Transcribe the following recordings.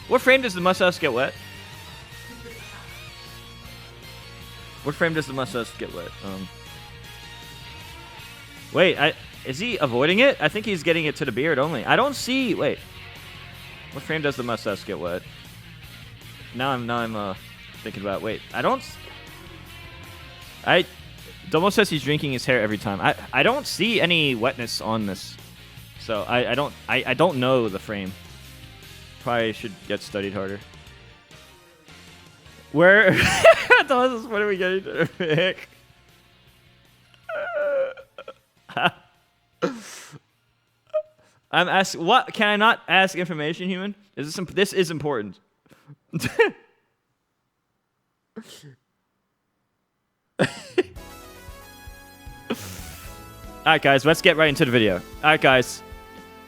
What frame does the mustache get wet? What frame does the mustache get wet? Wait, is he avoiding it? I think he's getting it to the beard only. I don't see. Wait, what frame does the mustache get wet? Now I'm thinking about. Wait, I don't. Domo says he's drinking his hair every time. I don't see any wetness on this, so I don't know the frame. Probably should get studied harder. Where? What are we getting to pick? I'm asking. What can I not ask information, human? Is this? This is important. Alright, guys, let's get right into the video. Alright, guys.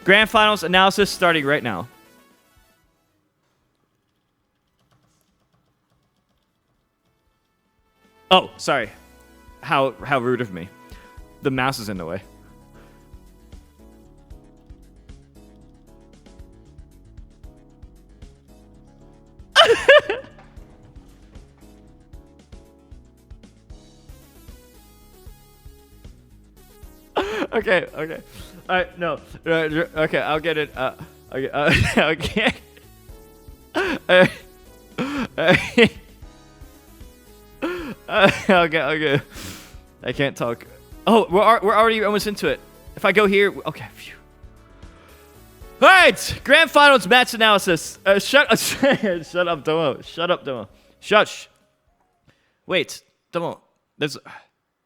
Grand Finals analysis starting right now. Oh, sorry. How rude of me. The mouse is in the way. Okay. Alright, no. Okay, I'll get it. Okay. Okay. I can't talk. Oh, we're already almost into it. If I go here, okay. Phew. All right, Grand Finals match analysis. Shut up, Domo. Shut up, Domo. Shush. Wait, Domo. There's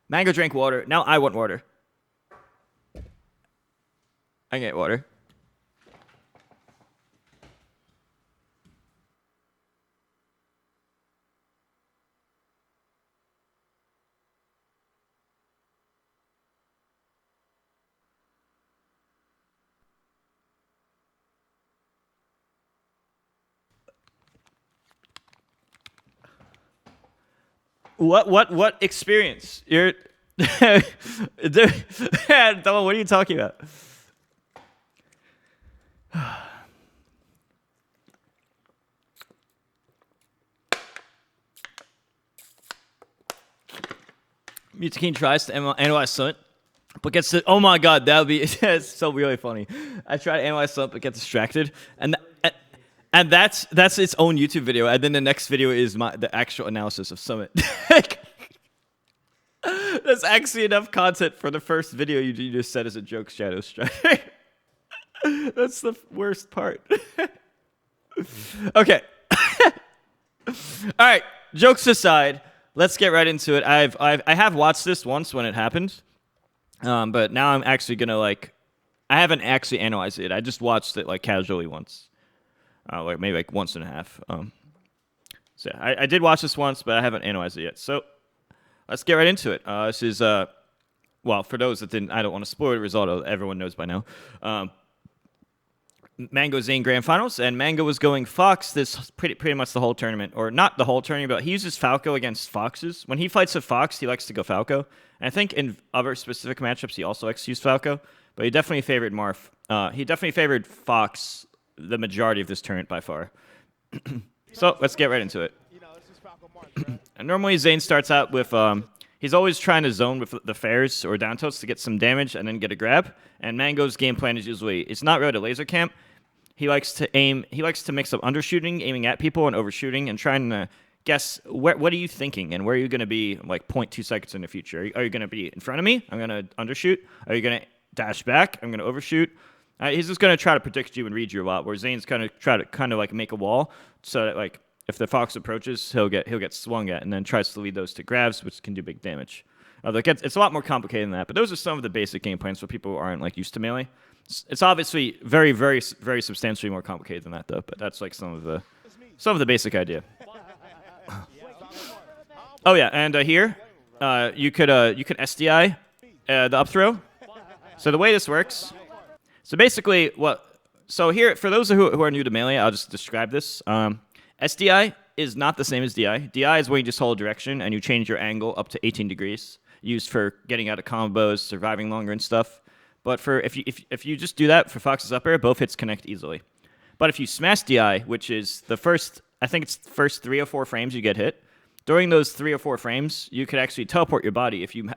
Mango drank water. Now I want water. I can get water. What experience? You're Domo, what are you talking about? Mew2king tries to analyze Summit, but gets to, oh my god, that would be it's so really funny. I try to analyze Summit, but get distracted, and that's its own YouTube video, and then the next video is the actual analysis of Summit. That's actually enough content for the first video you just said as a joke, Shadow Strike. That's the worst part. Okay. All right. Jokes aside, let's get right into it. I have watched this once when it happened, but now I'm actually gonna I haven't actually analyzed it. I just watched it casually once, maybe once and a half. So yeah, I did watch this once, but I haven't analyzed it yet. So let's get right into it. This is well, for those that didn't, I don't want to spoil the result. Everyone knows by now. Mango Zain Grand Finals, and Mango was going Fox this pretty much the whole tournament, or not the whole tournament, but he uses Falco against Foxes. When he fights a Fox, he likes to go Falco. And I think in other specific matchups, he also likes to use Falco, but he definitely favored Marth. He definitely favored Fox the majority of this tournament by far. So let's get right into it. And normally Zain starts out with he's always trying to zone with the fairs or down tilts to get some damage and then get a grab. And Mango's game plan is usually, it's not really the laser camp. He likes to mix up undershooting, aiming at people, and overshooting, and trying to guess what are you thinking and where are you going to be 0.2 seconds in the future. Are you going to be in front of me? I'm going to undershoot. Are you going to dash back? I'm going to overshoot. He's just going to try to predict you and read you a lot, where Zane's kind of try to make a wall so that if the Fox approaches, he'll get swung at, and then tries to lead those to grabs, which can do big damage. It's a lot more complicated than that, but those are some of the basic game plans for people who aren't used to melee. It's obviously very, very, very substantially more complicated than that, though. But that's some of the basic idea. Oh yeah, and here you could SDI the up throw. So the way this works, so basically so here for those who are new to melee, I'll just describe this. SDI is not the same as DI. DI is where you just hold direction and you change your angle up to 18 degrees, used for getting out of combos, surviving longer and stuff. But if you just do that for Fox's up air, both hits connect easily. But if you smash DI, which is the first, I think it's the first 3 or 4 frames you get hit, during those 3 or 4 frames, you could actually teleport your body if you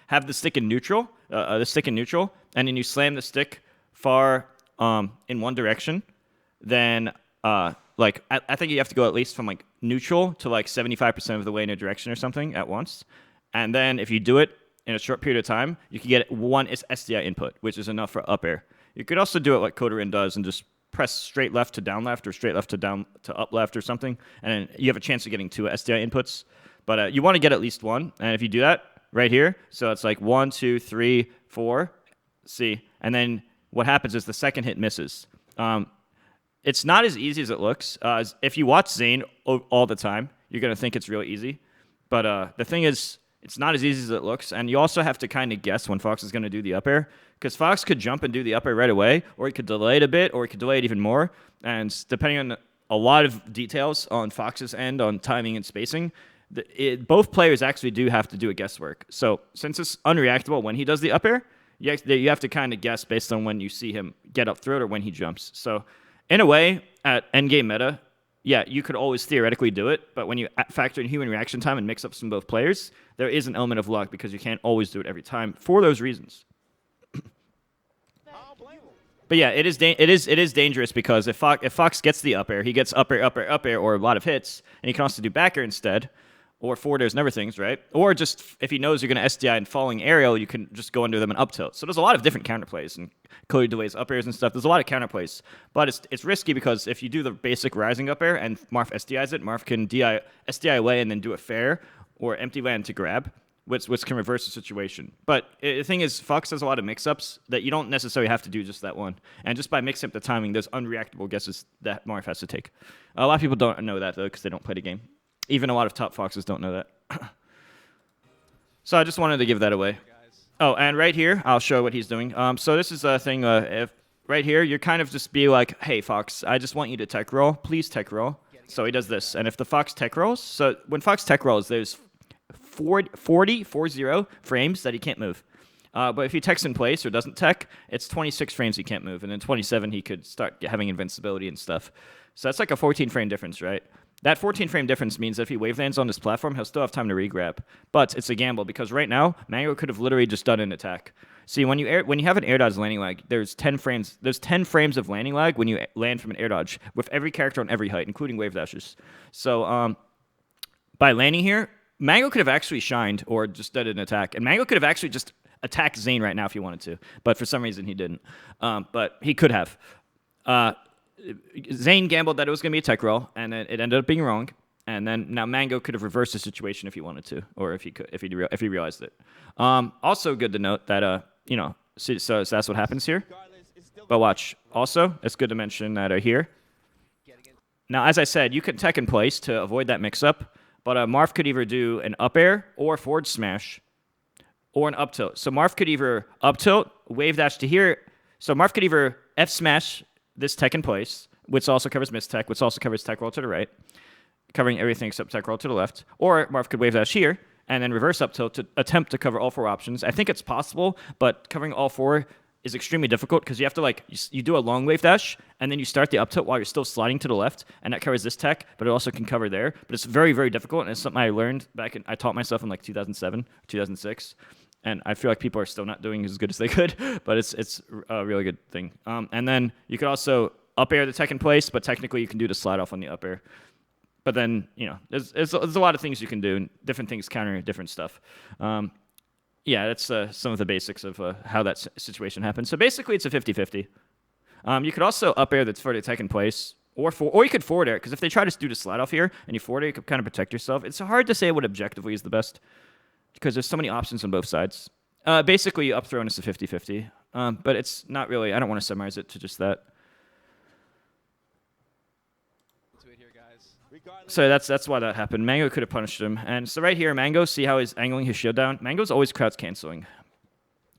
have the stick in neutral, and then you slam the stick far in one direction. Then like I think you have to go at least from like neutral to like 75% of the way in a direction or something at once. And then if you do it in a short period of time, you can get one SDI input, which is enough for up air. You could also do it like Kodorin does and just press straight left to down left or straight left to down to up left or something, and then you have a chance of getting 2 SDI inputs. But you want to get at least 1, and if you do that right here, so it's like 1, 2, 3, 4, see, and then what happens is the second hit misses. It's not as easy as it looks. If you watch Zain all the time, you're going to think it's really easy. But the thing is, it's not as easy as it looks, and you also have to kind of guess when Fox is going to do the up air, because Fox could jump and do the up air right away, or he could delay it a bit, or he could delay it even more. And depending on a lot of details on Fox's end on timing and spacing, both players actually do have to do a guesswork. So since it's unreactable when he does the up air, you have to kind of guess based on when you see him get up through it or when he jumps. So in a way, at endgame meta, yeah, you could always theoretically do it, but when you factor in human reaction time and mix up from both players, there is an element of luck because you can't always do it every time for those reasons. But yeah, it is dangerous because if Fox gets the up air, he gets up air, or a lot of hits, and he can also do back air instead, or forward airs and other things, right? Or just if he knows you're going to SDI and falling aerial, you can just go under them and up tilt. So there's a lot of different counterplays, and Cody delays up airs and stuff. There's a lot of counterplays, but it's risky because if you do the basic rising up air and Marth SDIs it, Marth can SDI away and then do a fair or empty land to grab, which can reverse the situation. But the thing is, Fox has a lot of mix-ups that you don't necessarily have to do just that one. And just by mixing up the timing, there's unreactable guesses that Marth has to take. A lot of people don't know that, though, because they don't play the game. Even a lot of top Foxes don't know that. So I just wanted to give that away. Oh, and right here, I'll show what he's doing. So this is a thing, if right here, you're kind of just be like, hey, Fox, I just want you to tech roll. Please tech roll. So he does this. And if the Fox tech rolls, so when Fox tech rolls, there's 40 frames that he can't move. But if he techs in place or doesn't tech, it's 26 frames he can't move. And then 27, he could start having invincibility and stuff. So that's like a 14-frame difference, right? That 14-frame difference means that if he wave lands on this platform, he'll still have time to regrab. But it's a gamble because right now, Mango could have literally just done an attack. See, when you have an air dodge landing lag, there's 10 frames of landing lag when you land from an air dodge with every character on every height, including wave dashes. So by landing here, Mango could have actually shined or just did an attack. And Mango could have actually just attacked Zain right now if he wanted to. But for some reason, he didn't. But he could have. Zain gambled that it was going to be a tech roll, and then it ended up being wrong. And then now Mango could have reversed the situation if he wanted to, or if he realized it. Also good to note that so that's what happens here. But watch. Also, it's good to mention that here. Now, as I said, you can tech in place to avoid that mix-up, but Marth could either do an up air or forward smash, or an up tilt. So Marth could either up tilt, wave dash to here. So Marth could either F smash this tech in place, which also covers miss tech, which also covers tech roll to the right, covering everything except tech roll to the left. Or Marth could wave dash here and then reverse up tilt to attempt to cover all 4 options. I think it's possible, but covering all 4 is extremely difficult because you have to you do a long wave dash and then you start the up tilt while you're still sliding to the left, and that covers this tech, but it also can cover there. But it's very, very difficult, and it's something I learned I taught myself in like 2007, 2006. And I feel like people are still not doing as good as they could, but it's a really good thing. And then you could also up air the tech in place, but technically you can do the slide off on the up air. But then, there's a lot of things you can do, and different things counter different stuff. Yeah, that's some of the basics of how that situation happens. So basically, it's a 50-50. You could also up air the further tech in place, or you could forward air, because if they try to do the slide off here, and you forward air, you could kind of protect yourself. It's hard to say what objectively is the best, because there's so many options on both sides. Basically, up throw is a 50-50, but it's not really, I don't want to summarize it to just that. So that's why that happened. Mango could have punished him. And so right here, Mango, see how he's angling his shield down? Mango's always crouch canceling.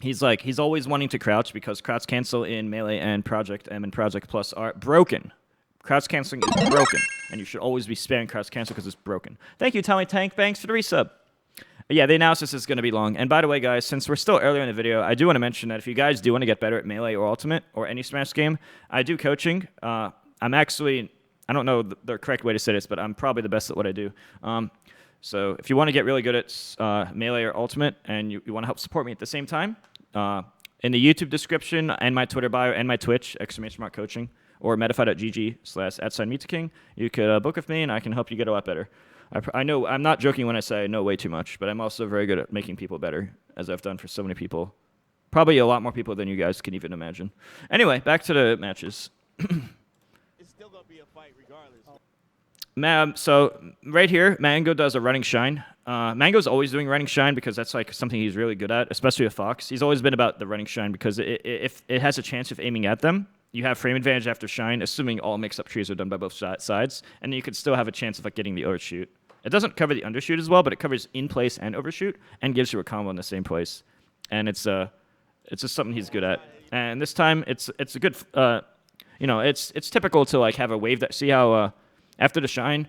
He's always wanting to crouch because crouch cancel in Melee and Project M and Project Plus are broken. Crouch canceling is broken, and you should always be spamming crouch cancel because it's broken. Thank you, Tommy Tank. Thanks for the resub. Yeah, the analysis is going to be long. And by the way, guys, since we're still earlier in the video, I do want to mention that if you guys do want to get better at Melee or Ultimate or any Smash game, I do coaching. I'm actually, I don't know the correct way to say this, but I'm probably the best at what I do. So if you want to get really good at Melee or Ultimate and you want to help support me at the same time, in the YouTube description and my Twitter bio and my Twitch, !coaching, or metafy.gg/@Mew2king, you could book with me and I can help you get a lot better. I know I'm not joking when I say I know way too much, but I'm also very good at making people better, as I've done for so many people. Probably a lot more people than you guys can even imagine. Anyway, back to the matches. It's still going to be a fight regardless. So right here, Mango does a running shine. Mango's always doing running shine because that's like something he's really good at, especially with Fox. He's always been about the running shine because if it has a chance of aiming at them, you have frame advantage after shine, assuming all mix-up trees are done by both sides, and then you could still have a chance of like getting the overshoot. It doesn't cover the undershoot as well, but it covers in place and overshoot, and gives you a combo in the same place. And it's just something he's good at. And this time, it's a good, it's typical to like have a wave that. See how after the shine,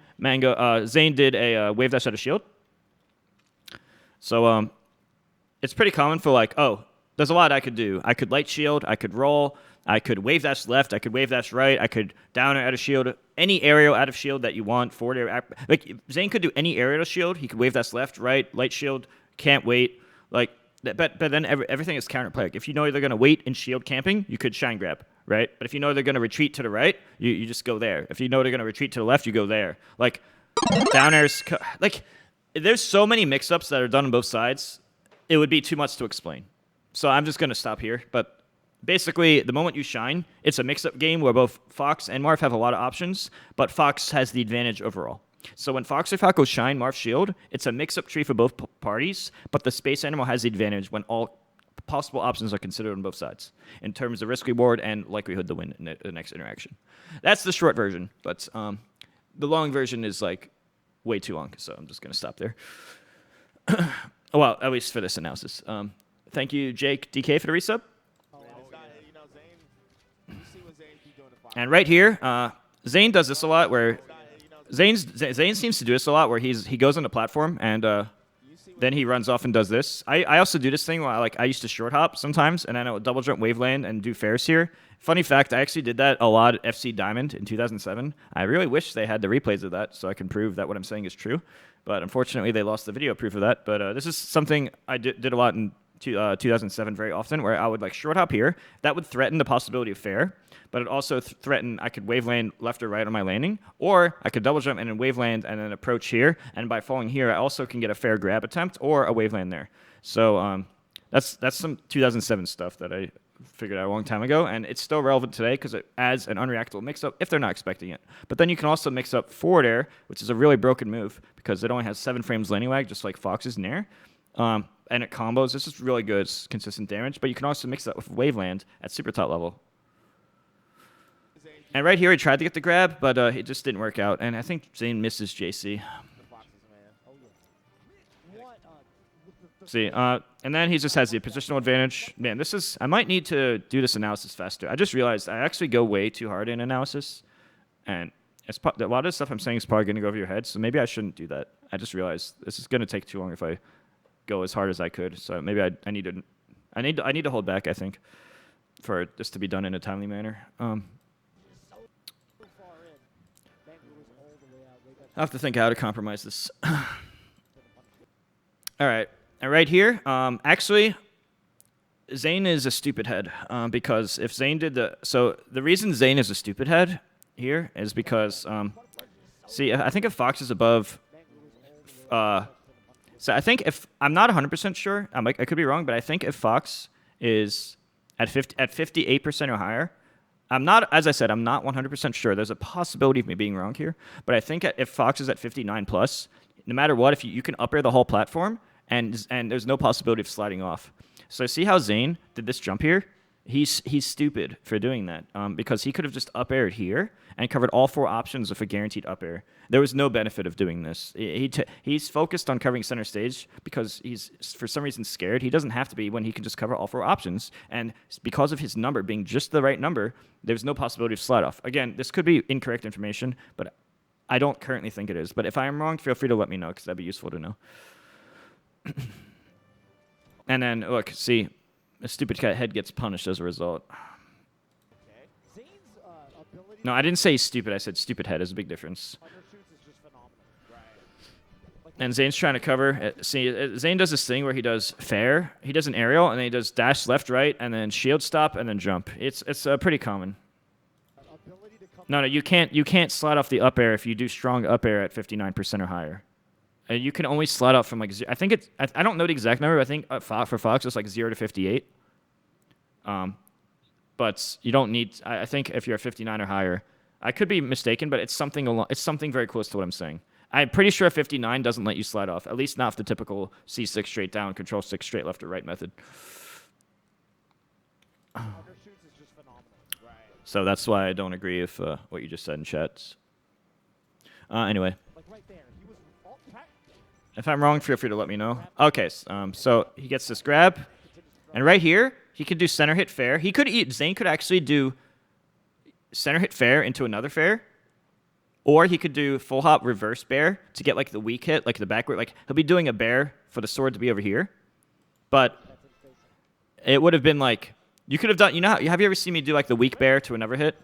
Zain did a wave dash out of shield. So it's pretty common for like, oh, there's a lot I could do. I could light shield, I could roll, I could wave dash left, I could wave dash right, I could down or out of shield, any aerial out of shield that you want, forward air. Like, Zain could do any aerial shield. He could wave dash left, right, light shield, can't wait. Like, but then everything is counterplay. Like, if you know they're going to wait in shield camping, you could shine grab, right? But if you know they're going to retreat to the right, you just go there. If you know they're going to retreat to the left, you go there. Like, down airs, like, there's so many mix-ups that are done on both sides, it would be too much to explain. So I'm just going to stop here, but basically, the moment you shine, it's a mix-up game where both Fox and Marth have a lot of options, but Fox has the advantage overall. So when Fox or Falco shine Marth shield, it's a mix-up tree for both parties, but the space animal has the advantage when all possible options are considered on both sides, in terms of risk-reward and likelihood to win in the next interaction. That's the short version, but the long version is like way too long, so I'm just going to stop there. Well, at least for this analysis. Thank you, Jake DK, for the resub. And right here, Zain does this a lot, where Zain seems to do this a lot, where he goes on the platform and then he runs off and does this. I also do this thing where I used to short hop sometimes, and then I would double jump wave land and do fairs here. Funny fact, I actually did that a lot at FC Diamond in 2007. I really wish they had the replays of that so I can prove that what I'm saying is true. But unfortunately, they lost the video proof of that. But this is something I did a lot in 2007 very often, where I would like short hop here. That would threaten the possibility of fair, but it also threatened I could wave land left or right on my landing, or I could double jump and then wave land and then approach here, and by falling here, I also can get a fair grab attempt or a wave land there. So that's some 2007 stuff that I figured out a long time ago, and it's still relevant today because it adds an unreactable mix-up if they're not expecting it. But then you can also mix up forward air, which is a really broken move because it only has 7 frames landing lag, just like Fox's Nair. And it combos. This is really good, consistent damage, but you can also mix that with Waveland at super top level. And right here, he tried to get the grab, but it just didn't work out. And I think Zain misses JC. See, and then he just has the positional advantage. Man, this is... I might need to do this analysis faster. I just realized I actually go way too hard in analysis. And it's a lot of the stuff I'm saying is probably going to go over your head, so maybe I shouldn't do that. I just realized this is going to take too long if I go as hard as I could. So maybe I need to hold back, I think, for this to be done in a timely manner. I'll have to think how to compromise this. All right. And right here, actually, Zain is a stupid head because if Zain did the... So the reason Zain is a stupid head here is because... see, I think if Fox is above... so I think if... I'm not 100% sure. I could be wrong, but I think if Fox is at 58% or higher... I'm not, as I said, I'm not 100% sure. There's a possibility of me being wrong here. But I think if Fox is at 59 plus, no matter what, if you can up air the whole platform, and there's no possibility of sliding off. So see how Zain did this jump here? He's stupid for doing that because he could have just up aired here and covered all 4 options with a guaranteed up air. There was no benefit of doing this. He's focused on covering center stage because he's, for some reason, scared. He doesn't have to be when he can just cover all 4 options. And because of his number being just the right number, there's no possibility of slide off. Again, this could be incorrect information, but I don't currently think it is. But if I am wrong, feel free to let me know because that'd be useful to know. And then, look, see, a stupid cat head gets punished as a result. No, I didn't say stupid. I said stupid head. There's a big difference. And Zane's trying to cover. See, Zain does this thing where he does fair. He does an aerial, and then he does dash left, right, and then shield stop, and then jump. It's pretty common. No, you can't slide off the up air if you do strong up air at 59% or higher. You can only slide off from like I think it's I don't know the exact number. But I think for Fox it's like 0 to 58. But you don't need. I think if you're a 59 or higher, I could be mistaken, but it's something very close to what I'm saying. I'm pretty sure 59 doesn't let you slide off, at least not the typical C6 straight down, control 6 straight left or right method. So that's why I don't agree with what you just said in chats. Anyway. If I'm wrong, feel free to let me know. Okay, so he gets this grab. And right here, he could do center hit fair. Zain could actually do center hit fair into another fair. Or he could do full hop reverse bear to get like the weak hit, like the backward. Like he'll be doing a bear for the sword to be over here. But it would have been like, you could have done, have you ever seen me do like the weak bear to another hit?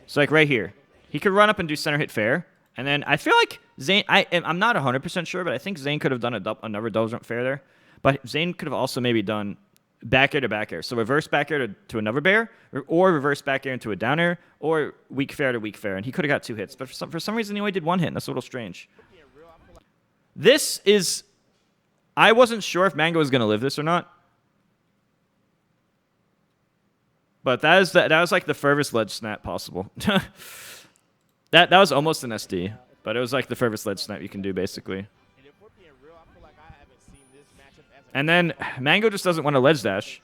So like right here, he could run up and do center hit fair. And then I feel like Zain, I'm not 100% sure, but I think Zain could have done another double jump fair there. But Zain could have also maybe done back air to back air. So reverse back air to another bear, or reverse back air into a down air, or weak fair to weak fair. And he could have got 2 hits. But for some reason, he only did 1 hit. And that's a little strange. This is... I wasn't sure if Mango was going to live this or not. But that was like the furthest ledge snap possible. That was almost an SD, but it was like the furthest ledge snap you can do, basically. And then Mango just doesn't want to ledge dash.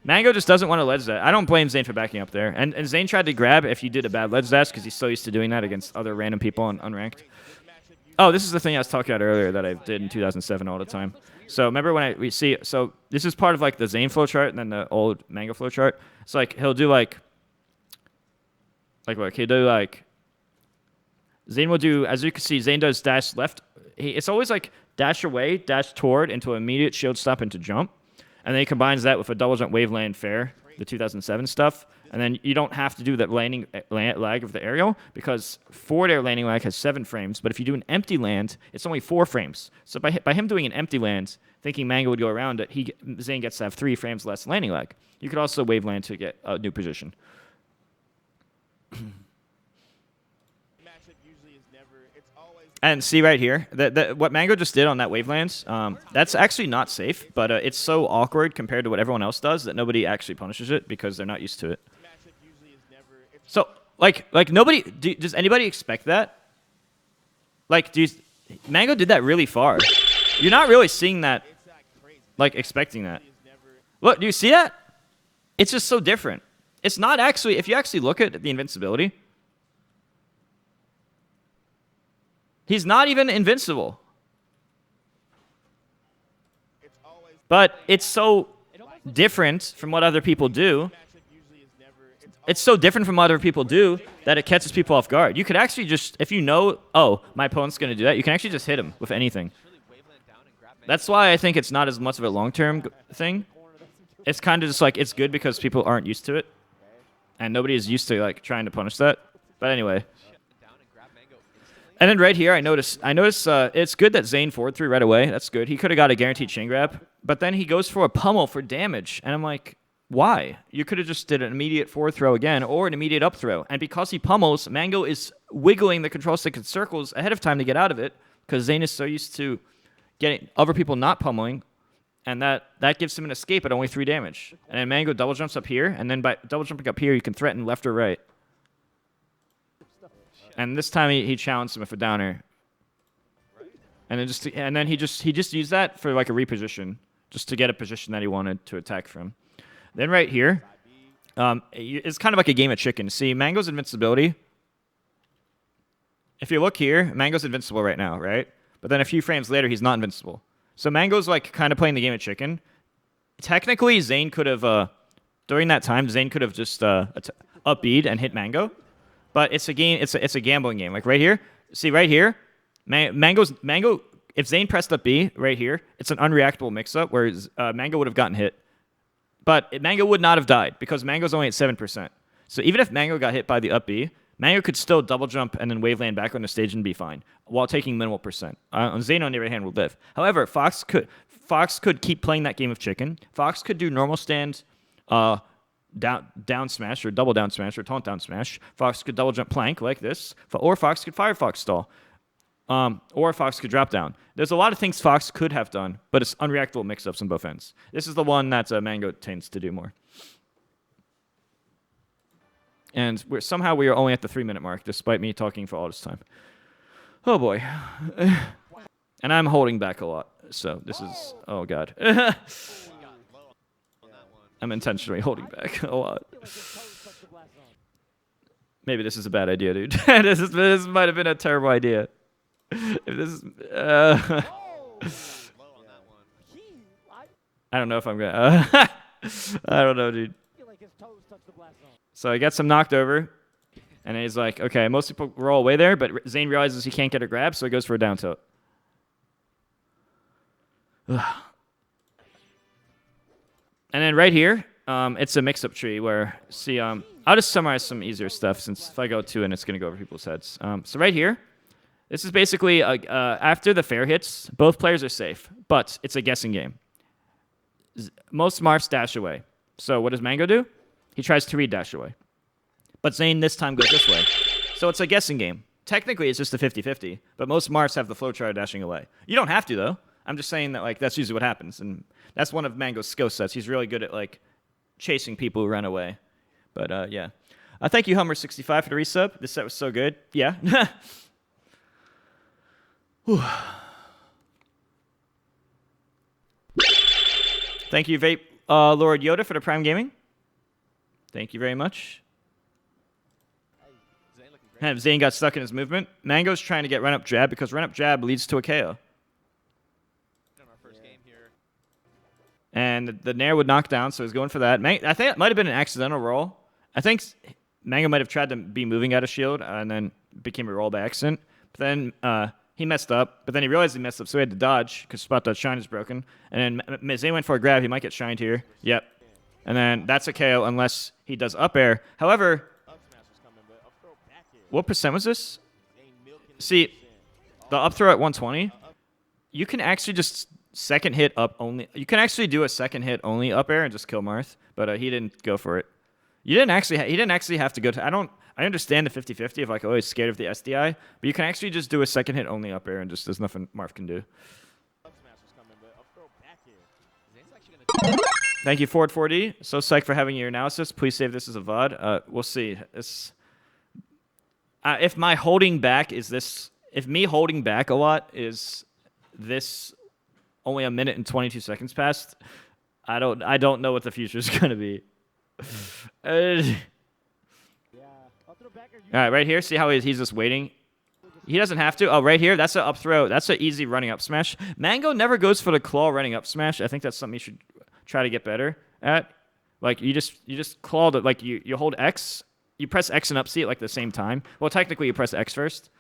Mango just doesn't want to ledge dash. I don't blame Zain for backing up there. And Zain tried to grab if you did a bad ledge dash because he's so used to doing that against other random people on unranked. Oh, this is the thing I was talking about earlier that I did in 2007 all the time. So remember when so this is part of like the Zain flow chart and then the old Mango flow chart. It's like he'll do like what? He'll do like... Zain will do, as you can see, Zain does dash left. It's always like dash away, dash toward, into immediate shield stop into jump. And then he combines that with a double jump wave land fair, the 2007 stuff. And then you don't have to do that landing lag of the aerial because forward air landing lag has 7 frames. But if you do an empty land, it's only 4 frames. So by him doing an empty land, thinking Mango would go around it, Zain gets to have 3 frames less landing lag. You could also wave land to get a new position. And see right here, what Mango just did on that wavelands, that's actually not safe, but it's so awkward compared to what everyone else does that nobody actually punishes it because they're not used to it. So, like nobody, does anybody expect that? Like, Mango did that really far. You're not really seeing that, like, expecting that. Look, do you see that? It's just so different. It's not actually, if you actually look at the invincibility, he's not even invincible. But it's so different from what other people do. It's so different from what other people do that it catches people off guard. You could actually just, if you know, oh, my opponent's going to do that, you can actually just hit him with anything. That's why I think it's not as much of a long-term thing. It's kind of just like, it's good because people aren't used to it. And nobody is used to like trying to punish that. But anyway. And then right here, I notice it's good that Zain forward 3 right away. That's good. He could have got a guaranteed chain grab. But then he goes for a pummel for damage. And I'm like, why? You could have just did an immediate forward throw again or an immediate up throw. And because he pummels, Mango is wiggling the control stick in circles ahead of time to get out of it because Zain is so used to getting other people not pummeling. And that gives him an escape at only 3 damage. And then Mango double jumps up here. And then by double jumping up here, you can threaten left or right. And this time he challenged him with a downer. And then he just used that for like a reposition, just to get a position that he wanted to attack from. Then right here, it's kind of like a game of chicken. See, Mango's invincibility. If you look here, Mango's invincible right now, right? But then a few frames later, he's not invincible. So Mango's like kind of playing the game of chicken. Technically, Zain could have, during that time, Zain could have just up B'd and hit Mango. But it's a game. It's a gambling game. Like right here, see right here, Mango if Zain pressed up B right here, it's an unreactable mix-up where Mango would have gotten hit. But Mango would not have died because Mango's only at 7%. So even if Mango got hit by the up B, Mango could still double jump and then wave land back on the stage and be fine while taking minimal percent. Zain, on the other hand, would live. However, Fox could keep playing that game of chicken. Fox could do normal stand down smash or double down smash or taunt down smash. Fox could double jump plank like this, or Fox could Firefox stall. Or Fox could drop down. There's a lot of things Fox could have done, but it's unreactable mix-ups on both ends. This is the one that Mango tends to do more. And somehow we are only at the 3-minute mark, despite me talking for all this time. Oh boy. And I'm holding back a lot, so this is... Oh god. I'm intentionally holding back a lot. Maybe this is a bad idea, dude. This might have been a terrible idea. If this is... I don't know if I'm gonna... I don't know, dude. So I gets him knocked over, and he's like, okay, most people roll away there, but Zain realizes he can't get a grab, so he goes for a down tilt. And then right here, it's a mix-up tree where, see, I'll just summarize some easier stuff, since if I go 2 and it's going to go over people's heads. So right here, this is basically, after the fair hits, both players are safe, but it's a guessing game. Most Marths dash away. So what does Mango do? He tries to read dash away. But Zain this time goes this way. So it's a guessing game. Technically, it's just a 50-50, but most Marths have the flowchart dashing away. You don't have to, though. I'm just saying that that's usually what happens, and that's one of Mango's skill sets. He's really good at chasing people who run away. But yeah. Thank you, Hummer65, for the resub. This set was so good. Yeah. Thank you, Vape Lord Yoda, for the Prime Gaming. Thank you very much. Zain got stuck in his movement. Mango's trying to get run-up jab because run-up jab leads to a KO. And the Nair would knock down, so he's going for that. I think it might have been an accidental roll. I think Mango might have tried to be moving out of shield and then became a roll by accident. But then he messed up, but then he realized he messed up, so he had to dodge because spot dodge shine is broken. And then Zain went for a grab. He might get shined here. Yep. And then that's a KO unless he does up air. However, what percent was this? See, the up throw at 120, you can actually just second hit up only. You can actually do a second hit only up air and just kill Marth, but he didn't go for it. He didn't actually have to go to. I understand the 50-50 of always scared of the SDI, but you can actually just do a second hit only up air and just there's nothing Marth can do. Thank you, Ford4D. So psyched for having your analysis. Please save this as a VOD. We'll see. If my holding back is this, if me holding back a lot is this only 1 minute and 22 seconds past, I don't know what the future is gonna be. All right, right here. See how he's just waiting. He doesn't have to. Oh, right here. That's an up throw. That's an easy running up smash. Mango never goes for the claw running up smash. I think that's something you should try to get better at. You just claw the you hold X. You press X and up C at the same time. Well, technically you press X first.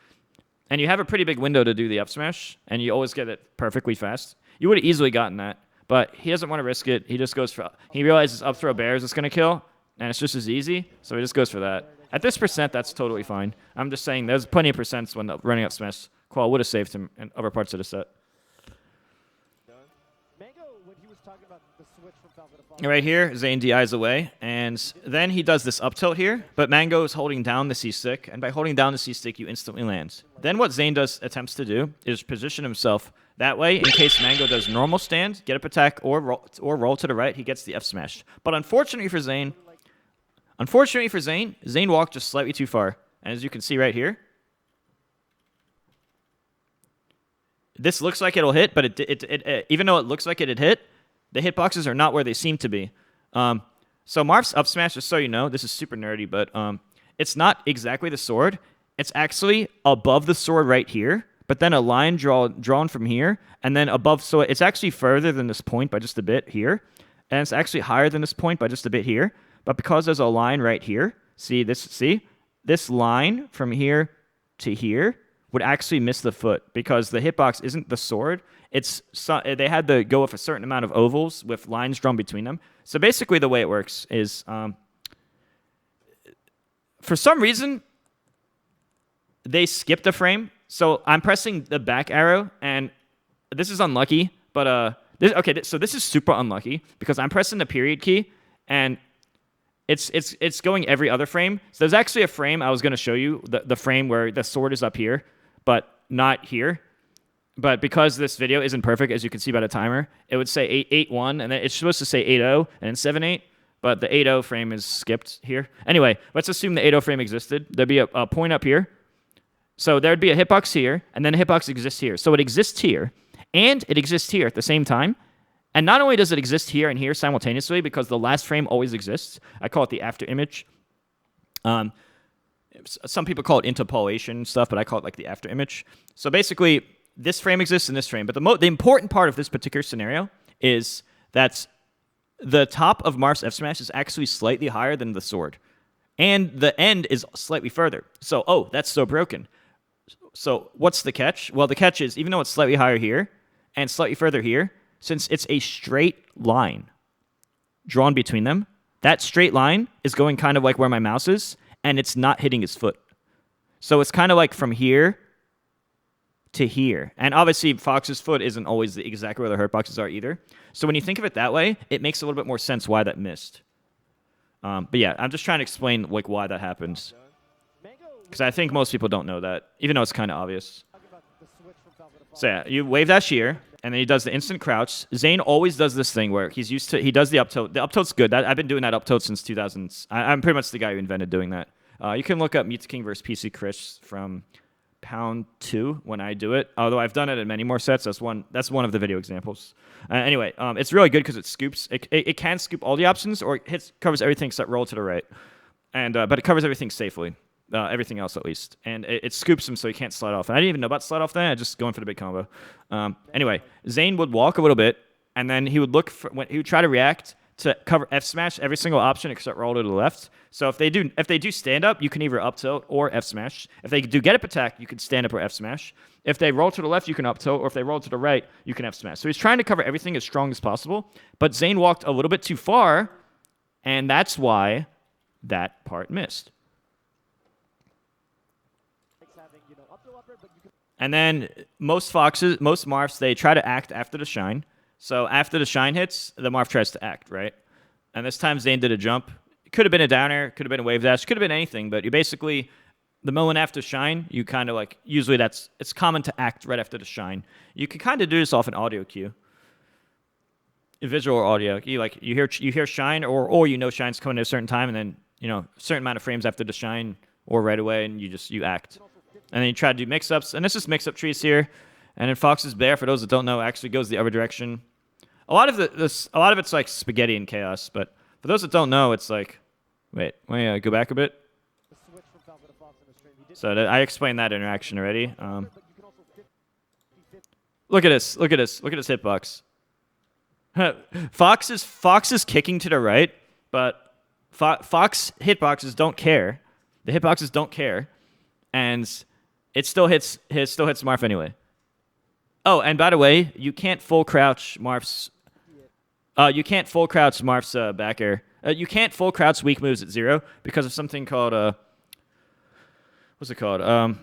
And you have a pretty big window to do the up smash, and you always get it perfectly fast. You would have easily gotten that, but he doesn't want to risk it. He just goes for... He realizes up throw bears is going to kill, and it's just as easy, so he just goes for that. At this percent, that's totally fine. I'm just saying there's plenty of percents when the running up smash Qual would have saved him in other parts of the set. Right here, Zain DIs away, and then he does this up tilt here, but Mango is holding down the C-stick, and by holding down the C-stick, you instantly land. Then what Zain attempts to do is position himself that way in case Mango does normal stand, get up attack, or roll to the right, he gets the F smash. But unfortunately for Zain, Zain walked just slightly too far, and as you can see right here, this looks like it'll hit, but even though it looks like it'd hit, the hitboxes are not where they seem to be. So Marth's up smash, just so you know, this is super nerdy, but it's not exactly the sword. It's actually above the sword right here, but then a line drawn from here, and then above, so it's actually further than this point by just a bit here, and it's actually higher than this point by just a bit here, but because there's a line right here, see this line from here to here, would actually miss the foot because the hitbox isn't the sword. They had to go with a certain amount of ovals with lines drawn between them. So basically the way it works is for some reason they skipped a frame. So I'm pressing the back arrow, and this is unlucky, but so this is super unlucky because I'm pressing the period key, and it's going every other frame. So there's actually a frame I was going to show you, the frame where the sword is up here, but not here. But because this video isn't perfect, as you can see by the timer, it would say 8-8-1, and then it's supposed to say 8-0 and then 7-8. But the 8-0 frame is skipped here. Anyway, let's assume the 8-0 frame existed. There'd be a point up here. So there'd be a hitbox here, and then a hitbox exists here. So it exists here, and it exists here at the same time. And not only does it exist here and here simultaneously, because the last frame always exists. I call it the after image. Some people call it interpolation stuff, but I call it like the after image. So basically, this frame exists in this frame. But the important part of this particular scenario is that the top of Marth's F smash is actually slightly higher than the sword. And the end is slightly further. So, that's so broken. So what's the catch? Well, the catch is, even though it's slightly higher here and slightly further here, since it's a straight line drawn between them, that straight line is going kind of like where my mouse is, and it's not hitting his foot. So it's kind of like from here to here. And obviously, Fox's foot isn't always exactly where the hurt boxes are either. So when you think of it that way, it makes a little bit more sense why that missed. But yeah, I'm just trying to explain like why that happens. Because I think most people don't know that, even though it's kind of obvious. So yeah, you wave dash here, and then he does the instant crouch. Zain always does this thing where he does the up tilt. The up tilt's good. I've been doing that up tilt since 2000s. I'm pretty much the guy who invented doing that. You can look up Mew2king versus PC Chris from Pound 2 when I do it. Although I've done it in many more sets. That's one of the video examples. Anyway, it's really good because it scoops. It can scoop all the options, or it covers everything except roll to the right. But it covers everything safely. Everything else at least, and it scoops him so he can't slide off. And I didn't even know about slide off then. I just going for the big combo. Anyway, Zain would walk a little bit, and then he would look for when he would try to react to cover F smash every single option except roll to the left. So if they do stand up, you can either up tilt or F smash. If they do get up attack, you can stand up or F smash. If they roll to the left, you can up tilt, or if they roll to the right, you can F smash. So he's trying to cover everything as strong as possible, but Zain walked a little bit too far, and that's why that part missed. And then most Marths, they try to act after the shine. So after the shine hits, the Marth tries to act, right? And this time Zain did a jump. It could have been a down air, could have been a wave dash, could have been anything, but you basically, the moment after shine, you kind of like, usually it's common to act right after the shine. You can kind of do this off an audio cue. Visual or audio. You hear shine, or you know shine's coming at a certain time, and then, a certain amount of frames after the shine, or right away, and you act. And then you try to do mix-ups, and this is mix-up trees here. And then Fox's bear, for those that don't know, actually goes the other direction. A lot of it's like spaghetti and chaos, but for those that don't know, it's like, wait, go back a bit. So I explained that interaction already. Look at this hitbox. Fox is kicking to the right, but Fox hitboxes don't care. The hitboxes don't care, and it still hits Marth anyway. Oh, and by the way, you can't full crouch Marth's. You can't full crouch Marth's back air. You can't full crouch weak moves at 0 because of something called what's it called? I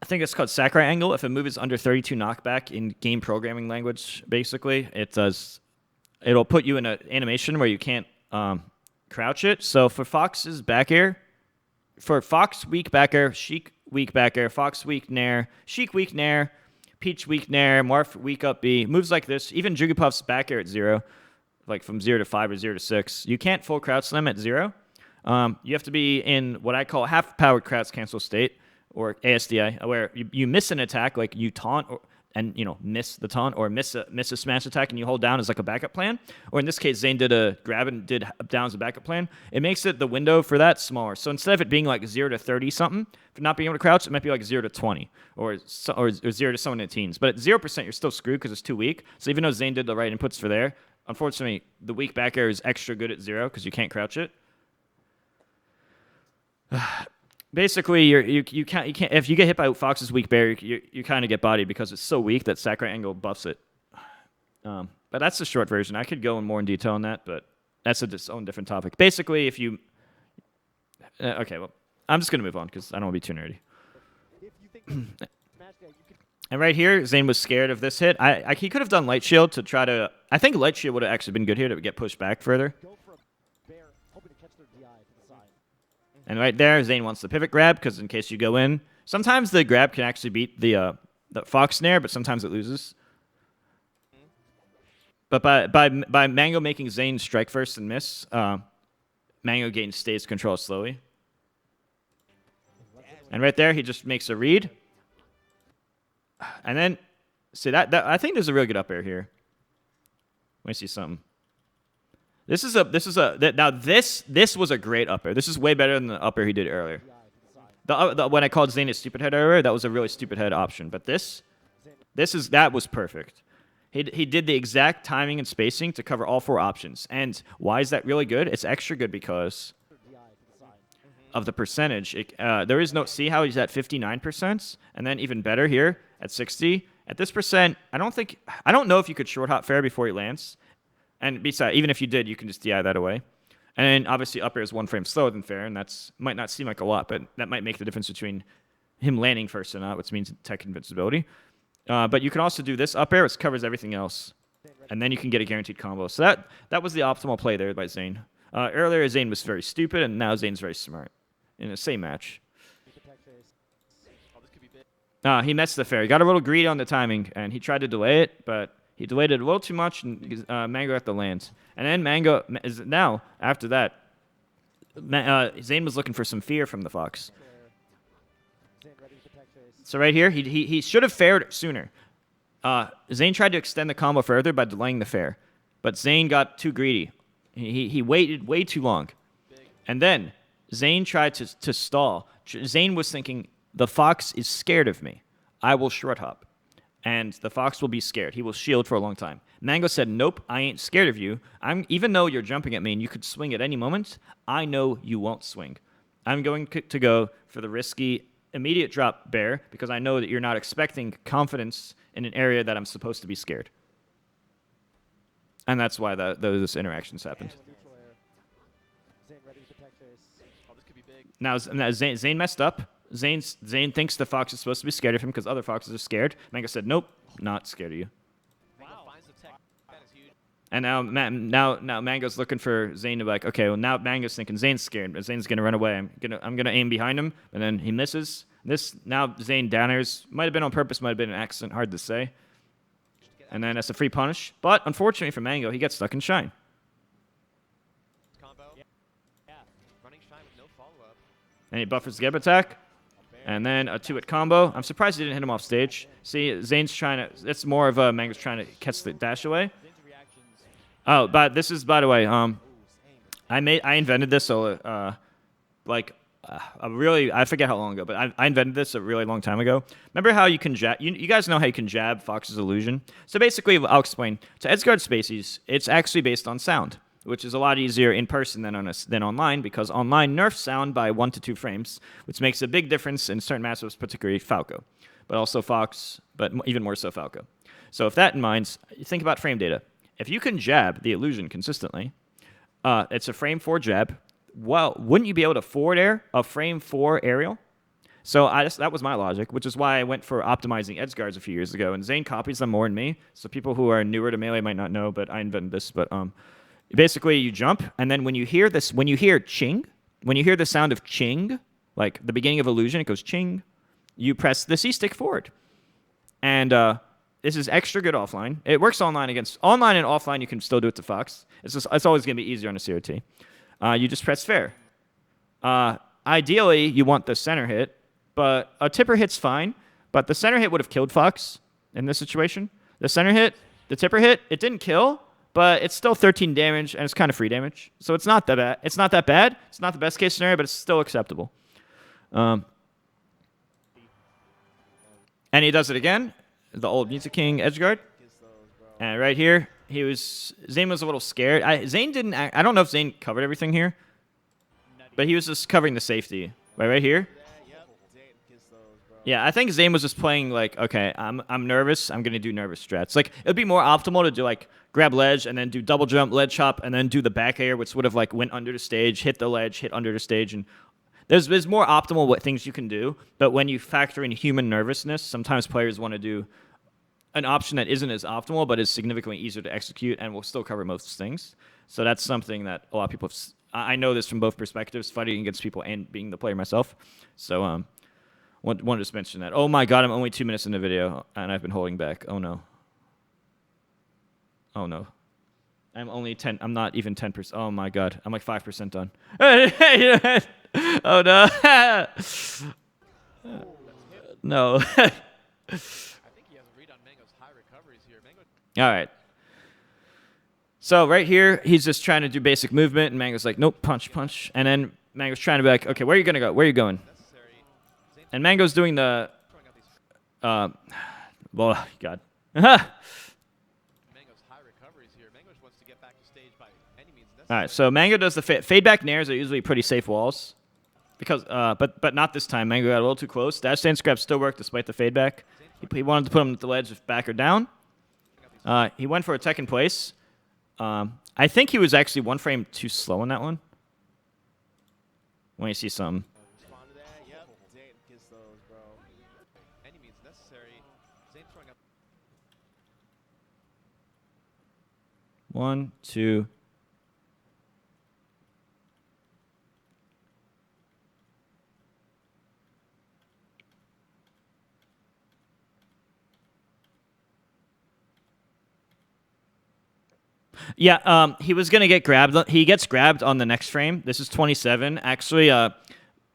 think it's called Sakurai angle. If a move is under 32 knockback in game programming language, basically, it'll put you in an animation where you can't crouch it. So for Fox's back air, for Fox weak back air, Sheik weak back air, Fox weak nair, Sheik weak nair, Peach weak nair, Marth weak up B, moves like this, even Jigglypuff's back air at 0, like from 0 to 5 or 0 to 6. You can't full crouch them at 0. You have to be in what I call half-powered crouch cancel state, or ASDI, where you miss an attack, like you taunt, and miss the taunt, or miss a smash attack, and you hold down as like a backup plan. Or in this case, Zain did a grab and did up down as a backup plan. It makes the window for that smaller. So instead of it being like 0 to 30 something, for not being able to crouch, it might be like 0 to 20, or 0 to someone in the teens. But at 0%, you're still screwed because it's too weak. So even though Zain did the right inputs for there, unfortunately, the weak back air is extra good at 0 because you can't crouch it. basically you can't if you get hit by Fox's weak bear, you kind of get bodied because it's so weak that Sakurai angle buffs it. But that's the short version. I could go in more in detail on that, but that's its own different topic. Basically, if you okay, well, I'm just gonna move on because I don't want to be too nerdy. If you think smash that, you could And right here, Zain was scared of this hit. He could have done Light Shield to try to. I think Light Shield would have actually been good here to get pushed back further. go for a bear, hoping to catch their DI to the side. And right there, Zain wants the pivot grab because in case you go in, sometimes the grab can actually beat the Fox snare, but sometimes it loses. But by Mango making Zain strike first and miss, Mango gains stage control slowly. And right there, he just makes a read. And then, see that I think there's a really good up air here. Let me see something. This was a great up air. This is way better than the up air he did earlier. When I called Zain a stupid head earlier, that was a really stupid head option. But that was perfect. He did the exact timing and spacing to cover all 4 options. And why is that really good? It's extra good because of the percentage. There is no, see how he's at 59%, and then even better here at 60. At this percent, I don't know if you could short hop fair before he lands. And besides, even if you did, you can just DI that away. And then obviously up air is 1 frame slower than fair, and that's might not seem like a lot, but that might make the difference between him landing first or not, which means tech invincibility. But you can also do this up air, which covers everything else. And then you can get a guaranteed combo. So that was the optimal play there by Zain. Earlier, Zain was very stupid, and now Zain's very smart in the same match. He messed the fair. He got a little greedy on the timing, and he tried to delay it, but he delayed it a little too much, and Mango got the land. And then Mango is now, after that, Zain was looking for some fear from the Fox. So right here, he should have faired sooner. Zain tried to extend the combo further by delaying the fair, but Zain got too greedy. He waited way too long. And then Zain tried to stall. Zain was thinking, the Fox is scared of me. I will short hop. And the Fox will be scared. He will shield for a long time. Mango said, nope, I ain't scared of you. Even though you're jumping at me and you could swing at any moment, I know you won't swing. I'm going to go for the risky immediate drop bear because I know that you're not expecting confidence in an area that I'm supposed to be scared. And that's why those interactions happened. Now Zain messed up. Zain thinks the Fox is supposed to be scared of him because other Foxes are scared. Mango said, nope, not scared of you. And now Mango's looking for Zain to be like, okay, well now Mango's thinking Zain's scared, but Zain's gonna run away. I'm gonna aim behind him, and then he misses. Now Zain down airs. Might have been on purpose, might have been an accident, hard to say. And then that's a free punish. But unfortunately for Mango, he gets stuck in Shine. And he buffers the Geb attack. And then a 2-hit combo. I'm surprised he didn't hit him off stage. See, Zain's trying to... It's more of a Mango's trying to catch the dash away. Oh, but this is, by the way, I invented this I forget how long ago, but I invented this a really long time ago. Remember how you can jab... You guys know how you can jab Fox's illusion? So basically, I'll explain. To Edgeguard Spacies, it's actually based on sound, which is a lot easier in person than online, because online nerfs sound by 1 to 2 frames, which makes a big difference in certain matchups, particularly Falco, but also Fox, but even more so Falco. So with that in mind, think about frame data. If you can jab the illusion consistently, it's a frame 4 jab. Well, wouldn't you be able to forward air a frame 4 aerial? So that was my logic, which is why I went for optimizing edge guards a few years ago, and Zain copies them more than me. So people who are newer to Melee might not know, but I invented this. But basically, you jump, and then when you hear ching, when you hear the sound of ching, like the beginning of illusion, it goes ching, you press the C stick forward. And this is extra good offline. It works online and offline. You can still do it to Fox. It's always going to be easier on a CRT. You just press fair. Ideally, you want the center hit, but a tipper hit's fine. But the center hit would have killed Fox in this situation. The tipper hit, it didn't kill, but it's still 13 damage, and it's kind of free damage. So it's not that bad. It's not that bad. It's not the best case scenario, but it's still acceptable. And he does it again. The old Mew2king edgeguard. And right here, Zain was a little scared. I don't know if Zain covered everything here, but he was just covering the safety. Right here. Yeah, I think Zain was just playing like, okay, I'm nervous. I'm gonna do nervous strats. Like it'd be more optimal to do like grab ledge and then do double jump, ledge hop, and then do the back air, which would have like went under the stage, hit the ledge, hit under the stage, and there's more optimal what things you can do. But when you factor in human nervousness, sometimes players want to do an option that isn't as optimal, but is significantly easier to execute and will still cover most things. So that's something that a lot of people I know this from both perspectives, fighting against people and being the player myself. So want to just mention that. Oh my god, I'm only 2 minutes in the video, and I've been holding back. Oh no. Oh no. I'm only 10. I'm not even 10%. Oh my god. I'm like 5% done. Oh no. No. I think he has a read on Mango's high recoveries here. All right. So right here, he's just trying to do basic movement, and Mango's like, nope, punch, punch. And then Mango's trying to be like, okay, where are you going to go? Where are you going? And Mango's doing the... well, God. Mango's high recoveries here. Mango just wants to get back to stage by any means necessary. All right, so Mango does the fade back nairs are usually pretty safe walls. Because, but not this time. Mango got a little too close. Dash stance grab still worked despite the fade back. He wanted to put him at the ledge back or down. He went for a tech in place. I think he was actually one frame too slow on that one. When you see something. Respond to that. Yep. Zain gets those, bro. Any means necessary. Zain throwing up. 1, 2. Yeah, he was gonna get grabbed. He gets grabbed on the next frame. This is 27. Actually,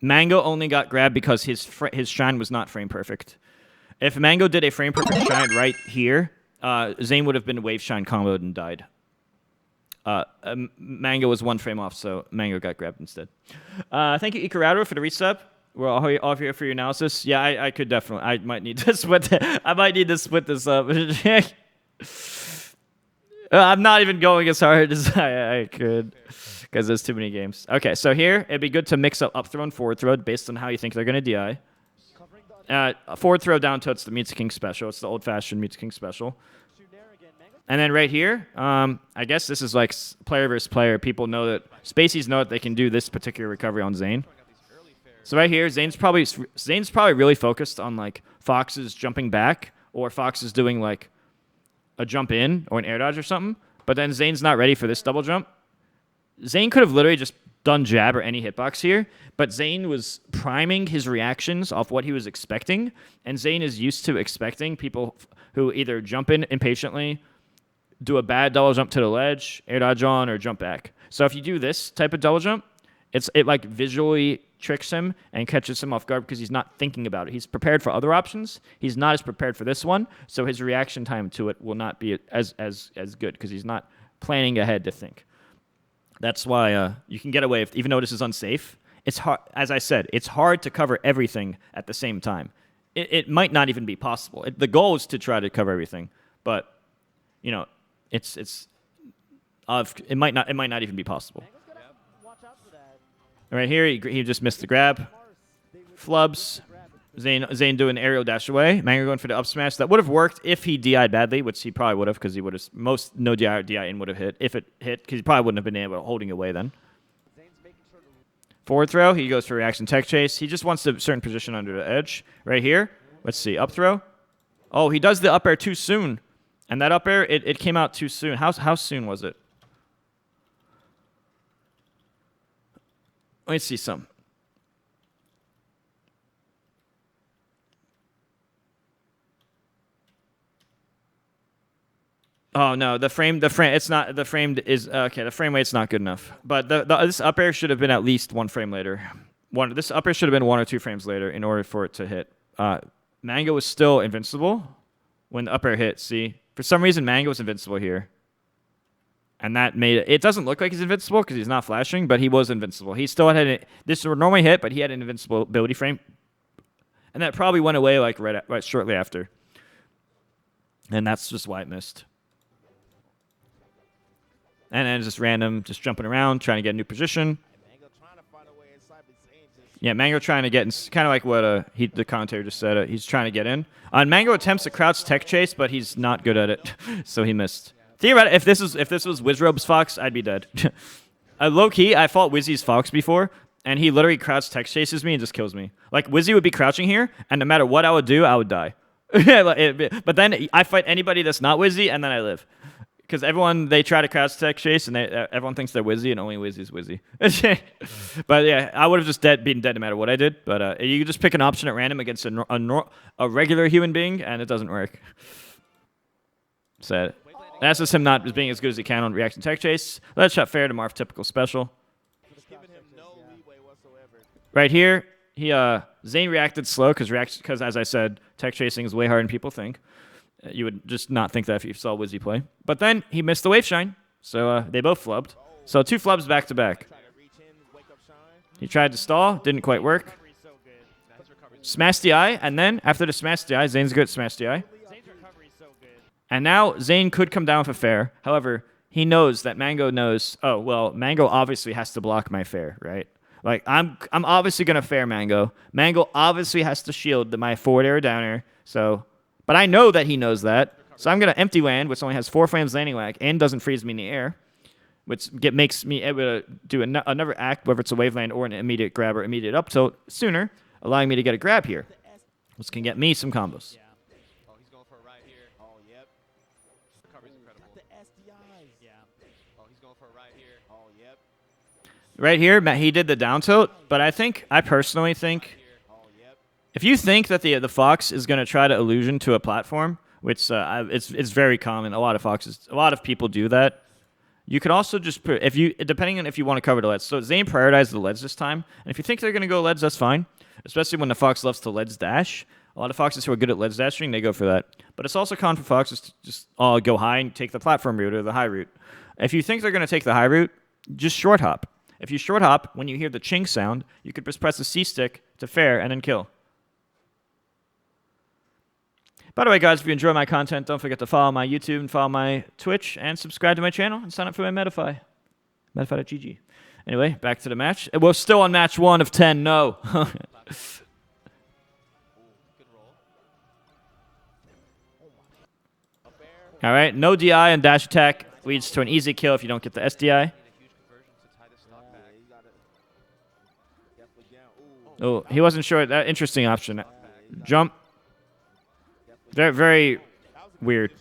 Mango only got grabbed because his shine was not frame perfect. If Mango did a frame perfect shine right here, Zain would have been wave shine comboed and died. Mango was one frame off, so Mango got grabbed instead. Thank you, Icarado, for the resub. We're all here for your analysis. Yeah, I could definitely. I might need to split. I might need to split this up. I'm not even going as hard as I could because there's too many games. Okay, so here, it'd be good to mix up throw and forward throw based on how you think they're going to DI. Forward throw down tilt's the Mew2king special. It's the old-fashioned Mew2king special. And then right here, I guess this is like player versus player. People know that, Spaceys know that they can do this particular recovery on Zain. So right here, Zain's probably really focused on like Fox's jumping back or Fox's doing like a jump in or an air dodge or something, but then Zain's not ready for this double jump. Zain could have literally just done jab or any hitbox here, but Zain was priming his reactions off what he was expecting, and Zain is used to expecting people who either jump in impatiently, do a bad double jump to the ledge, air dodge on, or jump back. So if you do this type of double jump, it like visually tricks him and catches him off guard because he's not thinking about it. He's prepared for other options. He's not as prepared for this one, so his reaction time to it will not be as good because he's not planning ahead to think. That's why you can get away with, even though this is unsafe. It's hard, as I said, it's hard to cover everything at the same time. It might not even be possible. The goal is to try to cover everything, but you know, it might not even be possible. Right here, he just missed the grab. Flubs. Zain doing aerial dash away. Mango going for the up smash. That would have worked if he DI'd badly, which he probably would have, because he would have no DI in would have hit if it hit, because he probably wouldn't have been able to holding away then. Forward throw. He goes for reaction tech chase. He just wants a certain position under the edge. Right here. Let's see. Up throw. Oh, he does the up air too soon, and that up air it came out too soon. How soon was it? Let's see some. Oh no, the frame it's not, the frame is okay, the frame rate's not good enough. But this up air should have been at least one frame later. This up air should have been 1 or 2 frames later in order for it to hit. Mango was still invincible when the up air hit. See, for some reason Mango was invincible here. And that made it. It doesn't look like he's invincible because he's not flashing, but he was invincible. He still had this would normally hit, but he had an invincibility frame, and that probably went away like right shortly after. And that's just why it missed. And then just random, just jumping around, trying to get a new position. Yeah, Mango trying to get in, kind of like what the commentator just said. He's trying to get in. Mango attempts to crouch tech chase, but he's not good at it, so he missed. Theoretically, if this was Wizrobe's Fox, I'd be dead. Low key, I fought Wizzy's Fox before, and he literally crouch tech chases me and just kills me. Like Wizzy would be crouching here, and no matter what I would do, I would die. But then I fight anybody that's not Wizzy, and then I live. Because everyone, they try to crouch tech chase, and everyone thinks they're Wizzy, and only Wizzy's Wizzy. But yeah, I would have just been dead no matter what I did. But you just pick an option at random against a regular human being, and it doesn't work. Sad. That's just him not being as good as he can on reaction tech chase. Let's shot fair to Marv typical special. Right here, Zain reacted slow because as I said, tech chasing is way harder than people think. You would just not think that if you saw Wizzy play. But then he missed the wave shine, so they both flubbed. So 2 flubs back to back. He tried to stall, didn't quite work. Smash the eye, and then after the smash the eye, Zain's good at smash the eye. And now Zain could come down for fair. However, he knows that Mango knows, oh, well, Mango obviously has to block my fair, right? Like, I'm obviously going to fair Mango. Mango obviously has to shield my forward air down air. So, but I know that he knows that. So I'm going to empty land, which only has 4 frames landing lag and doesn't freeze me in the air, which makes me able to do another act, whether it's a wave land or an immediate grab or immediate up tilt sooner, allowing me to get a grab here, which can get me some combos. Right here, he did the down tilt, but I personally think, if you think that the Fox is going to try to illusion to a platform, which it's very common, a lot of people do that. You could also just depending on if you want to cover the LEDs. So Zain prioritized the LEDs this time, and if you think they're going to go LEDs, that's fine. Especially when the Fox loves to LEDs dash. A lot of Foxes who are good at LEDs dashing, they go for that. But it's also common for Foxes to just go high and take the platform route or the high route. If you think they're going to take the high route, just short hop. If you short hop, when you hear the ching sound, you could just press the C stick to fair and then kill. By the way, guys, if you enjoy my content, don't forget to follow my YouTube and follow my Twitch and subscribe to my channel and sign up for my Metafy. Metafy.gg. Anyway, back to the match. We're still on match 1 of 10. No. All right, no DI and dash attack leads to an easy kill if you don't get the SDI. Oh, he wasn't sure. That interesting option. Jump. Very, very weird.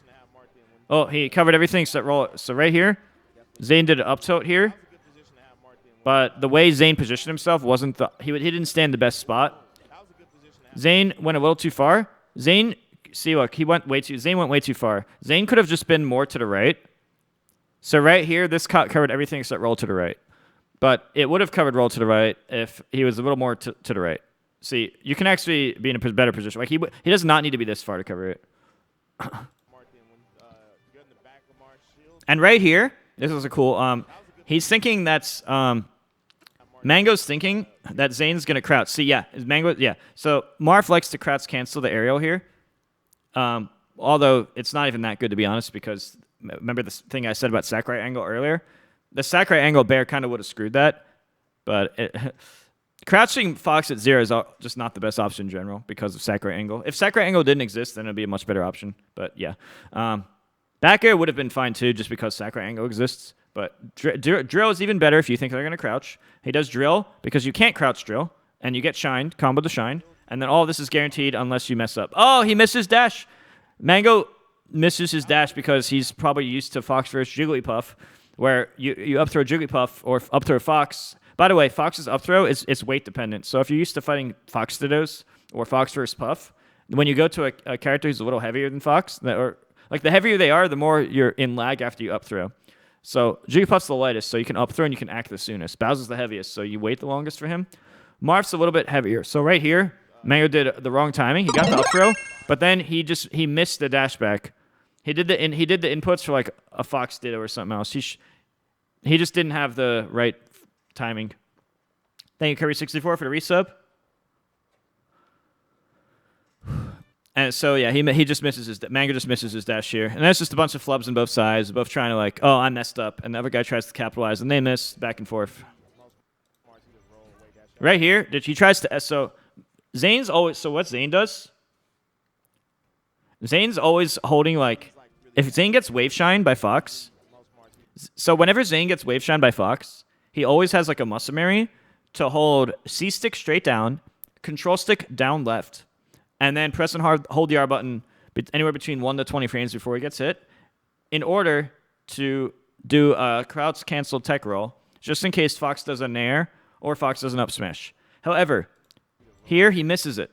Oh, he covered everything except roll. So right here, Zain did an up tilt here. But the way Zain positioned himself wasn't he didn't stand the best spot. Zain went a little too far. Zain, see, look, Zain went way too far. Zain could have just been more to the right. So right here, this covered everything except roll to the right. But it would have covered roll to the right if he was a little more to the right. See, you can actually be in a better position. Like he does not need to be this far to cover it. And right here, this is a cool. He's thinking that's Mango's thinking that Zain's gonna crouch. See, yeah, Mango. Yeah. So Marv likes to crouch cancel the aerial here. Although it's not even that good to be honest, because remember the thing I said about Sakurai angle earlier. The Sakurai angle bear kind of would have screwed that, but crouching Fox at 0 is just not the best option in general because of Sakurai angle. If Sakurai angle didn't exist, then it would be a much better option. But yeah, back air would have been fine too, just because Sakurai angle exists. But drill is even better if you think they're going to crouch. He does drill because you can't crouch drill, and you get shined, combo to shine, and then all of this is guaranteed unless you mess up. Oh, he missed his dash. Mango misses his dash because he's probably used to Fox versus Jigglypuff, where you up throw Jigglypuff or up throw Fox. By the way, Fox's up throw is weight dependent. So if you're used to fighting Fox Dittos or Fox versus Puff, when you go to a character who's a little heavier than Fox, or like the heavier they are, the more you're in lag after you up throw. So Jigglypuff's the lightest, so you can up throw and you can act the soonest. Bowser's the heaviest, so you wait the longest for him. Marv's a little bit heavier. So right here, Mango did the wrong timing. He got the up throw, but then he missed the dash back. He did the inputs for like a Fox Ditto or something else. He just didn't have the right timing. Thank you, Curry64, for the resub. And so yeah, he just misses his Mango just misses his dash here, and that's just a bunch of flubs on both sides, both trying to like, oh, I messed up, and the other guy tries to capitalize, and they miss back and forth. Right here, he tries to... So Zane's always... So what Zain does... Zane's always holding, like... If Zain gets wave shined by Fox... So whenever Zain gets wave shined by Fox, he always has, like, a Musumary to hold C-stick straight down, control stick down left, and then press and hold the R button anywhere between 1 to 20 frames before he gets hit, in order to do a crouch cancel tech roll, just in case Fox does a nair or Fox does an up smash. However, here he misses it.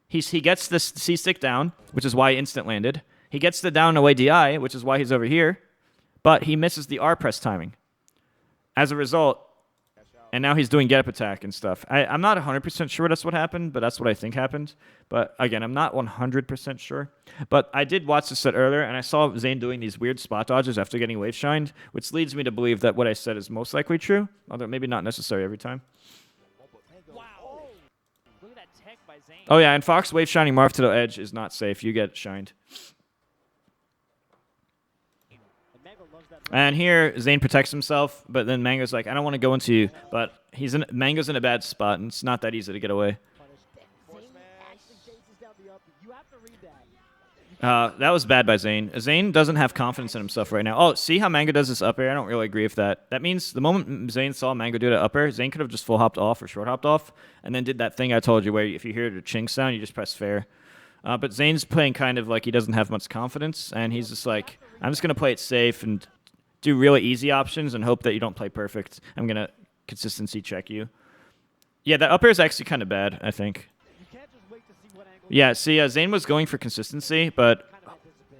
He gets this C-stick down, which is why he instant landed. He gets the down away DI, which is why he's over here, but he misses the R press timing. As a result, and now he's doing get up attack and stuff. I'm not 100% sure that's what happened, but that's what I think happened. But again, I'm not 100% sure. But I did watch this set earlier, and I saw Zain doing these weird spot dodges after getting wave shined, which leads me to believe that what I said is most likely true, although maybe not necessary every time. Wow. Look at that tech by Zain. Oh yeah, and Fox wave shining Marth to the edge is not safe. You get shined. And here, Zain protects himself, but then Mango's like, I don't want to go into you. But Mango's in a bad spot, and it's not that easy to get away. That was bad by Zain. Zain doesn't have confidence in himself right now. Oh, see how Mango does this up air? I don't really agree with that. That means the moment Zain saw Mango do that up air, Zain could have just full hopped off or short hopped off, and then did that thing I told you where if you hear the ching sound, you just press fair. But Zain's playing kind of like he doesn't have much confidence, and he's just like, I'm just going to play it safe and do really easy options and hope that you don't play perfect. I'm going to consistency check you. Yeah, that up air is actually kind of bad, I think. Yeah, see, Zain was going for consistency, but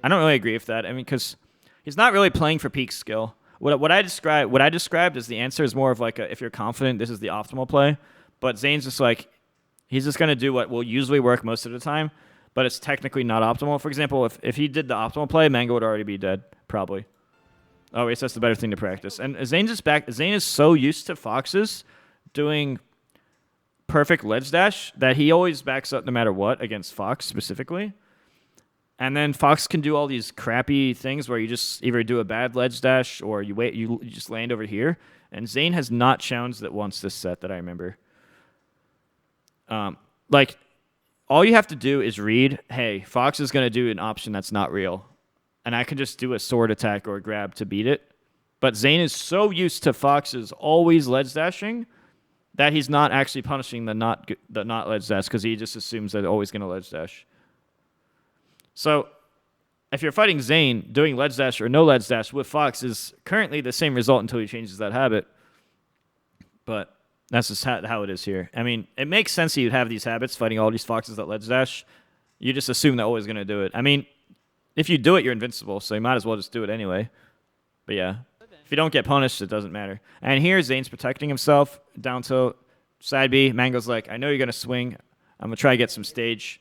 I don't really agree with that. I mean, because he's not really playing for peak skill. What I described as the answer is more of like if you're confident, this is the optimal play. But Zain's just like, he's just going to do what will usually work most of the time, but it's technically not optimal. For example, if he did the optimal play, Mango would already be dead, probably. Oh, yes, that's the better thing to practice. And Zain is so used to Foxes doing perfect ledge dash that he always backs up no matter what against Fox specifically. And then Fox can do all these crappy things where you just either do a bad ledge dash or you just land over here. And Zain has not challenged it once this set that I remember. Like, all you have to do is read, hey, Fox is going to do an option that's not real. And I can just do a sword attack or a grab to beat it. But Zain is so used to Fox's always ledge dashing that he's not actually punishing the not ledge dash because he just assumes that they're always going to ledge dash. So if you're fighting Zain, doing ledge dash or no ledge dash with Fox is currently the same result until he changes that habit. But that's just how it is here. I mean, it makes sense that you'd have these habits fighting all these Foxes that ledge dash. You just assume they're always going to do it. I mean, if you do it, you're invincible, so you might as well just do it anyway. But yeah, if you don't get punished, it doesn't matter. And here, Zain's protecting himself down to side B. Mango's like, I know you're going to swing. I'm going to try to get some stage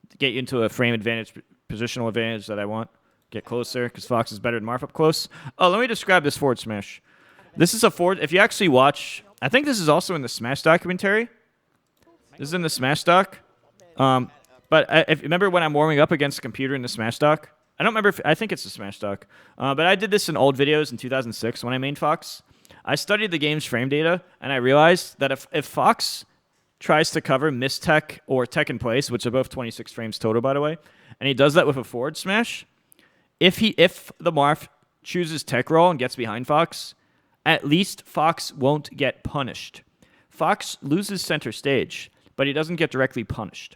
to get you into a frame advantage, positional advantage that I want. Get closer, because Fox is better than Marth up close. Oh, let me describe this forward smash. This is a forward... If you actually watch... I think this is also in the Smash documentary. This is in the Smash doc. But if you remember when I'm warming up against a computer in the Smash doc? I don't remember if... I think it's the Smash doc. But I did this in old videos in 2006 when I mained Fox. I studied the game's frame data, and I realized that if Fox tries to cover miss tech or tech in place, which are both 26 frames total, by the way, and he does that with a forward smash, if the Marth chooses tech roll and gets behind Fox, at least Fox won't get punished. Fox loses center stage, but he doesn't get directly punished.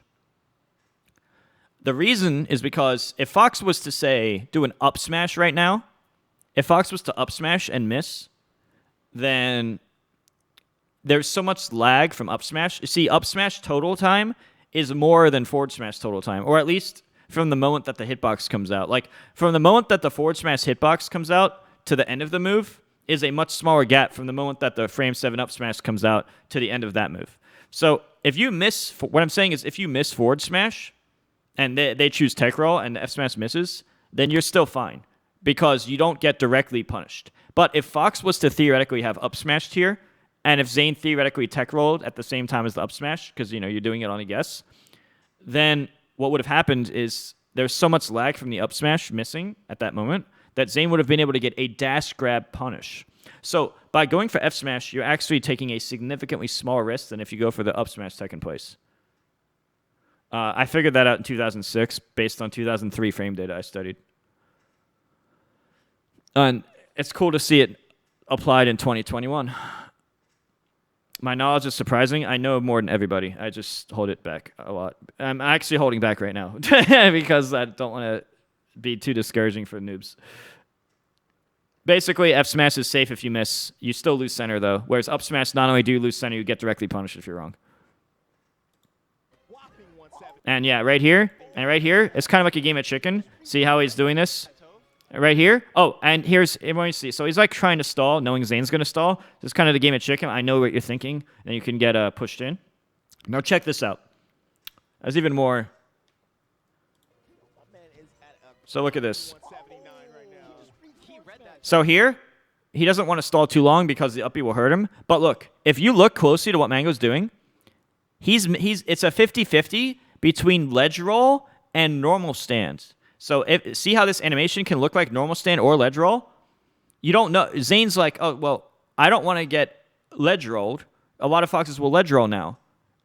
The reason is because if Fox was to, say, do an up smash right now, if Fox was to up smash and miss, then there's so much lag from up smash. You see, up smash total time is more than forward smash total time, or at least from the moment that the hitbox comes out. Like, from the moment that the forward smash hitbox comes out to the end of the move is a much smaller gap from the moment that the frame 7 up smash comes out to the end of that move. So if you miss, what I'm saying is if you miss forward smash and they choose tech roll and the F smash misses, then you're still fine because you don't get directly punished. But if Fox was to theoretically have up smashed here, and if Zain theoretically tech rolled at the same time as the up smash, because you're doing it on a guess, then what would have happened is there's so much lag from the up smash missing at that moment that Zain would have been able to get a dash grab punish. So by going for F smash, you're actually taking a significantly smaller risk than if you go for the up smash second place. I figured that out in 2006 based on 2003 frame data I studied. And it's cool to see it applied in 2021. My knowledge is surprising. I know more than everybody. I just hold it back a lot. I'm actually holding back right now because I don't want to be too discouraging for noobs. Basically, F smash is safe if you miss. You still lose center, though. Whereas up smash, not only do you lose center, you get directly punished if you're wrong. And yeah, right here, and right here, it's kind of like a game of chicken. See how he's doing this? Right here. Oh, and here's, everyone see. So he's like trying to stall, knowing Zane's going to stall. This is kind of the game of chicken. I know what you're thinking, and you can get pushed in. Now check this out. There's even more. So look at this. So here, he doesn't want to stall too long because the uppy will hurt him. But look, if you look closely to what Mango's doing, it's a 50-50 between ledge roll and normal stance. So see how this animation can look like normal stand or ledge roll? You don't know. Zane's like, oh, well, I don't want to get ledge rolled. A lot of foxes will ledge roll now.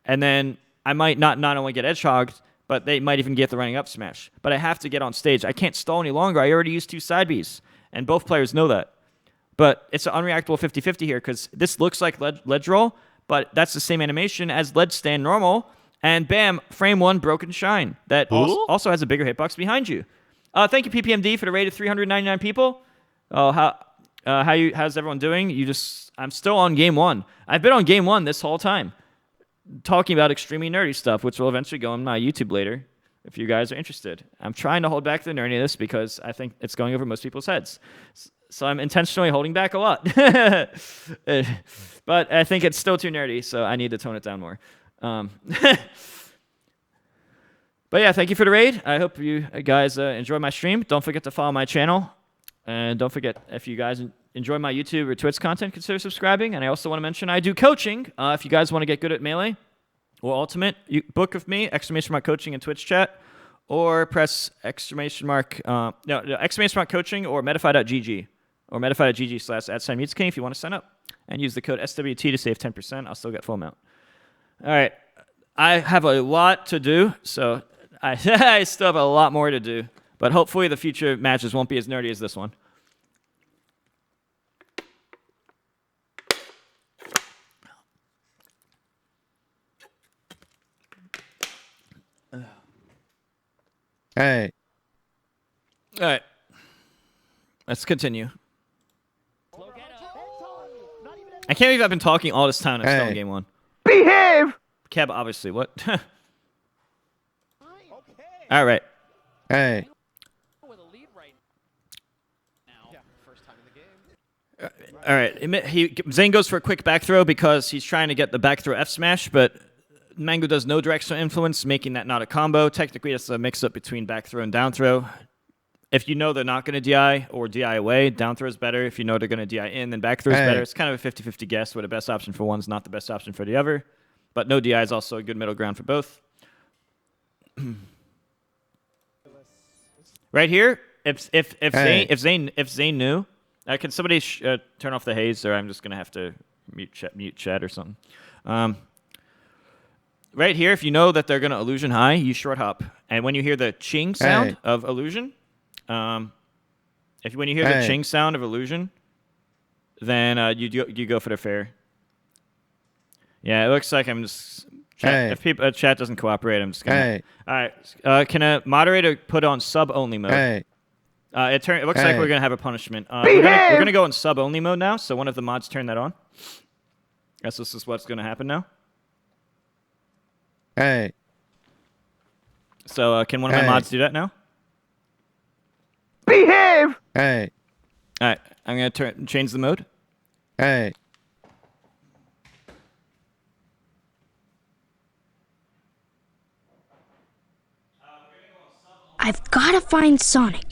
And then I might not only get edge hogged, but they might even get the running up smash. But I have to get on stage. I can't stall any longer. I already used 2 side Bs. And both players know that. But it's an unreactable 50-50 here because this looks like ledge roll, but that's the same animation as ledge stand normal. And bam, frame 1, broken shine. That also has a bigger hitbox behind you. Thank you, PPMD, for the raid of 399 people. Oh, how's everyone doing? I'm still on game 1. I've been on game 1 this whole time, talking about extremely nerdy stuff, which will eventually go on my YouTube later, if you guys are interested. I'm trying to hold back the nerdiness because I think it's going over most people's heads. So I'm intentionally holding back a lot. But I think it's still too nerdy, so I need to tone it down more. But yeah, thank you for the raid. I hope you guys enjoy my stream. Don't forget to follow my channel. And don't forget, if you guys enjoy my YouTube or Twitch content, consider subscribing. And I also want to mention I do coaching. If you guys want to get good at Melee or Ultimate, you book with me, exclamation coaching in Twitch chat. Or press exclamation mark coaching or metafy.gg. Or metafy.gg/@ Mew2king if you want to sign up. And use the code SWT to save 10%. I'll still get full amount. All right. I have a lot to do, so I still have a lot more to do. But hopefully the future matches won't be as nerdy as this one. Hey. All right. Let's continue. I can't believe I've been talking all this time and I'm still in game 1. Behave! Keb, obviously. What? All right. Hey. All right. Zain goes for a quick back throw because he's trying to get the back throw F smash, but Mango does no directional influence, making that not a combo. Technically, it's a mix-up between back throw and down throw. If you know they're not going to DI or DI away, down throw is better. If you know they're going to DI in, then back throw is better. It's kind of a 50-50 guess where the best option for one's not the best option for the other. But no DI is also a good middle ground for both. Right here, if Zain knew, can somebody turn off the haze, or I'm just gonna have to mute chat or something. Right here, if you know that they're gonna illusion high, you short hop, and when you hear the ching sound of illusion, when you hear the ching sound of illusion, then you go for the fair. Yeah, it looks like I'm just. If chat doesn't cooperate, I'm just gonna. All right, can a moderator put on sub only mode? It looks like we're gonna have a punishment. We're gonna go in sub only mode now. So one of the mods turn that on. Guess this is what's gonna happen now. So can one of my mods do that now? Behave! All right, I'm gonna change the mode. I've gotta find Sonic.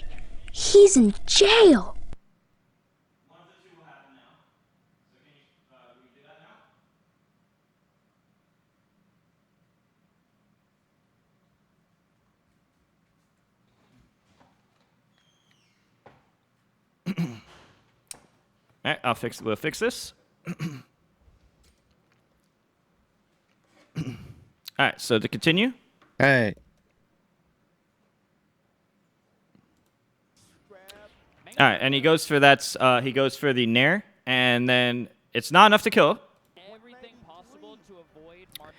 He's in jail. One of the two will happen now. So can you do that now? All right, we'll fix this. All right, so to continue. Hey. All right, and he goes for that. He goes for the nair, and then it's not enough to kill.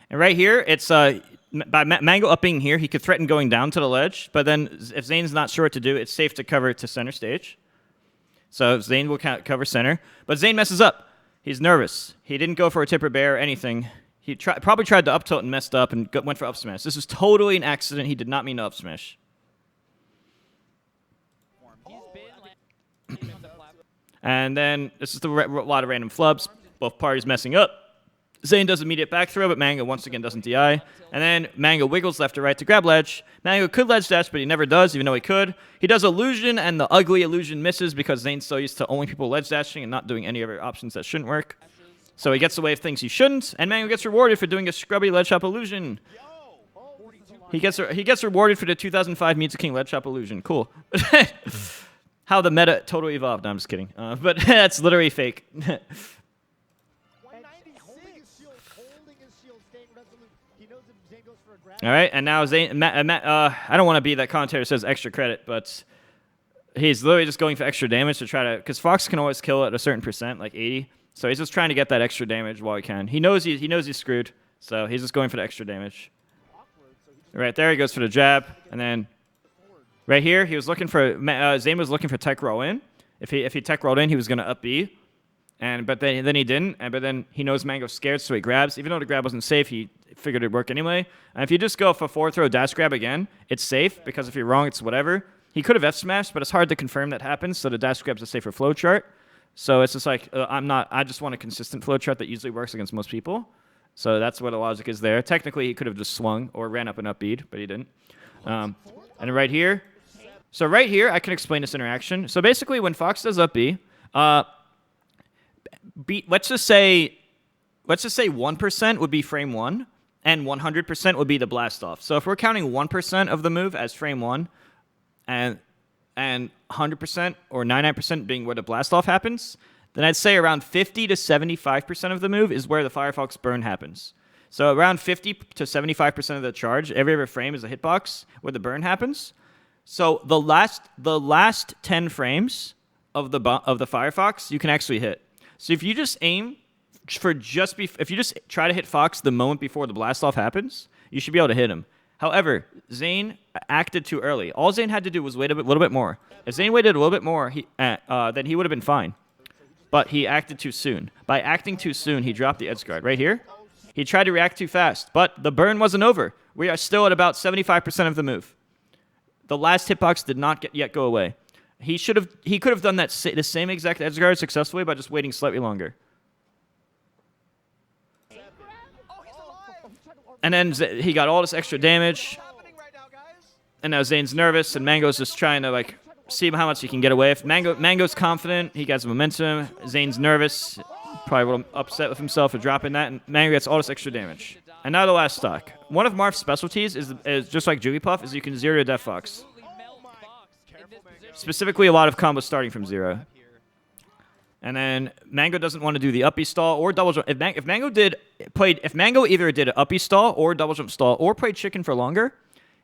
And right here, it's by Mango upping here, he could threaten going down to the ledge, but then if Zain's not sure what to do, it's safe to cover to center stage. So Zain will cover center, but Zain messes up. He's nervous. He didn't go for a tipper bear or anything. He probably tried to up tilt and messed up and went for up smash. This was totally an accident. He did not mean to up smash. And then this is a lot of random flubs. Both parties messing up. Zain does immediate back throw, but Mango once again doesn't DI. And then Mango wiggles left to right to grab ledge. Mango could ledge dash, but he never does, even though he could. He does illusion, and the ugly illusion misses because Zain's so used to only people ledge dashing and not doing any other options that shouldn't work. So he gets away with things he shouldn't, and Mango gets rewarded for doing a scrubby ledge hop illusion. He gets rewarded for the 2005 Mew2king ledge hop illusion. Cool. How the meta totally evolved. No, I'm just kidding. But that's literally fake. All right, and now Zain. I don't want to be that commentator says extra credit, but he's literally just going for extra damage to try to, because Fox can always kill at a certain percent, like 80. So he's just trying to get that extra damage while he can. He knows he's screwed, so he's just going for the extra damage. Right there, he goes for the jab, and then right here, he was looking for Zain was looking for tech roll in. If he tech rolled in, he was gonna up B, but then he didn't. But then he knows Mango's scared, so he grabs. Even though the grab wasn't safe, he figured it'd work anyway. And if you just go for forward throw dash grab again, it's safe because if you're wrong, it's whatever. He could have F smashed, but it's hard to confirm that happens. So the dash grab's a safer flow chart. So it's just like I just want a consistent flow chart that usually works against most people. So that's where the logic is there. Technically, he could have just swung or ran up and up bead, but he didn't. And right here. So right here, I can explain this interaction. So basically, when Fox does up B, let's just say 1% would be frame 1, and 100% would be the blast off. So if we're counting 1% of the move as frame 1, and 100% or 99% being where the blast off happens, then I'd say around 50 to 75% of the move is where the Firefox burn happens. So around 50 to 75% of the charge, every other frame is a hitbox where the burn happens. So the last 10 frames of the Firefox, you can actually hit. So if you just aim for if you just try to hit Fox the moment before the blast off happens, you should be able to hit him. However, Zain acted too early. All Zain had to do was wait a little bit more. If Zain waited a little bit more, then he would have been fine. But he acted too soon. By acting too soon, he dropped the edge guard. Right here, he tried to react too fast, but the burn wasn't over. We are still at about 75% of the move. The last hitbox did not yet go away. He could have done the same exact edge guard successfully by just waiting slightly longer. And then he got all this extra damage. And now Zain's nervous, and Mango's just trying to see how much he can get away. If Mango's confident, he gets momentum. Zain's nervous, probably a little upset with himself for dropping that, and Mango gets all this extra damage. And now the last stock. One of Marth's specialties is just like Jigglypuff, is you can zero Death Fox. Specifically, a lot of combos starting from 0. And then Mango doesn't want to do the uppy stall or double jump. If Mango either did an uppy stall or double jump stall or played chicken for longer,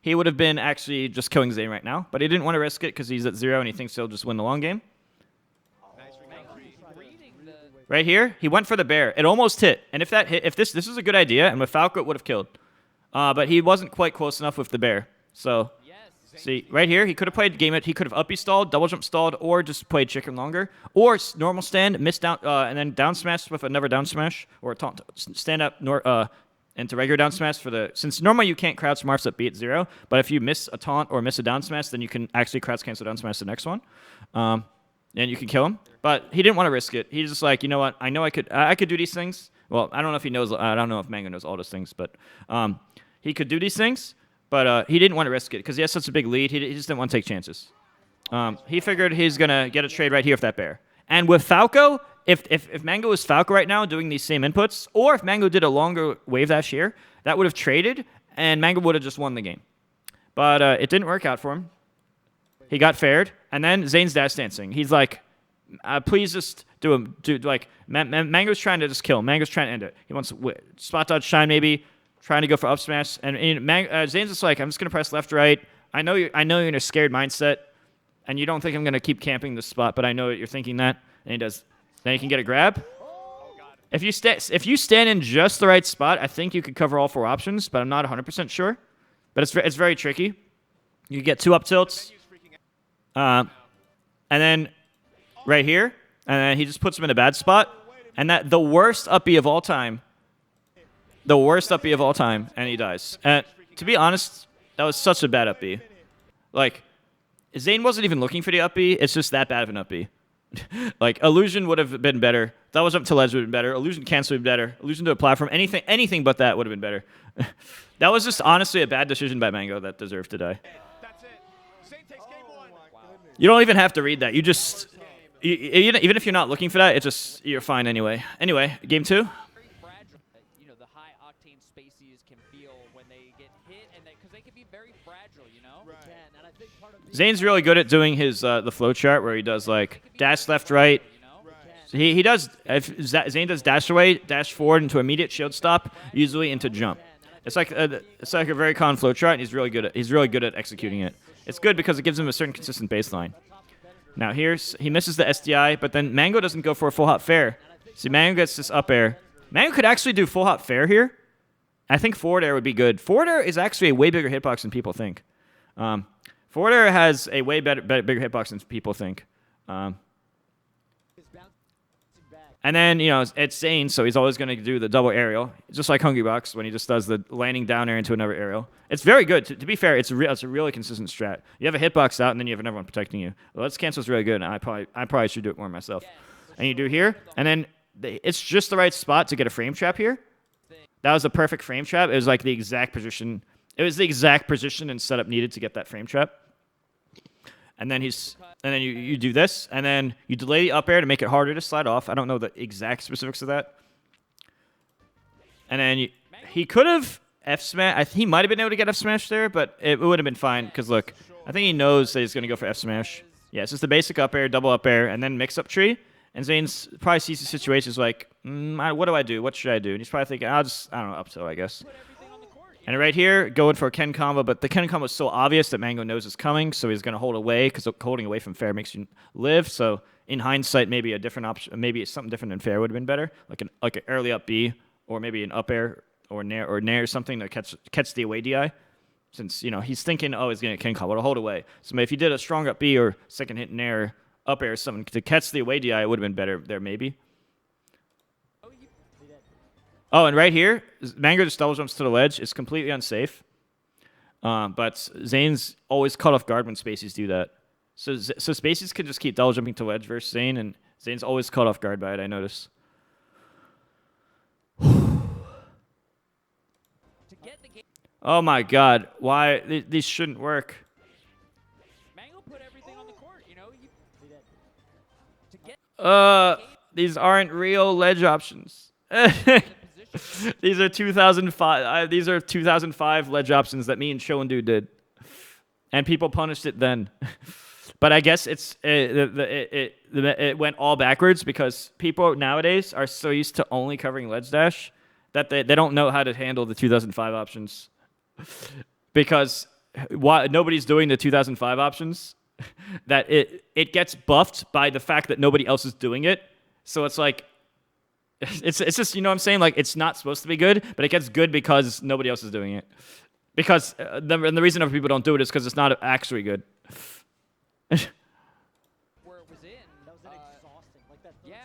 he would have been actually just killing Zain right now. But he didn't want to risk it because he's at 0 and he thinks he'll just win the long game. Right here, he went for the bear. It almost hit. And if that hit, if this is a good idea, and with Falco, it would have killed. But he wasn't quite close enough with the bear. So, see, right here, he could have played game it. He could have uppy stalled, double jump stalled, or just played chicken longer. Or normal stand, miss down, and then down smash with another down smash. Or stand up into regular down smash for the... Since normally you can't crouch Marth's up B at 0, but if you miss a taunt or miss a down smash, then you can actually crouch cancel down smash the next one. And you can kill him. But he didn't want to risk it. He's just like, you know what? I know I could do these things. Well, I don't know if he knows. I don't know if Mango knows all those things, but he could do these things. But he didn't want to risk it because he has such a big lead. He just didn't want to take chances. He figured he's gonna get a trade right here with that bear. And with Falco, if Mango was Falco right now doing these same inputs, or if Mango did a longer wave dash here, that would have traded, and Mango would have just won the game. But it didn't work out for him. He got fared, and then Zain's dash dancing. He's like, please just do like Mango's trying to just kill. Mango's trying to end it. He wants to spot dodge shine maybe, trying to go for up smash. And Zane's just like, I'm just gonna press left right. I know you're in a scared mindset, and you don't think I'm gonna keep camping this spot, but I know you're thinking that. And he does. Then he can get a grab. If you stand in just the right spot, I think you could cover all 4 options, but I'm not 100% sure. But it's very tricky. You get 2 up tilts, and then right here, and then he just puts him in a bad spot, and that the worst up B of all time, and he dies. And to be honest, that was such a bad up B. Like, Zain wasn't even looking for the up B. It's just that bad of an up B. Like, illusion would have been better. That was up to ledge would have been better. Illusion cancel would have been better. Illusion to a platform. Anything but that would have been better. That was just honestly a bad decision by Mango that deserved to die. That's it. Zain takes game 1. You don't even have to read that. You just, even if you're not looking for that, you're fine anyway. Anyway, game 2. Very fragile. You know, the high octane spacies can feel when they get hit, and because they can be very fragile. You know. Right. And I think part of Zane's really good at doing his the flow chart where he does like dash left right. So he does, if Zain does dash away, dash forward into immediate shield stop, usually into jump. It's like a very common flow chart, and he's really good at executing it. It's good because it gives him a certain consistent baseline. Now he misses the SDI, but then Mango doesn't go for a full hop fair. See, Mango gets this up air. Mango could actually do full hop fair here. I think forward air would be good. Forward air is actually a way bigger hitbox than people think. Forward air has a way bigger hitbox than people think. And then, you know, it's Zain, so he's always going to do the double aerial, just like Hungrybox when he just does the landing down air into another aerial. It's very good. To be fair, it's a really consistent strat. You have a hitbox out, and then you have another one protecting you. The Let's Cancel is really good, and I probably should do it more myself. And you do here, and then it's just the right spot to get a frame trap here. That was a perfect frame trap. It was like the exact position. It was the exact position and setup needed to get that frame trap. And then you do this, and then you delay the up air to make it harder to slide off. I don't know the exact specifics of that. And then he could have F smash. He might have been able to get F smash there, but it would have been fine because look, I think he knows that he's going to go for F smash. Yeah, it's just the basic up air, double up air, and then mix up tree. And Zane's probably sees the situation as like, what do I do? What should I do? And he's probably thinking, I don't know, up tilt, I guess. And right here, going for a Ken combo, but the Ken combo is so obvious that Mango knows it's coming, so he's going to hold away, because holding away from fair makes you live. So in hindsight, maybe a different option, maybe something different than fair would have been better, like an early up B, or maybe an up air or nair or something to catch the away DI. Since he's thinking, oh, he's going to Ken combo to hold away. So if you did a strong up B or second hit nair, up air or something to catch the away DI, it would have been better there maybe. Oh, and right here, Mango just double jumps to the ledge. It's completely unsafe. But Zane's always caught off guard when Spaceys do that. So Spaceys can just keep double jumping to ledge versus Zain, and Zane's always caught off guard by it, I notice. Oh my god, why? These shouldn't work. Mango put everything on the court, These aren't real ledge options. These are 2005. These are 2005 ledge options that me and Showendu did, and people punished it then. But I guess it went all backwards because people nowadays are so used to only covering ledge dash that they don't know how to handle the 2005 options. Because nobody's doing the 2005 options, that it gets buffed by the fact that nobody else is doing it. So it's like. It's just, what I'm saying? Like, it's not supposed to be good, but it gets good because nobody else is doing it. Because the reason other people don't do it is because it's not actually good. Where it was in. That was exhausting. Like that. Yeah.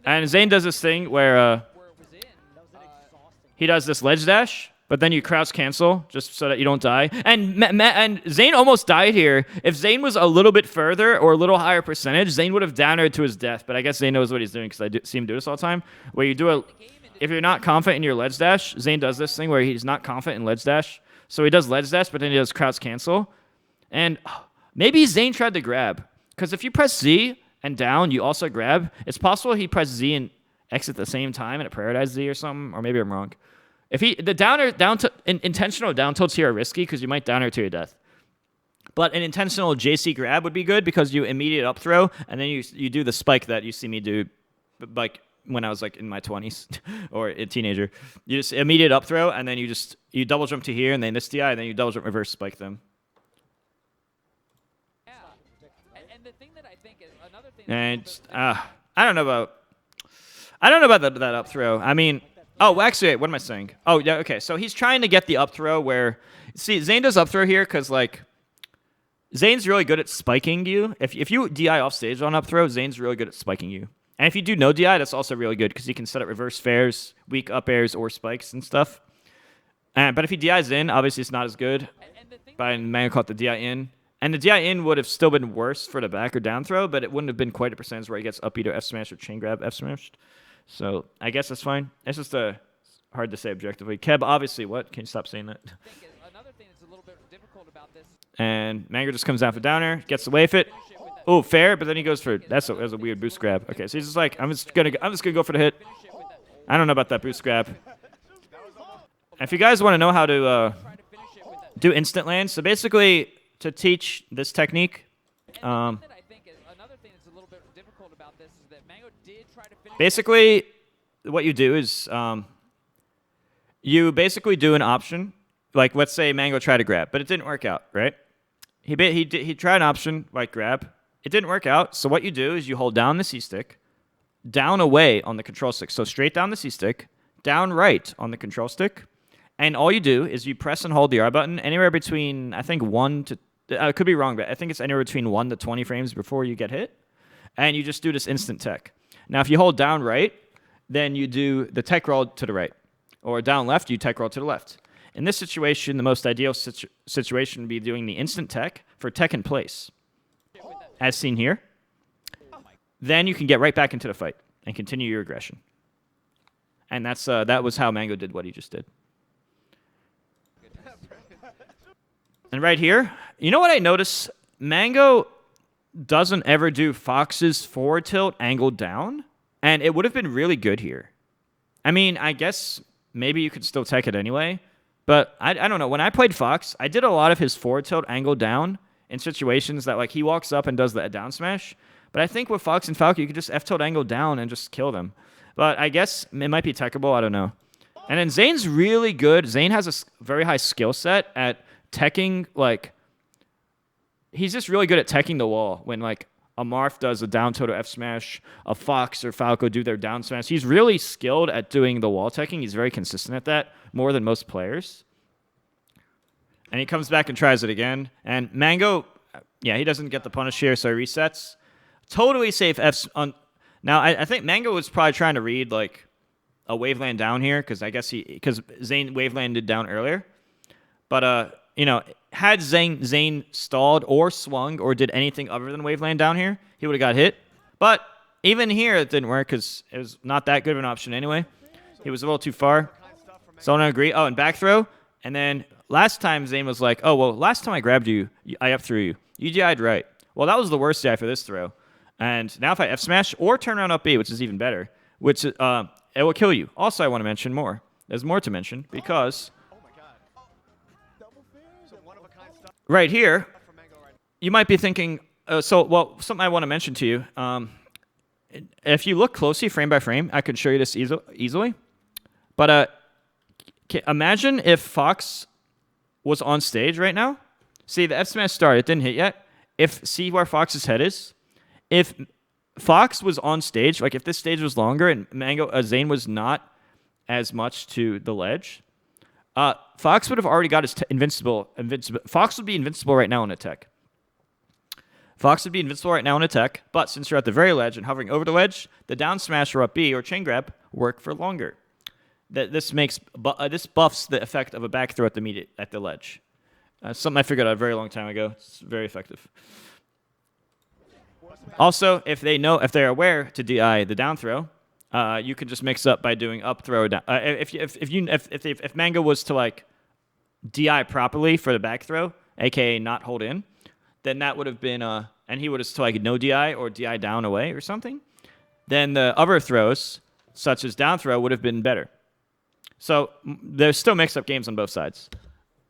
And Zain does this thing where he does this ledge dash, but then you crouch cancel just so that you don't die. And Zain almost died here. If Zain was a little bit further or a little higher percentage, Zain would have down aired to his death. But I guess Zain knows what he's doing because I see him do this all the time. Where you do if you're not confident in your ledge dash, Zain does this thing where he's not confident in ledge dash. So he does ledge dash, but then he does crouch cancel. And maybe Zain tried to grab. Because if you press Z and down, you also grab. It's possible he pressed Z and X at the same time and it prioritized Z or something. Or maybe I'm wrong. If intentional down tilts here are risky because you might down air to your death. But an intentional JC grab would be good because you immediate up throw, and then you do the spike that you see me do, like when I was like in my 20s or a teenager. You just immediate up throw, and then you double jump to here, and they miss DI, and then you double jump reverse spike them. Yeah. And the thing that I think is another thing. And I don't know about that up throw. I mean, oh, actually, what am I saying? Oh, yeah, okay. So he's trying to get the up throw where, see, Zain does up throw here because like Zain's really good at spiking you. If you DI off stage on up throw, Zain's really good at spiking you. And if you do no DI, that's also really good because he can set up reverse fairs, weak up airs, or spikes and stuff. But if he DIs in, obviously it's not as good. But Mango caught the DI in. And the DI in would have still been worse for the back or down throw, but it wouldn't have been quite a percentage where he gets up B to F smash or chain grab F smashed. So I guess that's fine. It's just hard to say objectively. Keb, obviously, what? Can you stop saying that? Another thing that's a little bit difficult about this. And Mango just comes down for downer, gets away with it. Oh, fair, but then he goes for that's a weird boost grab. Okay, so he's just like I'm just gonna go for the hit. I don't know about that boost grab. If you guys want to know how to do instant lands, so basically to teach this technique, basically what you do is you basically do an option. Like let's say Mango tried to grab, but it didn't work out, right? He tried an option like grab. It didn't work out. So what you do is you hold down the C stick, down away on the control stick. So straight down the C stick, down right on the control stick. And all you do is you press and hold the R button anywhere between, I think, 1 to, I could be wrong, but I think it's anywhere between 1 to 20 frames before you get hit. And you just do this instant tech. Now, if you hold down right, then you do the tech roll to the right. Or down left, you tech roll to the left. In this situation, the most ideal situation would be doing the instant tech for tech in place, as seen here. Then you can get right back into the fight and continue your aggression. And that was how Mango did what he just did. And right here, you know what I notice? Mango doesn't ever do Fox's forward tilt angled down, and it would have been really good here. I mean, I guess maybe you could still tech it anyway, but I don't know. When I played Fox, I did a lot of his forward tilt angled down in situations that like he walks up and does the down smash. But I think with Fox and Falco, you could just F tilt angle down and just kill them. But I guess it might be techable. I don't know. And then Zain's really good. Zain has a very high skill set at teching, like, he's just really good at teching the wall when, like, a Marth does a down tilt or F smash, a Fox or Falco do their down smash. He's really skilled at doing the wall teching. He's very consistent at that, more than most players. And he comes back and tries it again. And Mango, yeah, he doesn't get the punish here, so he resets. Totally safe Fs on. Now, I think Mango was probably trying to read, like, a waveland down here, because I guess because Zain wavelanded down earlier. But, you know, had Zain stalled or swung or did anything other than waveland down here, he would have got hit. But even here, it didn't work because it was not that good of an option anyway. He was a little too far. So I don't agree. Oh, and back throw. And then last time, Zain was like, oh, well, last time I grabbed you, I F threw you. You DI'd right. Well, that was the worst DI for this throw. And now if I F smash or turn around up B, which is even better, which it will kill you. Also, I want to mention more. There's more to mention because right here, you might be thinking, something I want to mention to you. If you look closely, frame by frame, I could show you this easily. But imagine if Fox was on stage right now. See, the F smash started. It didn't hit yet. See where Fox's head is? If Fox was on stage, like if this stage was longer and Zain was not as much to the ledge, Fox would have already got his invincible. Fox would be invincible right now in attack. Fox would be invincible right now in attack, but since you're at the very ledge and hovering over the ledge, the down smash or up B or chain grab work for longer. This buffs the effect of a back throw at the ledge. Something I figured out a very long time ago. It's very effective. Also, if they're aware to DI the down throw, you could just mix up by doing up throw down. If Mango was to like DI properly for the back throw, aka not hold in, then that would have been and he would have to like no DI or DI down away or something. Then the other throws, such as down throw, would have been better. So there's still mix up games on both sides.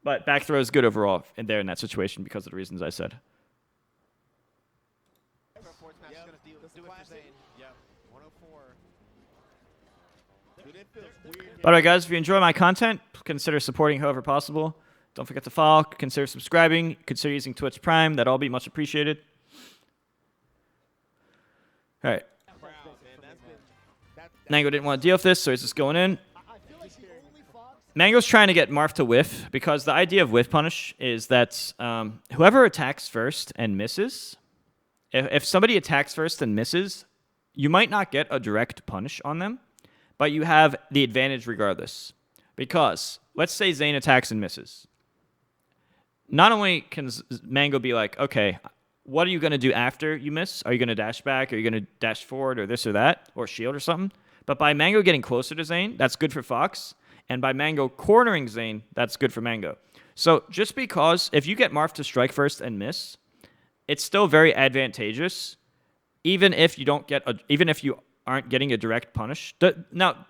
But back throw is good overall in that situation because of the reasons I said. Force match is going to do it for Zain. Yep, 104. Dude, it feels weird. By the way, guys, if you enjoy my content, consider supporting however possible. Don't forget to follow, consider subscribing, consider using Twitch Prime. That'd all be much appreciated. All right. Proud, man. That's Mango didn't want to deal with this, so he's just going in. Mango's trying to get Marth to whiff because the idea of whiff punish is that whoever attacks first and misses, if somebody attacks first and misses, you might not get a direct punish on them, but you have the advantage regardless. Because let's say Zain attacks and misses. Not only can Mango be like, okay, what are you going to do after you miss? Are you going to dash back? Are you going to dash forward or this or that? Or shield or something? But by Mango getting closer to Zain, that's good for Fox. And by Mango cornering Zain, that's good for Mango. So just because if you get Marth to strike first and miss, it's still very advantageous, even if you aren't getting a direct punish. Now,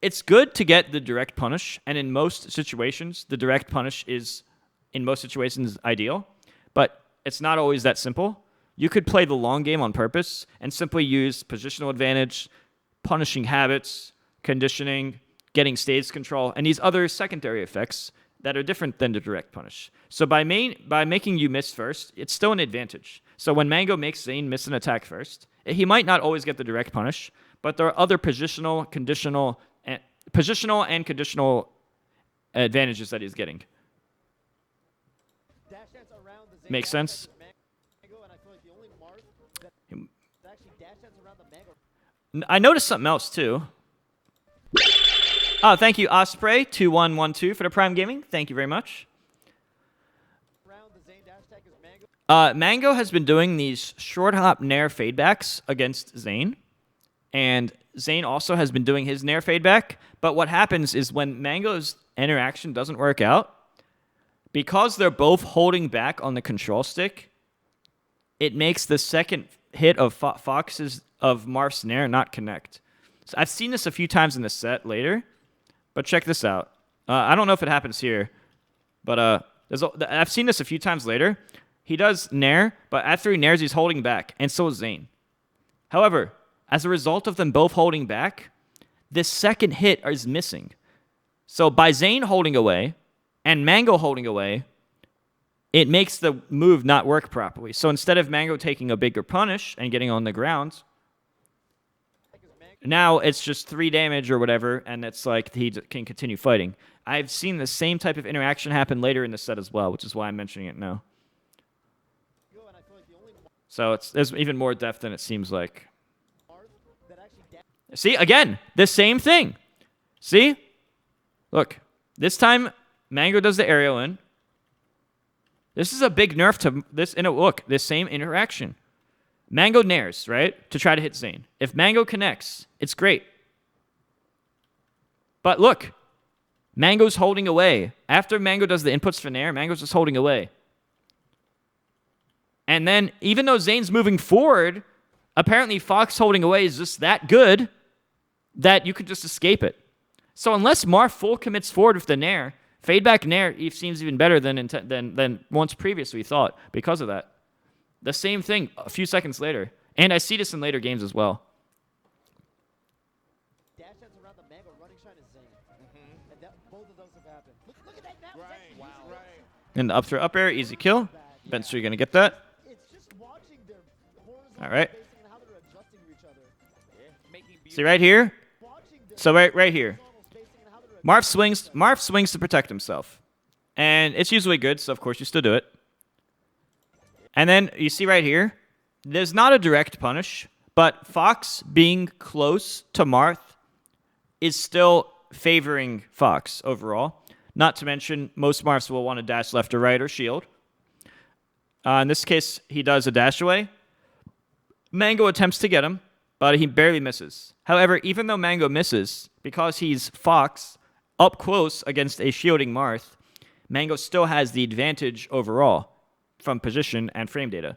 it's good to get the direct punish, and in most situations, the direct punish is in most situations ideal, but it's not always that simple. You could play the long game on purpose and simply use positional advantage, punishing habits, conditioning, getting stage control, and these other secondary effects that are different than the direct punish. So by making you miss first, it's still an advantage. So when Mango makes Zain miss an attack first, he might not always get the direct punish, but there are other positional and conditional advantages that he's getting. Makes sense? I noticed something else too. Oh, thank you, Osprey2112 for the Prime Gaming. Thank you very much. Mango has been doing these short hop nair fadebacks against Zain, and Zain also has been doing his nair fadeback. But what happens is when Mango's interaction doesn't work out, because they're both holding back on the control stick, it makes the second hit of Marth's nair not connect. So I've seen this a few times in the set later. But check this out. I don't know if it happens here, but I've seen this a few times later. He does nair, but after he nairs, he's holding back, and so is Zain. However, as a result of them both holding back, this second hit is missing. So by Zain holding away and Mango holding away, it makes the move not work properly. So instead of Mango taking a bigger punish and getting on the ground, now it's just 3 damage or whatever, and it's like he can continue fighting. I've seen the same type of interaction happen later in the set as well, which is why I'm mentioning it now. So there's even more depth than it seems like. See, again, the same thing. See? Look, this time Mango does the aerial in. This is a big nerf to this. Look, this same interaction. Mango nairs, right, to try to hit Zain. If Mango connects, it's great. But look, Mango's holding away. After Mango does the inputs for nair, Mango's just holding away. And then, even though Zain's moving forward, apparently Fox holding away is just that good that you could just escape it. So unless Marth full commits forward with the nair, fadeback nair seems even better than once previously thought because of that. The same thing a few seconds later. And I see this in later games as well. Dash heads around the Mango, running shine is Zain. And both of those have happened. Look at that now. Right. Wow. And the up throw up air, easy kill. Benster, you're going to get that. It's just watching their horizontal All right. spacing and how they're adjusting to each other. See right here? Watching their So right here. horizontal spacing and how they're Marth swings to protect himself. And it's usually good, so of course you still do it. And then you see right here, there's not a direct punish, but Fox being close to Marth is still favoring Fox overall. Not to mention, most Marths will want to dash left or right or shield. In this case, he does a dash away. Mango attempts to get him, but he barely misses. However, even though Mango misses, because he's Fox up close against a shielding Marth, Mango still has the advantage overall from position and frame data.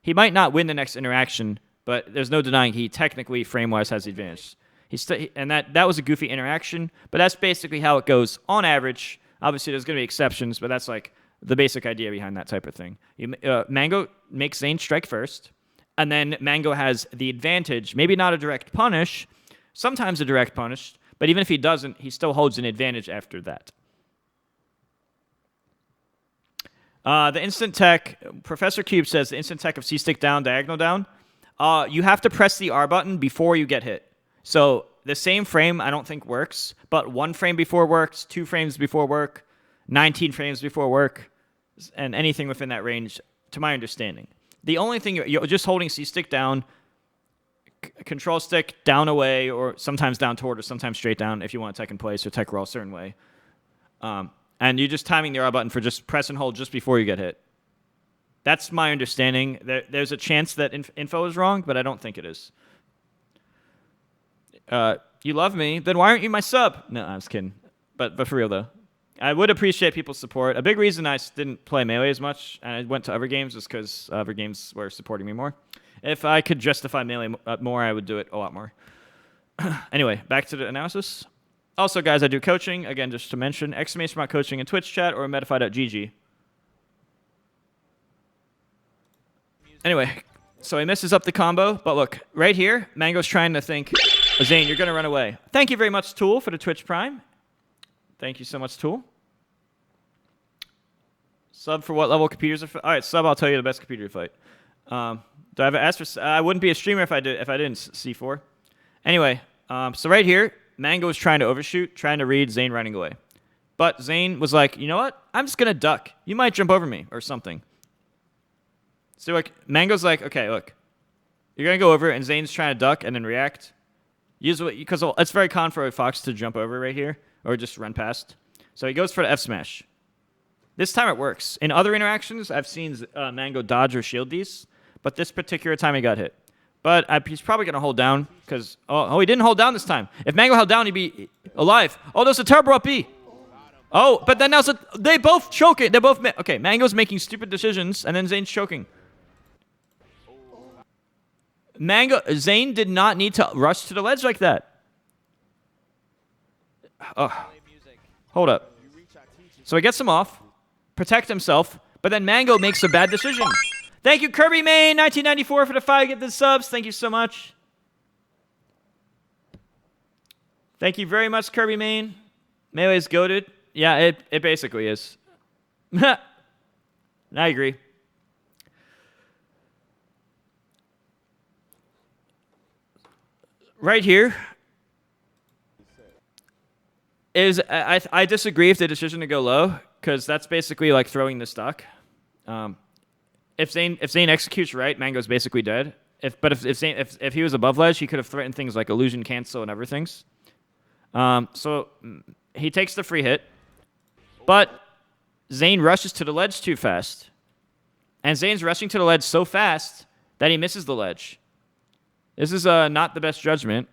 He might not win the next interaction, but there's no denying he technically, frame-wise, has the advantage. And that was a goofy interaction, but that's basically how it goes on average Obviously, there's going to be exceptions, but that's like the basic idea behind that type of thing. Mango makes Zain strike first, and then Mango has the advantage. Maybe not a direct punish, sometimes a direct punish, but even if he doesn't, he still holds an advantage after that. The instant tech, Professor Cube says the instant tech of C-stick down, diagonal down. You have to press the R button before you get hit. So the same frame I don't think works, but 1 frame before works, 2 frames before work, 19 frames before work, and anything within that range, to my understanding. The only thing, you're just holding C-stick down, control stick down away, or sometimes down toward, or sometimes straight down if you want to tech in place or tech roll a certain way. And you're just timing the R button for just press and hold just before you get hit. That's my understanding. There's a chance that info is wrong, but I don't think it is. You love me, then why aren't you my sub? No, I was kidding. But for real, though. I would appreciate people's support. A big reason I didn't play Melee as much, and I went to other games, is because other games were supporting me more. If I could justify Melee more, I would do it a lot more. Anyway, back to the analysis. Also, guys, I do coaching. Again, just to mention, exclamation mark coaching in Twitch chat or metafy.gg. Anyway, so he messes up the combo. But look, right here, Mango's trying to think, Zain, you're going to run away. Thank you very much, Tool, for the Twitch Prime. Thank you so much, Tool. Sub for what level computers are... All right, sub, I'll tell you the best computer to fight. Do I have an ask for... I wouldn't be a streamer if I didn't C4. Anyway, so right here, Mango was trying to overshoot, trying to read Zain running away. But Zain was like, you know what? I'm just going to duck. You might jump over me or something. So like, Mango's like, okay, look. You're going to go over, and Zain's trying to duck and then react. Because it's very common for a Fox to jump over right here or just run past. So he goes for the F smash. This time it works. In other interactions, I've seen Mango dodge or shield these, but this particular time he got hit. But he's probably going to hold down because... Oh, he didn't hold down this time. If Mango held down, he'd be alive. Oh, there's a turbo up B. Oh, but then they both choke it. They're both... Okay, Mango's making stupid decisions, and then Zain's choking. Zain did not need to rush to the ledge like that. Oh. Hold up. So he gets him off, protect himself, but then Mango makes a bad decision. Thank you, Kirby Main, 1994 for the 5 get the subs. Thank you so much. Thank you very much, Kirby Main. Melee's goated. Yeah, it basically is. I agree. Right here is I disagree with the decision to go low because that's basically like throwing the stock. If Zain executes right, Mango's basically dead. If he was above ledge, he could have threatened things like illusion cancel and everything. So he takes the free hit, but Zain rushes to the ledge too fast, and Zain's rushing to the ledge so fast that he misses the ledge. This is not the best judgment.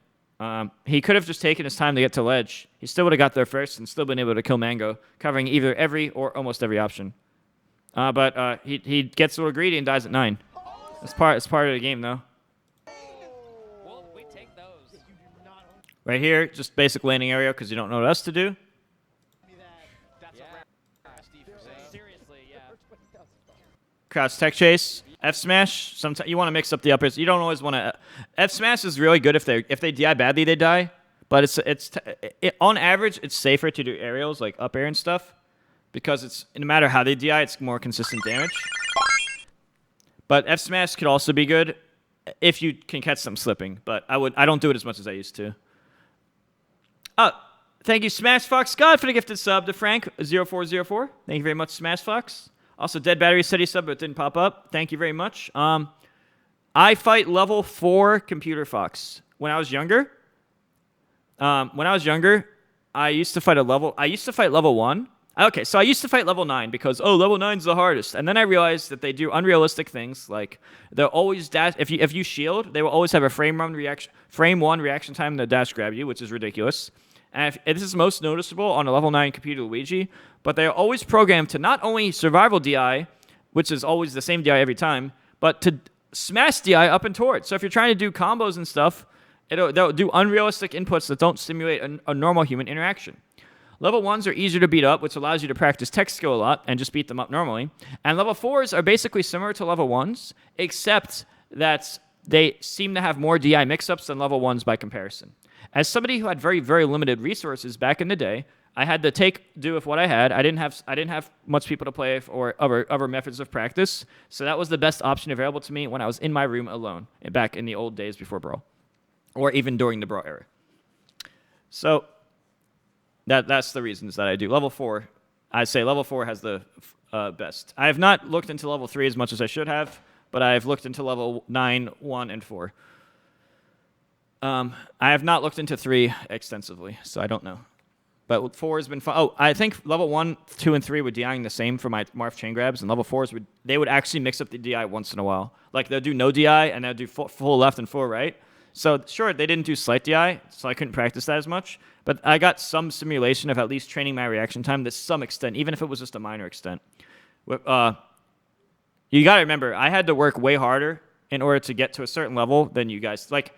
He could have just taken his time to get to ledge. He still would have got there first and still been able to kill Mango, covering either every or almost every option. But he gets a little greedy and dies at 9. It's part of the game, though. Well, we take those. Right here, just basic landing area because you don't know what else to do. That's a rare Steve for saying. Seriously, yeah. Crouch tech chase. F smash. Sometimes you want to mix up the uppers. You don't always want to. F smash is really good if they DI badly, they die. But on average, it's safer to do aerials like up air and stuff because it's no matter how they DI, it's more consistent damage. But F smash could also be good if you can catch them slipping. But I don't do it as much as I used to. Thank you, Smash Fox God, for the gifted sub to Frank0404. Thank you very much, Smash Fox. Also, Dead Battery said he subbed, but it didn't pop up. Thank you very much. I fight level 4 Computer Fox. When I was younger, I used to fight level 1. Okay, so I used to fight level 9 because level 9's the hardest. And then I realized that they do unrealistic things like they'll always dash. If you shield, they will always have a frame 1 reaction time to dash grab you, which is ridiculous. And this is most noticeable on a level 9 computer Luigi, but they are always programmed to not only survival DI, which is always the same DI every time, but to smash DI up and toward. So if you're trying to do combos and stuff, they'll do unrealistic inputs that don't stimulate a normal human interaction. Level 1s are easier to beat up, which allows you to practice tech skill a lot and just beat them up normally. And level 4s are basically similar to level 1s, except that they seem to have more DI mix-ups than level 1s by comparison. As somebody who had very, very limited resources back in the day, I had to do with what I had. I didn't have much people to play with or other methods of practice, so that was the best option available to me when I was in my room alone, back in the old days before Brawl, or even during the Brawl era. So that's the reasons that I do. Level 4, I'd say level 4 has the best. I have not looked into level 3 as much as I should have, but I've looked into level 9, 1, and 4. I have not looked into 3 extensively, so I don't know. But 4 has been fun. Oh, I think level 1, 2, and 3 were DIing the same for my Marth chain grabs, and level 4s would actually mix up the DI once in a while. Like, they'll do no DI, and they'll do full left and full right. So, sure, they didn't do slight DI, so I couldn't practice that as much. But I got some simulation of at least training my reaction time to some extent, even if it was just a minor extent. You got to remember, I had to work way harder in order to get to a certain level than you guys. Like,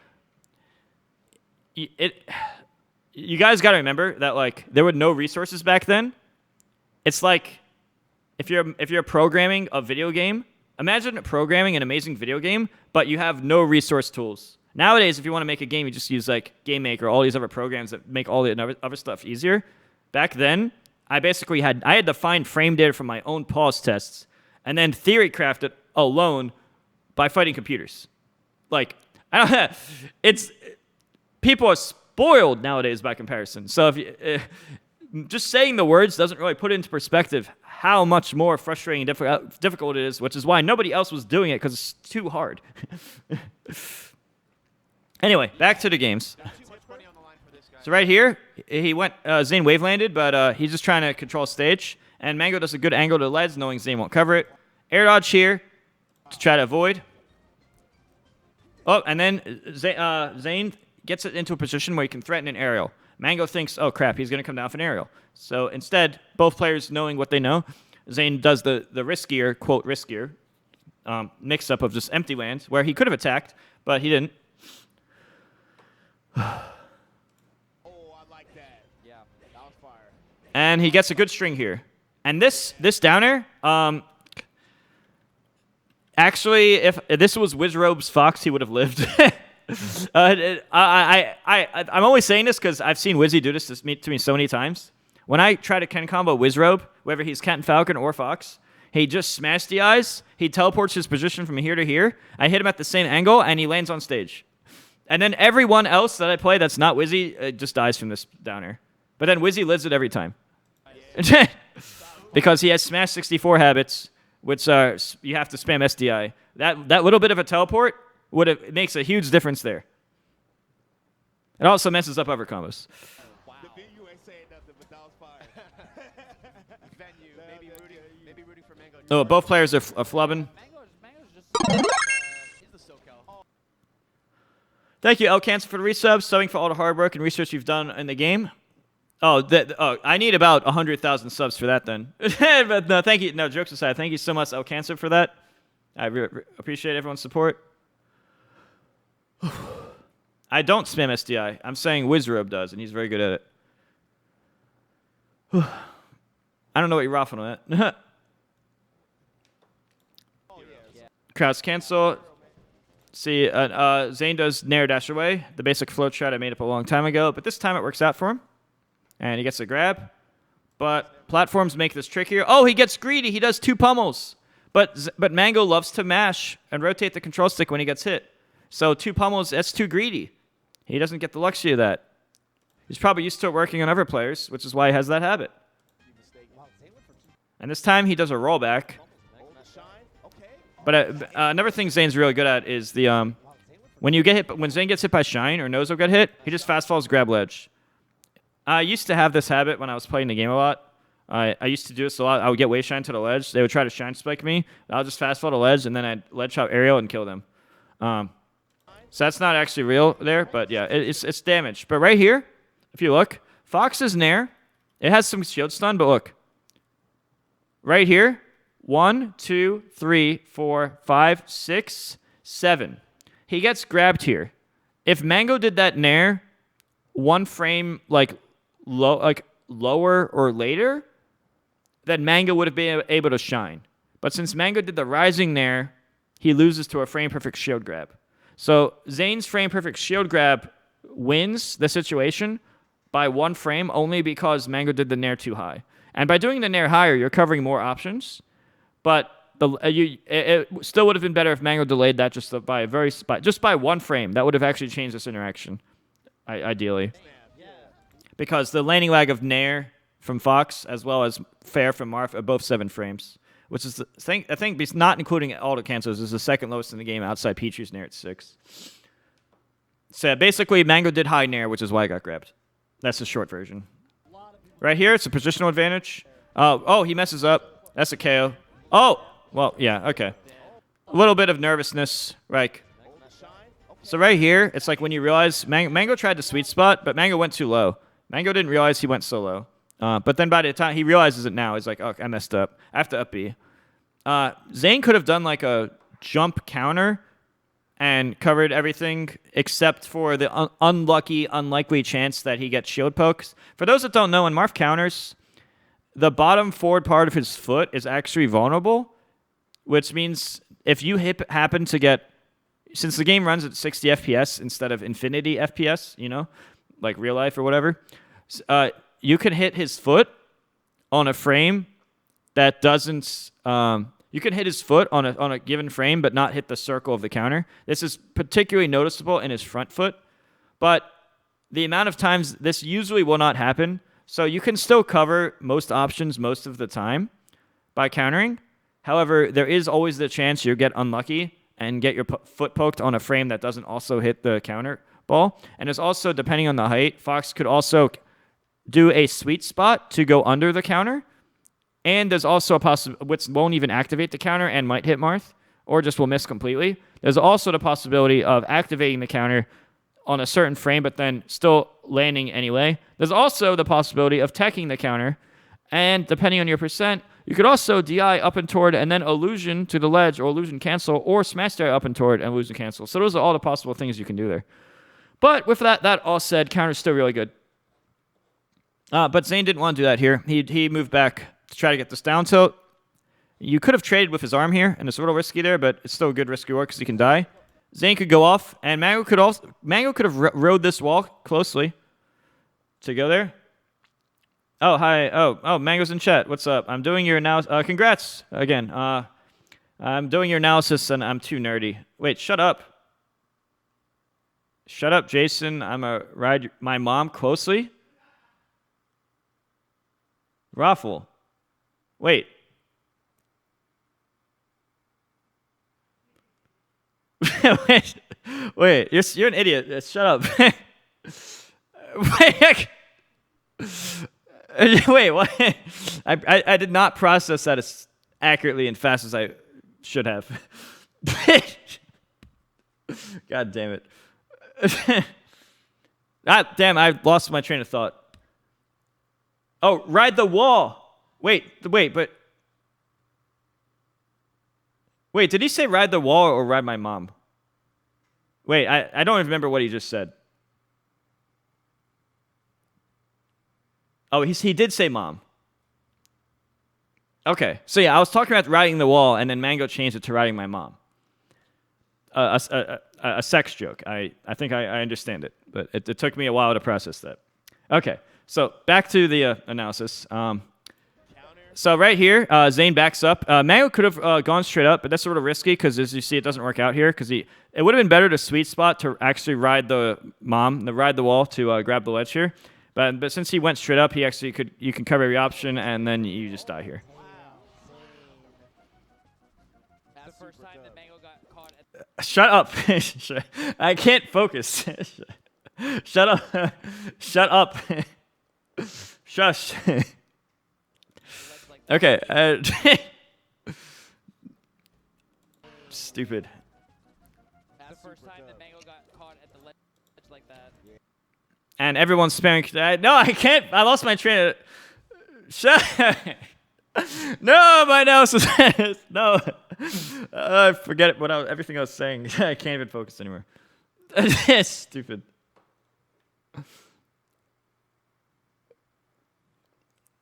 you guys got to remember that, like, there were no resources back then. It's like if you're programming a video game, imagine programming an amazing video game, but you have no resource tools. Nowadays, if you want to make a game, you just use like Game Maker or all these other programs that make all the other stuff easier. Back then, I basically had to find frame data from my own pause tests and then theory craft it alone by fighting computers. Like, it's people are spoiled nowadays by comparison. So if you, just saying the words doesn't really put into perspective how much more frustrating and difficult it is, which is why nobody else was doing it, because it's too hard. Anyway, back to the games. So right here, he went, Zain wave landed, but he's just trying to control stage. And Mango does a good angle to the ledge, knowing Zain won't cover it. Air dodge here to try to avoid. Oh, and then Zain gets it into a position where he can threaten an aerial. Mango thinks, oh crap, he's going to come down for an aerial. So instead, both players knowing what they know, Zain does the riskier, quote, riskier, mix-up of just empty lands, where he could have attacked, but he didn't. Oh, I like that. Yeah, that was fire. And he gets a good string here. And this downer, actually, if this was Wizrobe's Fox, he would have lived. I'm only saying this because I've seen Wizzy do this to me so many times. When I try to Ken combo Wizrobe, whether he's Cat and Falcon or Fox, he just smashed the eyes. He teleports his position from here to here. I hit him at the same angle, and he lands on stage. And then everyone else that I play that's not Wizzy just dies from this downer. But then Wizzy lives it every time. Because he has Smash 64 habits, which you have to spam SDI. That little bit of a teleport it makes a huge difference there. It also messes up other combos. Wow. The venue ain't saying nothing, but that was fire. Venue, maybe rooting for Mango. Oh, both players are flubbing. Mango's just He's the SoCal. Thank you, El Cancer, for the resubs, subbing for all the hard work and research you've done in the game. Oh, I need about 100,000 subs for that then. But no, thank you. No, jokes aside, thank you so much, El Cancer, for that. I appreciate everyone's support. I don't spam SDI. I'm saying Wizrobe does, and he's very good at it. I don't know what you're raffling at. Crowds cancel. See, Zain does Nair Dash Away, the basic flow chart I made up a long time ago, but this time it works out for him. And he gets a grab. But platforms make this trickier. Oh, he gets greedy. He does 2 pummels. But Mango loves to mash and rotate the control stick when he gets hit. So 2 pummels, that's too greedy. He doesn't get the luxury of that. He's probably used to it working on other players, which is why he has that habit. And this time he does a rollback. But another thing Zain's really good at is the when Zain gets hit by Shine or Nozo get hit, he just fast falls grab ledge. I used to have this habit when I was playing the game a lot. I used to do this a lot. I would get wave shine to the ledge. They would try to shine spike me. I'll just fast fall to ledge, and then I'd ledge chop aerial and kill them. So that's not actually real there, but yeah, it's damage. But right here, if you look, Fox is Nair. It has some shield stun, but look. Right here, 1, 2, 3, 4, 5, 6, 7. He gets grabbed here. If Mango did that Nair 1 frame like low, like lower or later, then Mango would have been able to shine. But since Mango did the rising nair, he loses to a frame perfect shield grab. So Zane's frame perfect shield grab wins the situation by 1 frame only because Mango did the nair too high. And by doing the nair higher, you're covering more options. But it still would have been better if Mango delayed that just by 1 frame. That would have actually changed this interaction, ideally. Because the landing lag of nair from Fox as well as fair from Marth are both 7 frames, which is I think not including auto cancels is the second lowest in the game outside Pichu's nair at 6. So basically, Mango did high nair, which is why I got grabbed. That's the short version. Right here, it's a positional advantage. Oh, he messes up. That's a KO. Oh, well, yeah, okay. A little bit of nervousness, like. So right here, it's like when you realize Mango tried the sweet spot, but Mango went too low. Mango didn't realize he went so low. But then by the time he realizes it now, he's like, oh, I messed up. I have to up B. Zain could have done like a jump counter and covered everything except for the unlikely chance that he gets shield pokes. For those that don't know, when Marth counters, the bottom forward part of his foot is actually vulnerable, which means if you happen to get, since the game runs at 60 FPS instead of infinity FPS, you know, like real life or whatever, you can hit his foot on a frame that doesn't. You can hit his foot on a given frame, but not hit the circle of the counter. This is particularly noticeable in his front foot, but the amount of times this usually will not happen. So you can still cover most options most of the time by countering. However, there is always the chance you get unlucky and get your foot poked on a frame that doesn't also hit the counter ball. And it's also, depending on the height, Fox could also do a sweet spot to go under the counter. And there's also a possibility, which won't even activate the counter and might hit Marth, or just will miss completely. There's also the possibility of activating the counter on a certain frame, but then still landing anyway. There's also the possibility of teching the counter, and depending on your percent, you could also DI up and toward, and then illusion to the ledge, or illusion cancel, or smash DI up and toward and illusion cancel. So those are all the possible things you can do there. But with that all said, counter's still really good. But Zain didn't want to do that here. He moved back to try to get this down tilt. You could have traded with his arm here, and it's a little risky there, but it's still a good risky work because he can die. Zain could go off, and Mango could have rode this wall closely to go there. Oh, hi. Oh, Mango's in chat. What's up? I'm doing your analysis. Congrats again. I'm doing your analysis, and I'm too nerdy. Wait, shut up. Shut up, Jason. I'm a ride my mom closely. Raffle. Wait. wait, you're an idiot. Shut up. Wait, what? I did not process that as accurately and fast as I should have. God damn it. Damn, I lost my train of thought. Oh, ride the wall. Wait, but... Wait, did he say ride the wall or ride my mom? Wait, I don't even remember what he just said. Oh, he did say mom. Okay, so yeah, I was talking about riding the wall, and then Mango changed it to riding my mom. A sex joke. I think I understand it, but it took me a while to process that. Okay, so back to the analysis. So right here, Zain backs up. Mango could have gone straight up, but that's sort of risky because, as you see, it doesn't work out here. Because it would have been better to sweet spot to actually ride the ride the wall to grab the ledge here. But since he went straight up, he actually could. You can cover every option, and then you just die here. That's the first time that Mango got caught at Shut up! I can't focus. Shut up! Shut up! Shush! Okay. Stupid. That's the first time that Mango got caught at the ledge like that. And everyone's spamming. No, I can't. I lost my train of... Shut. No, my analysis. No. Forget everything I was saying. I can't even focus anymore. Stupid.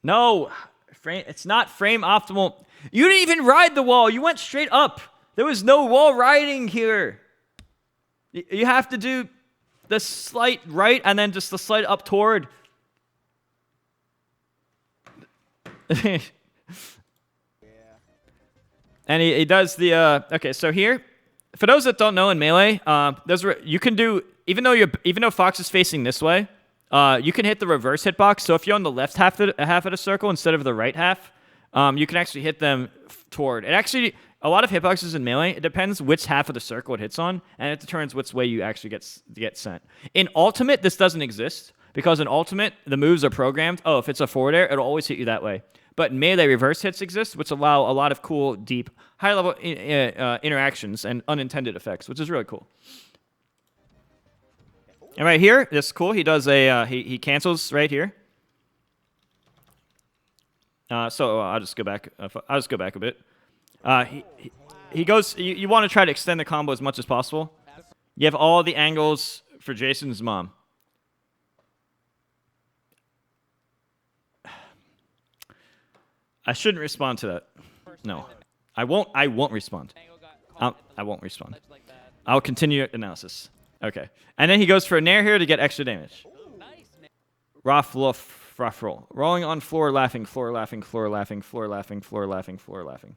No, frame. It's not frame optimal. You didn't even ride the wall. You went straight up. There was no wall riding here. You have to do the slight right and then just the slight up toward. And he does the okay. So here, for those that don't know in melee, you can do even though Fox is facing this way, you can hit the reverse hitbox. So if you're on the left half of the circle instead of the right half, you can actually hit them toward. It actually a lot of hitboxes in melee. It depends which half of the circle it hits on, and it determines which way you actually get sent. In ultimate, this doesn't exist because in ultimate the moves are programmed. Oh, if it's a forward air, it'll always hit you that way. But melee reverse hits exist, which allow a lot of cool, deep, high-level interactions and unintended effects, which is really cool. And right here, this is cool. He does a he cancels right here. So I'll just go back. I'll just go back a bit. He goes. You want to try to extend the combo as much as possible. You have all the angles for Jason's mom. I shouldn't respond to that. No, I won't. I won't respond. I won't respond. I'll continue analysis. Okay. And then he goes for a nair here to get extra damage. Rough roll. Rolling on floor, laughing, floor, laughing, floor, laughing, floor, laughing, floor, laughing, floor, laughing.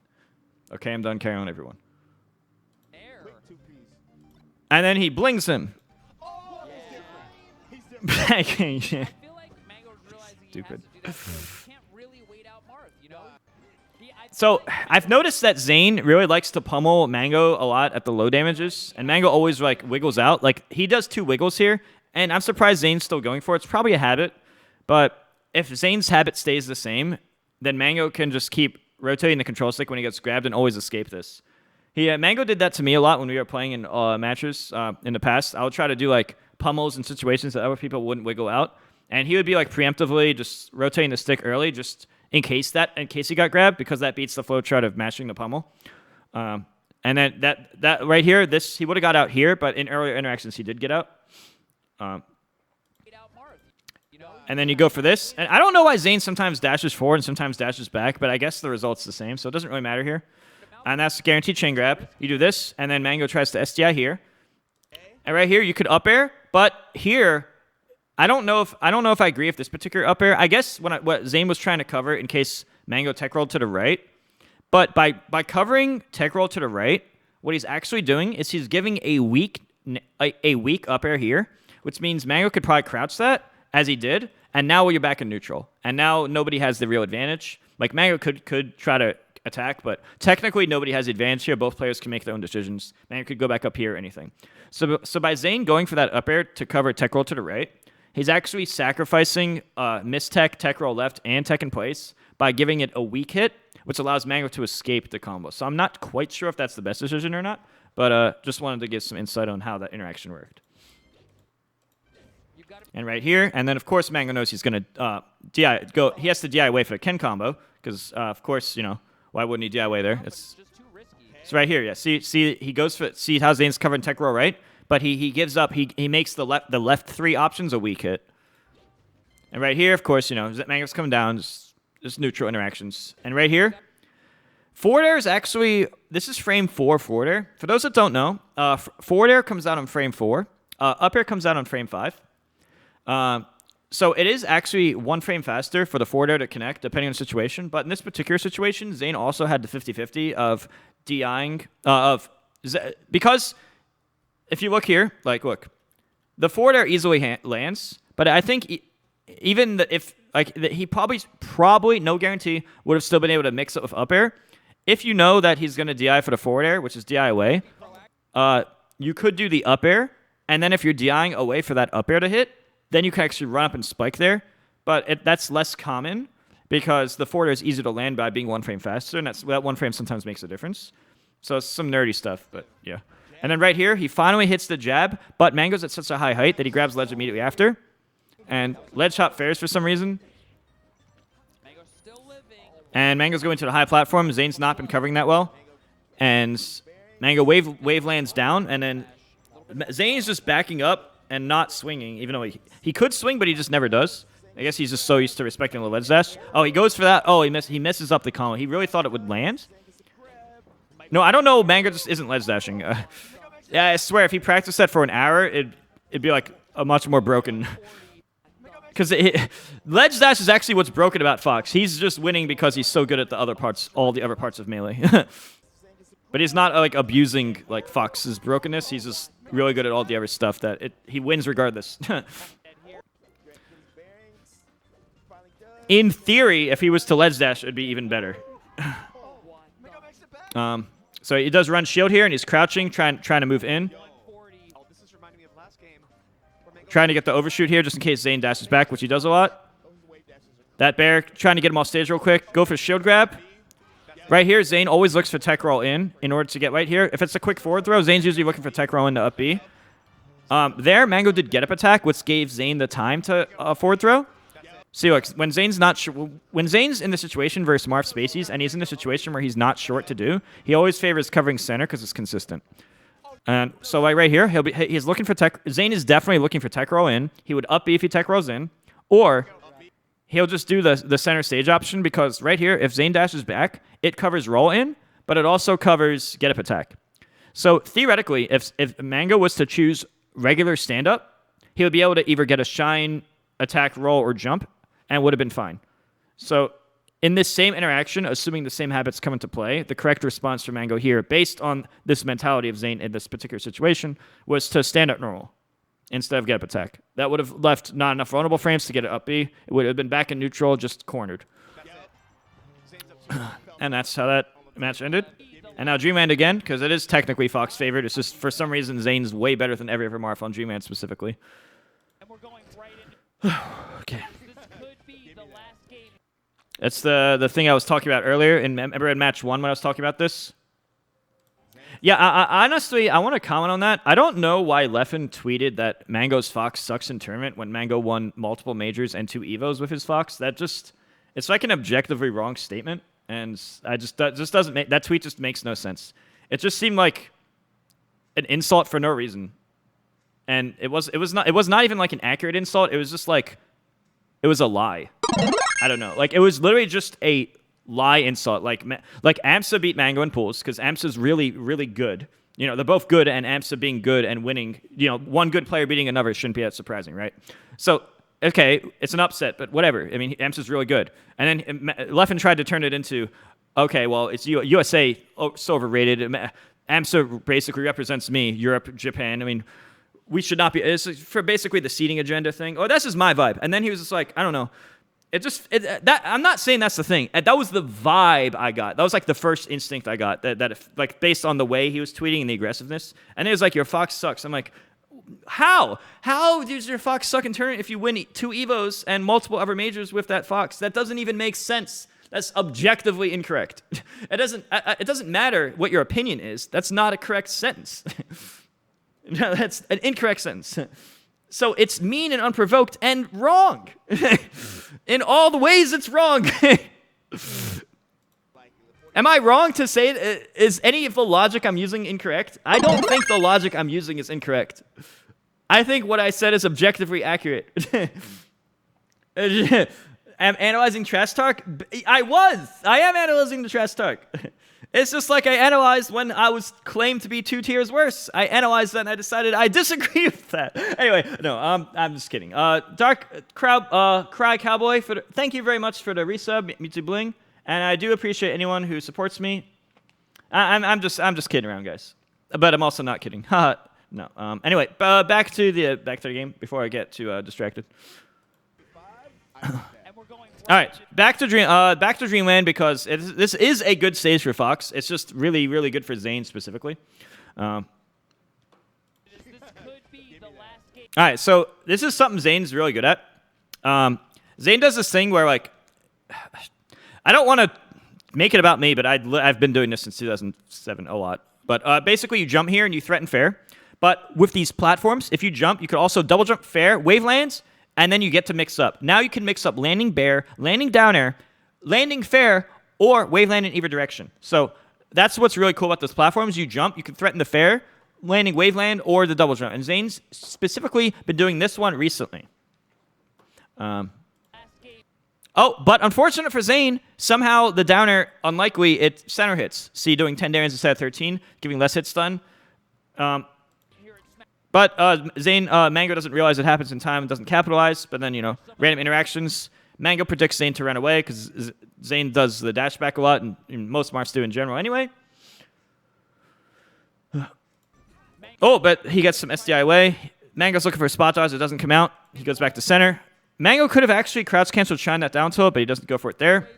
Okay, I'm done. Carry on, everyone. And then he blings him. Stupid. So I've noticed that Zain really likes to pummel Mango a lot at the low damages, and Mango always like wiggles out. Like he does 2 wiggles here, and I'm surprised Zain's still going for it. It's probably a habit, but if Zain's habit stays the same, then Mango can just keep rotating the control stick when he gets grabbed and always escape this. Mango did that to me a lot when we were playing in matches in the past. I would try to do like pummels in situations that other people wouldn't wiggle out, and he would be like preemptively just rotating the stick early, just in case he got grabbed, because that beats the flow chart of mashing the pummel. And then that right here, he would have got out here, but in earlier interactions he did get out. And then you go for this. And I don't know why Zain sometimes dashes forward and sometimes dashes back, but I guess the result's the same, so it doesn't really matter here. And that's the guaranteed chain grab. You do this, and then Mango tries to SDI here. And right here you could up air, but here I don't know if I agree with this particular up air. I guess what Zain was trying to cover in case Mango tech rolled to the right. But by covering tech roll to the right, what he's actually doing is he's giving a weak up air here, which means Mango could probably crouch that, as he did, and now you're back in neutral. And now nobody has the real advantage. Like Mango could try to attack, but technically nobody has the advantage here. Both players can make their own decisions. Mango could go back up here or anything. So by Zain going for that up air to cover tech roll to the right, he's actually sacrificing tech roll left, and tech in place by giving it a weak hit, which allows Mango to escape the combo. So I'm not quite sure if that's the best decision or not, but just wanted to give some insight on how that interaction worked. And right here, and then of course Mango knows he's going to DI go. He has to DI away for the Ken combo because of course why wouldn't he DI away there? It's right here. Yeah, see he goes for see how Zain's covering tech roll right. But he gives up. He makes the left 3 options a weak hit. And right here, of course, Mango's coming down, just neutral interactions. And right here, forward air is actually, this is frame 4 forward air. For those that don't know, forward air comes out on frame 4. Up air comes out on frame 5. So it is actually 1 frame faster for the forward air to connect, depending on the situation. But in this particular situation, Zain also had the 50-50 of DIing, because if you look here, look, the forward air easily lands, but I think even he probably no guarantee would have still been able to mix it with up air. If you know that he's going to DI for the forward air, which is DI away, you could do the up air, and then if you're DIing away for that up air to hit, then you can actually run up and spike there. But that's less common because the forward air is easier to land by being 1 frame faster, and that 1 frame sometimes makes a difference. So it's some nerdy stuff, but yeah. And then right here, he finally hits the jab, but Mango's at such a high height that he grabs ledge immediately after. And ledge hop fares for some reason. And Mango's going to the high platform. Zain's not been covering that well. And Mango wave lands down, and then Zain's just backing up and not swinging, even though he could swing, but he just never does. I guess he's just so used to respecting the ledge dash. Oh, he goes for that. Oh, he misses up the combo. He really thought it would land. No, I don't know. Mango just isn't ledge dashing. Yeah, I swear, if he practiced that for an hour, it'd be like a much more broken. Because ledge dash is actually what's broken about Fox. He's just winning because he's so good at the other parts, all the other parts of melee. But he's not like abusing like Fox's brokenness. He's just really good at all the other stuff that he wins regardless. In theory, if he was to ledge dash, it'd be even better. So he does run shield here, and he's crouching, trying to move in. Trying to get the overshoot here, just in case Zain dashes back, which he does a lot. That bear, trying to get him off stage real quick. Go for shield grab. Right here, Zain always looks for tech roll in order to get right here. If it's a quick forward throw, Zain's usually looking for tech roll in to up B. There, Mango did get up attack, which gave Zain the time to forward throw. See, look, when Zain's in the situation versus Marth Spaceys, and he's in a situation where he's not sure what to do, he always favors covering center because it's consistent. And so, like right here, he's looking for tech. Zain is definitely looking for tech roll in. He would up B if he tech rolls in, or he'll just do the center stage option because right here, if Zain dashes back, it covers roll in, but it also covers get up attack. So theoretically, if Mango was to choose regular stand up, he would be able to either get a shine, attack, roll, or jump, and would have been fine. So in this same interaction, assuming the same habits come into play, the correct response for Mango here, based on this mentality of Zain in this particular situation, was to stand up normal instead of get up attack. That would have left not enough vulnerable frames to get it up B. It would have been back in neutral, just cornered. And that's how that match ended. And now Dreamland again, because it is technically Fox favored. It's just for some reason Zain's way better than every other Marth on Dreamland specifically. And we're going right into Okay. this could be the last game. That's the thing I was talking about earlier. Remember in match 1 when I was talking about this? Yeah, I honestly, I want to comment on that. I don't know why Leffen tweeted that Mango's Fox sucks in tournament when Mango won multiple majors and 2 Evos with his Fox. It's like an objectively wrong statement, and that just doesn't make, that tweet just makes no sense. It just seemed like an insult for no reason. And it was not even like an accurate insult. It was just like, it was a lie. I don't know. Like, it was literally just a lie insult. Like AMSA beat Mango in pools because AMSA's really, really good. You know, they're both good, and AMSA being good and winning, you know, one good player beating another shouldn't be that surprising, right? So, okay, it's an upset, but whatever. I mean, AMSA's really good. And then Leffen tried to turn it into, okay, well, it's USA, so overrated. AMSA basically represents me, Europe, Japan. I mean, we should not be, it's for basically the seeding agenda thing. Oh, that's just my vibe. And then he was just like, I don't know. I'm not saying that's the thing. That was the vibe I got. That was like the first instinct I got. That like based on the way he was tweeting and the aggressiveness. And it was like, your Fox sucks. I'm like, how? How does your Fox suck in tournament if you win 2 Evos and multiple other majors with that Fox? That doesn't even make sense. That's objectively incorrect. It doesn't matter what your opinion is. That's not a correct sentence. No, that's an incorrect sentence. So it's mean and unprovoked and wrong. In all the ways it's wrong. Am I wrong to say, is any of the logic I'm using incorrect? I don't think the logic I'm using is incorrect. I think what I said is objectively accurate. I'm analyzing trash talk? I am analyzing the trash talk. It's just like I analyzed when I was claimed to be 2 tiers worse. I analyzed that and I decided I disagree with that. Anyway, no, I'm just kidding. Dark Cry Cowboy, thank you very much for the resub, Mew2king, and I do appreciate anyone who supports me. I'm just kidding around, guys, but I'm also not kidding. No. Anyway, back to the game before I get too distracted. All right, back to Dreamland because this is a good stage for Fox. It's just really, really good for Zain specifically. All right, so this is something Zain's really good at. Zain does this thing where, like, I don't want to make it about me, but I've been doing this since 2007 a lot. But basically, you jump here and you threaten fair. But with these platforms, if you jump, you could also double jump fair, wave lands, and then you get to mix up. Now you can mix up landing bear, landing down air, landing fair, or wave land in either direction. So that's what's really cool about those platforms. You jump, you can threaten the fair, landing wave land, or the double jump. And Zain's specifically been doing this one recently. Oh, but unfortunate for Zain, somehow the downer, unlikely, it center hits. See, doing 10 damage instead of 13, giving less hit stun. But Zain, Mango doesn't realize it happens in time and doesn't capitalize. But then, you know, random interactions. Mango predicts Zain to run away because Zain does the dash back a lot, and most Marths do in general anyway. Oh, but he gets some SDI away. Mango's looking for a spot dodge. It doesn't come out. He goes back to center. Mango could have actually crouch canceled Shine that down tilt, but he doesn't go for it there.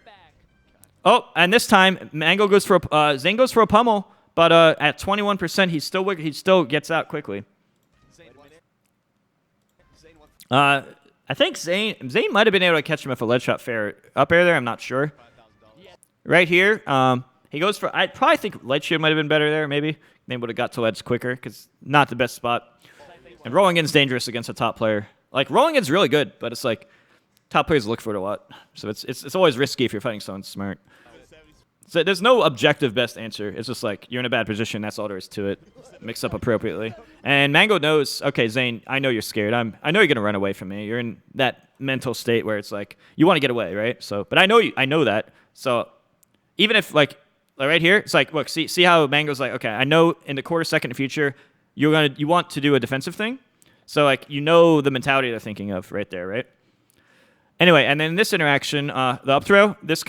Oh, and this time Mango goes for a Zain goes for a pummel, but at 21% he still gets out quickly. I think Zain might have been able to catch him if a lead shot fair up air there. I'm not sure. Right here, he goes for. I probably think lead shield might have been better there. Maybe would have got to ledge quicker because not the best spot. And rolling in's dangerous against a top player. Like, rolling in's really good, but it's like, top players look for it a lot. So it's always risky if you're fighting someone smart. So there's no objective best answer. It's just like, you're in a bad position, that's all there is to it. Mix up appropriately. And Mango knows, okay, Zain, I know you're scared. I know you're going to run away from me. You're in that mental state where it's like, you want to get away, right? So, but I know that. So even if, like right here, it's like, look, see how Mango's like, okay, I know in the quarter second future, you want to do a defensive thing. So, like, you know the mentality they're thinking of right there, right? Anyway, and then this interaction, the up throw, this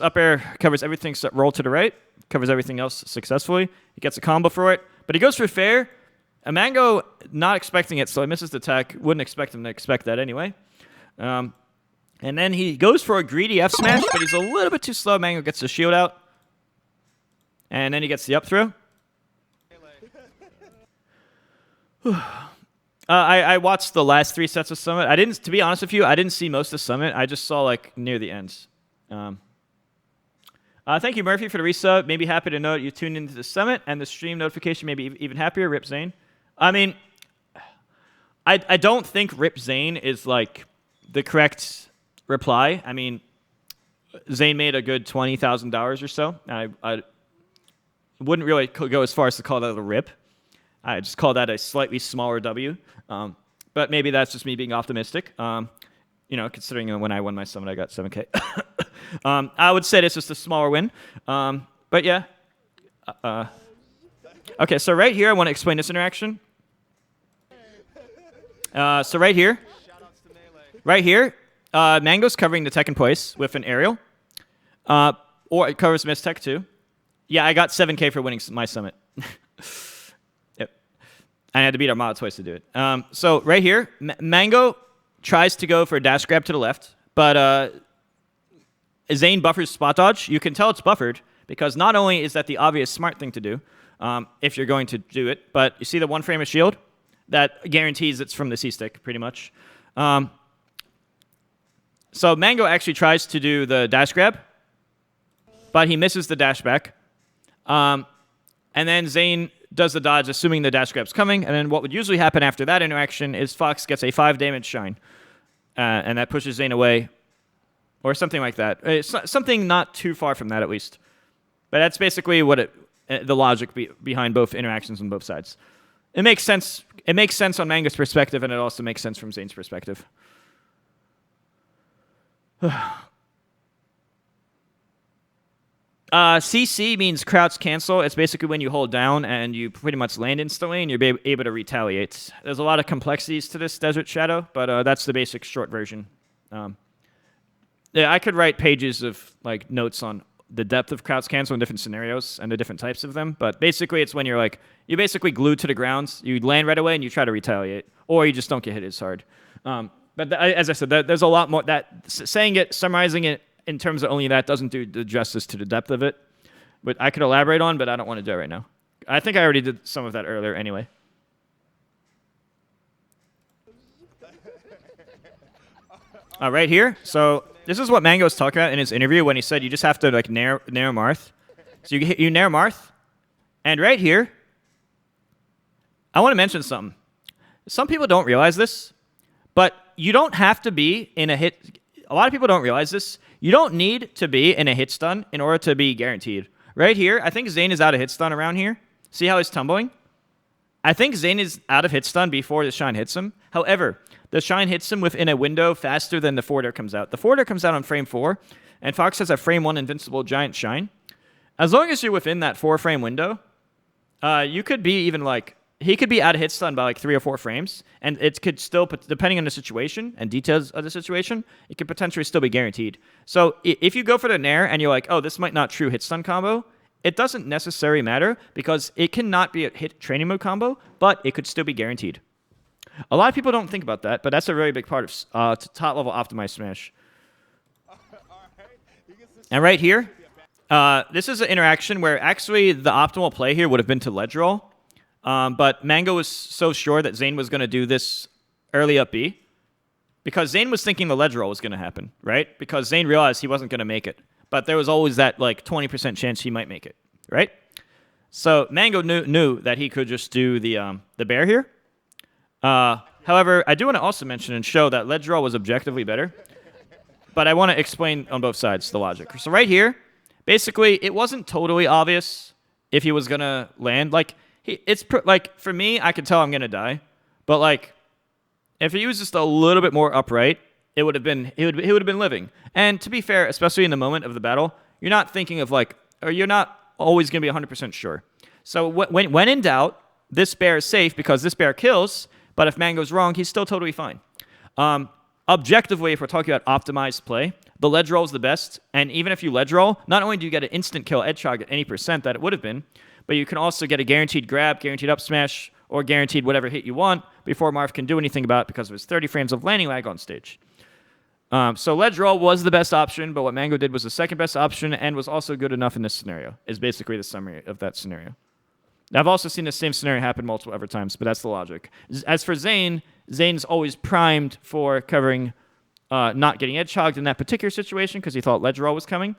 up air covers everything except roll to the right, covers everything else successfully. He gets a combo for it, but he goes for fair. And Mango not expecting it, so he misses the tech. Wouldn't expect him to expect that anyway. And then he goes for a greedy F smash, but he's a little bit too slow. Mango gets the shield out. And then he gets the up throw. I watched the last 3 sets of Summit. To be honest with you, I didn't see most of Summit. I just saw like near the end. Thank you, Murphy, for the resub. Maybe happy to know that you tuned into the Summit and the stream notification. Maybe even happier. Rip Zain. I mean, I don't think Rip Zain is like the correct reply. I mean, Zain made a good $20,000 or so. I wouldn't really go as far as to call that a rip. I just call that a slightly smaller W. But maybe that's just me being optimistic. You know, considering when I won my Summit, I got 7K. I would say it's just a smaller win. But yeah. Okay, so right here, I want to explain this interaction. So right here, Mango's covering the tech in place with an aerial. Or it covers miss tech too. Yeah, I got 7K for winning my Summit. Yep. I had to beat Armada twice to do it. So right here, Mango tries to go for a dash grab to the left, but Zain buffers spot dodge. You can tell it's buffered because not only is that the obvious smart thing to do if you're going to do it, but you see the one frame of shield? That guarantees it's from the C-stick, pretty much. So Mango actually tries to do the dash grab, but he misses the dash back. And then Zain does the dodge, assuming the dash grab's coming. And then what would usually happen after that interaction is Fox gets a 5 damage shine. And that pushes Zain away. Or something like that. It's something not too far from that, at least. But that's basically what the logic behind both interactions on both sides. It makes sense. It makes sense on Mango's perspective, and it also makes sense from Zain's perspective. CC means crouch cancel. It's basically when you hold down and you pretty much land instantly and you're able to retaliate. There's a lot of complexities to this Desert Shadow, but that's the basic short version. Yeah, I could write pages of like notes on the depth of crouch cancel in different scenarios and the different types of them, but basically it's when you're basically glued to the ground, you land right away and you try to retaliate, or you just don't get hit as hard. But as I said, there's a lot more. Summarizing it in terms of only that doesn't do the justice to the depth of it. But I could elaborate on, but I don't want to do it right now. I think I already did some of that earlier anyway. Right here. So this is what Mango was talking about in his interview when he said you just have to like nair Marth. So you nair Marth, and right here, I want to mention something. Some people don't realize this, but you don't have to be in a hit. A lot of people don't realize this. You don't need to be in a hit stun in order to be guaranteed. Right here, I think Zain is out of hit stun around here. See how he's tumbling? I think Zain is out of hit stun before the Shine hits him. However, the Shine hits him within a window faster than the forwarder comes out. The forwarder comes out on frame 4, and Fox has a frame 1 invincible giant Shine. As long as you're within that 4-frame window, you could be even like, he could be out of hit stun by like 3 or 4 frames, and it could still, depending on the situation and details of the situation, it could potentially still be guaranteed. So if you go for the Nair and you're like, oh, this might not true hit stun combo, it doesn't necessarily matter because it cannot be a hit training mode combo, but it could still be guaranteed. A lot of people don't think about that, but that's a very big part of top level optimized Smash. And right here, this is an interaction where actually the optimal play here would have been to ledge roll. But Mango was so sure that Zain was going to do this early up B because Zain was thinking the ledge roll was going to happen, right? Because Zain realized he wasn't going to make it. But there was always that like 20% chance he might make it, right? So Mango knew that he could just do the bear here. However, I do want to also mention and show that ledge roll was objectively better. But I want to explain on both sides the logic. So right here, basically, it wasn't totally obvious if he was going to land. Like, like for me, I could tell I'm going to die. But like, if he was just a little bit more upright, it would have been he would have been living. And to be fair, especially in the moment of the battle, you're not thinking of like, or you're not always going to be 100% sure. So when in doubt, this bear is safe because this bear kills. But if Mango's wrong, he's still totally fine. Objectively, if we're talking about optimized play, the ledge roll is the best. And even if you ledge roll, not only do you get an instant kill edge shot at any percent that it would have been, but you can also get a guaranteed grab, guaranteed up smash, or guaranteed whatever hit you want before Marth can do anything about it because of his 30 frames of landing lag on stage. So ledge roll was the best option, but what Mango did was the second best option and was also good enough in this scenario, is basically the summary of that scenario. I've also seen the same scenario happen multiple other times, but that's the logic. As for Zain, Zain's always primed for covering not getting edge hogged in that particular situation because he thought ledge roll was coming.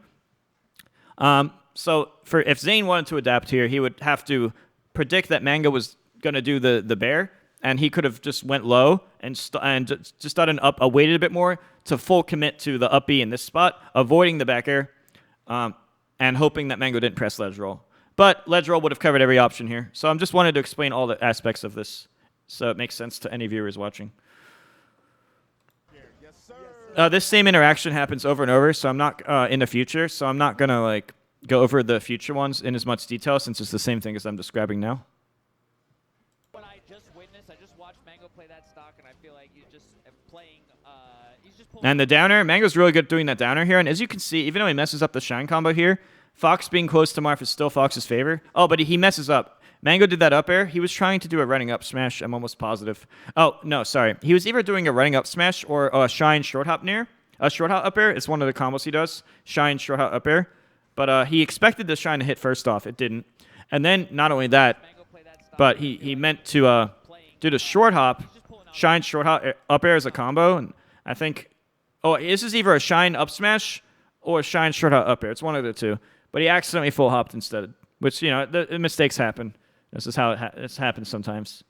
So if Zain wanted to adapt here, he would have to predict that Mango was going to do the bear, and he could have just went low and just done an up, waited a bit more to full commit to the up B in this spot, avoiding the back air, and hoping that Mango didn't press ledge roll. But ledge roll would have covered every option here. So I'm just wanted to explain all the aspects of this so it makes sense to any viewers watching. This same interaction happens over and over, so I'm not in the future, so I'm not going to like go over the future ones in as much detail since it's the same thing as I'm describing now. What I just witnessed, I just watched Mango play that stock, and I feel like he's just playing, he's just pulling. And the downer, Mango's really good at doing that downer here, and as you can see, even though he messes up the Shine combo here, Fox being close to Marth is still Fox's favor. Oh, but he messes up. Mango did that up air. He was trying to do a running up smash. I'm almost positive. Oh, no, sorry. He was either doing a running up smash or a Shine short hop near. A short hop up air is one of the combos he does. Shine short hop up air. But he expected the Shine to hit first off. It didn't. And then not only that, but he meant to do the short hop, Shine short hop up air as a combo. And I think, this is either a Shine up smash or a Shine short hop up air. It's one of the two. But he accidentally full hopped instead, which, you know, the mistakes happen. This is how it happens sometimes.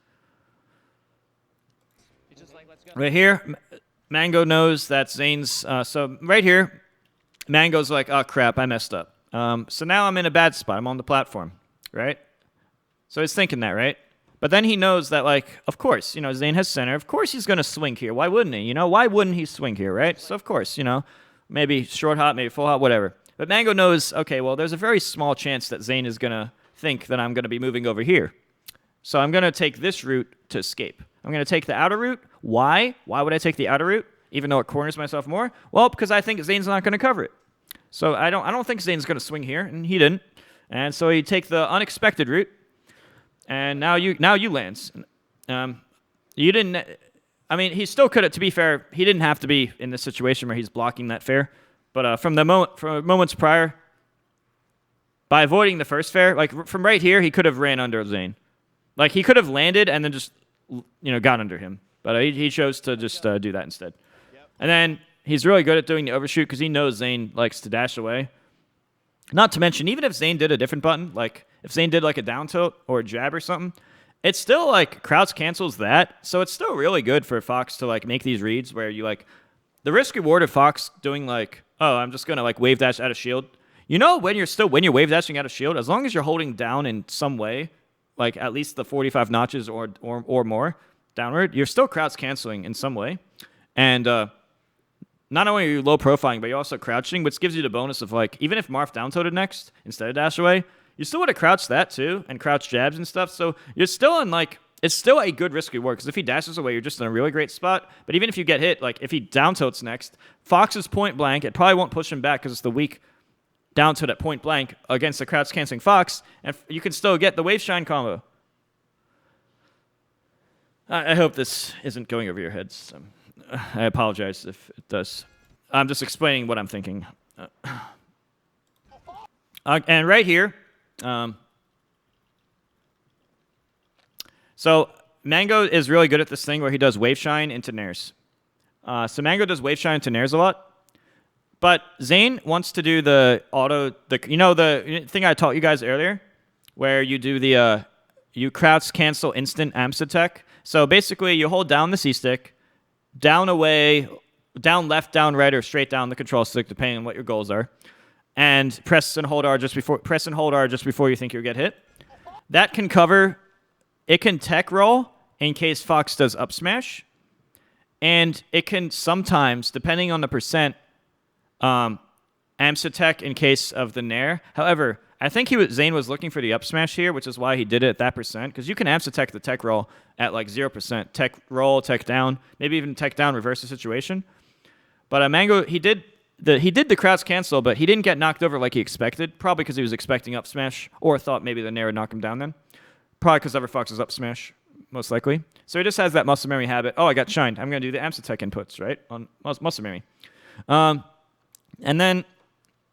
Right here, Mango knows that Zain's... so right here, Mango's like, oh, crap, I messed up. So now I'm in a bad spot. I'm on the platform, right? So he's thinking that, right? But then he knows that, like, of course, you know, Zain has center. Of course he's going to swing here. Why wouldn't he? You know, why wouldn't he swing here, right? So, of course, you know, maybe short hop, maybe full hop, whatever. But Mango knows, okay, well, there's a very small chance that Zain is going to think that I'm going to be moving over here. So I'm going to take this route to escape. I'm going to take the outer route. Why? Why would I take the outer route, even though it corners myself more? Well, because I think Zain's not going to cover it. So I don't think Zain's going to swing here, and he didn't. And so you take the unexpected route, and now you lands. You didn't... I mean, he still could have, to be fair, he didn't have to be in this situation where he's blocking that fair. But from moments prior, by avoiding the first fair, like from right here, he could have ran under Zain. Like he could have landed and then just, you know, got under him. But he chose to just do that instead. And then he's really good at doing the overshoot because he knows Zain likes to dash away. Not to mention, even if Zain did a different button, like if Zain did like a down tilt or a jab or something, it's still like crouch cancels that. So it's still really good for Fox to like make these reads where you like the risk reward of Fox doing like, oh, I'm just going to like wave dash out of shield. You know, when you're wave dashing out of shield, as long as you're holding down in some way, like at least the 45 notches or more downward, you're still crouch canceling in some way. And not only are you low profiling, but you're also crouching, which gives you the bonus of like, even if Marth down tilted next instead of dash away, you still would have crouched that too and crouch jabs and stuff. So you're still in like, it's still a good risk reward because if he dashes away, you're just in a really great spot. But even if you get hit, like if he down tilts next, Fox is point blank. It probably won't push him back because it's the weak down tilt at point blank against the crouch canceling Fox, and you can still get the wave shine combo. I hope this isn't going over your heads. I apologize if it does. I'm just explaining what I'm thinking. And right here, so Mango is really good at this thing where he does wave shine into nairs. So Mango does wave shine into nairs a lot. But Zain wants to do the auto, the thing I taught you guys earlier, where you do the, you crouch cancel instant amps attack. So basically you hold down the C-stick, down away, down left, down right, or straight down the control stick, depending on what your goals are, and press and hold R just before you think you'll get hit. That can cover, it can tech roll in case Fox does up smash, and it can sometimes, depending on the percent, amps attack in case of the nair. However, I think Zain was looking for the up smash here, which is why he did it at that percent, because you can amps attack the tech roll at like 0%. Tech roll, tech down, maybe even tech down, reverse the situation. But Mango, he did the crouch cancel, but he didn't get knocked over like he expected, probably because he was expecting up smash, or thought maybe the nair would knock him down then. Probably because Fox is up smash, most likely. So he just has that muscle memory habit. Oh, I got shined. I'm going to do the amps attack inputs, right, on muscle memory. And then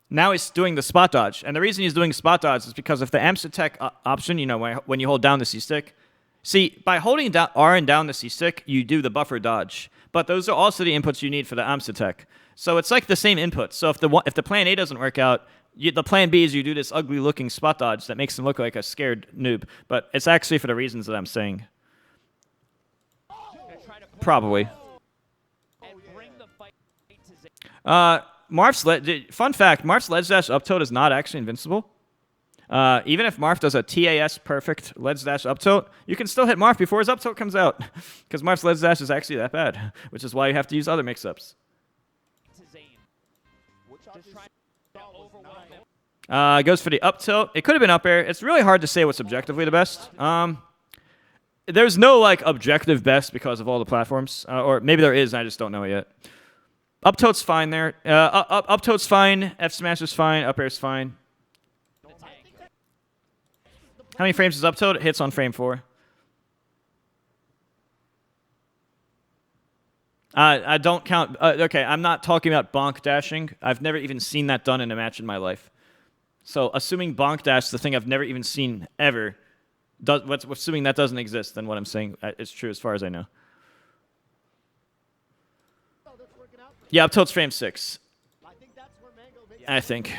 now he's doing the spot dodge. And the reason he's doing spot dodge is because if the amps attack option, when you hold down the C-stick, see, by holding down R and down the C-stick, you do the buffer dodge. But those are also the inputs you need for the amps attack. So it's like the same input. So if the plan A doesn't work out, the plan B is you do this ugly-looking spot dodge that makes him look like a scared noob. But it's actually for the reasons that I'm saying. Probably. Fun fact, Marth's ledge dash up tilt is not actually invincible. Even if Marth does a TAS perfect ledge dash up tilt, you can still hit Marth before his up tilt comes out. Because Marth's ledge dash is actually that bad, which is why you have to use other mix-ups. Goes for the up tilt. It could have been up air. It's really hard to say what's objectively the best. There's no like objective best because of all the platforms. Or maybe there is, and I just don't know it yet. Up tilt's fine there. Up tilt's fine. F smash is fine. Up air's fine. How many frames is up tilt? It hits on frame 4. I don't count. Okay, I'm not talking about bonk dashing. I've never even seen that done in a match in my life. So assuming bonk dash is the thing I've never even seen ever, assuming that doesn't exist, then what I'm saying is true as far as I know. Yeah, up tilt's frame 6. I think.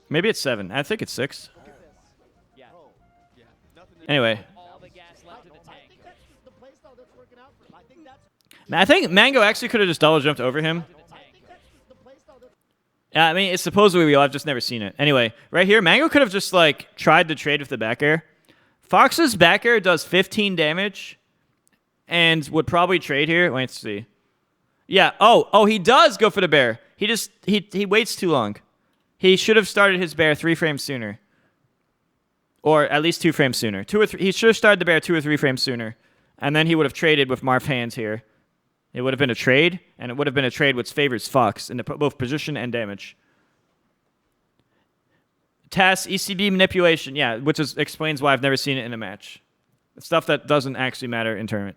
Maybe it's 7. I think it's 6. Anyway. I think Mango actually could have just double jumped over him. Yeah, I mean, it's supposedly real. I've just never seen it. Anyway, right here, Mango could have just like tried to trade with the back air. Fox's back air does 15 damage and would probably trade here. Let's see. Yeah. Oh, he does go for the bear. He waits too long. He should have started his bear 3 frames sooner. Or at least 2 frames sooner. 2 or 3. He should have started the bear 2 or 3 frames sooner. And then he would have traded with Marth hands here. It would have been a trade, and it would have been a trade which favors Fox in both position and damage. TAS, ECB manipulation, yeah, which explains why I've never seen it in a match. Stuff that doesn't actually matter in tournament.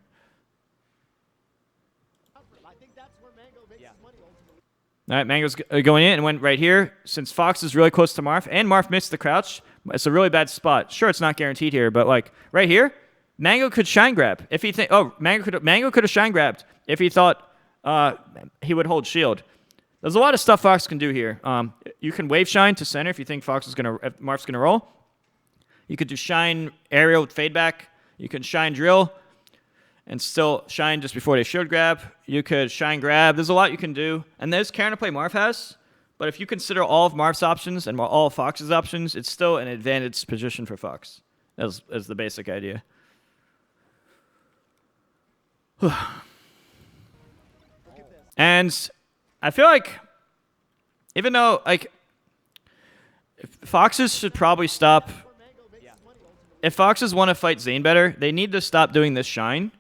All right, Mango's going in and went right here. Since Fox is really close to Marth, and Marth missed the crouch, it's a really bad spot. Sure, it's not guaranteed here, but like right here, Mango could shine grab if he think. Oh, Mango could have shine grabbed if he thought he would hold shield. There's a lot of stuff Fox can do here. You can wave shine to center if you think Marth's gonna roll. You could do shine aerial with fade back. You can shine drill and still shine just before they shield grab. You could shine grab. There's a lot you can do. And there's counterplay Marth has. But if you consider all of Marth's options and all of Fox's options, it's still an advantaged position for Fox. as the basic idea. And I feel like, even though, like, Foxes should probably stop. If Foxes want to fight Zain better, they need to stop doing this shine.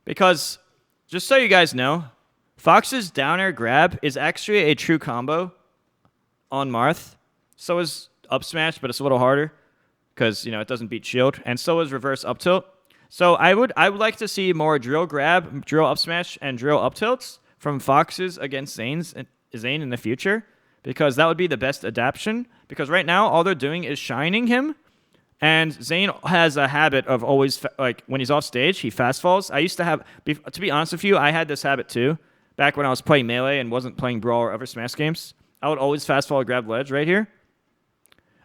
Because, just so you guys know, Fox's down air grab is actually a true combo on Marth. So is up smash, but it's a little harder. Because, you know, it doesn't beat shield. And so is reverse up tilt. So I would like to see more drill grab, drill up smash, and drill up tilts from Foxes against Zain in the future. Because that would be the best adaptation. Because right now, all they're doing is shining him. And Zain has a habit of always, like, when he's off stage, he fast falls. I used to have, to be honest with you, I had this habit too. Back when I was playing Melee and wasn't playing Brawl or other Smash games. I would always fast fall, grab ledge right here.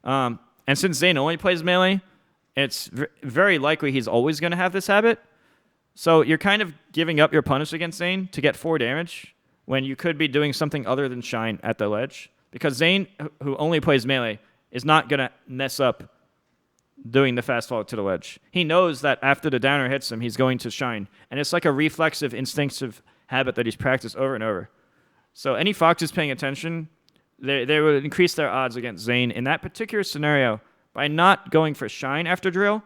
And since Zain only plays Melee, it's very likely he's always going to have this habit. So you're kind of giving up your punish against Zain to get 4 damage when you could be doing something other than shine at the ledge. Because Zain, who only plays Melee, is not going to mess up doing the fast fall to the ledge. He knows that after the downer hits him, he's going to shine. And it's like a reflexive, instinctive habit that he's practiced over and over. So any Foxes paying attention, they would increase their odds against Zain in that particular scenario by not going for shine after drill,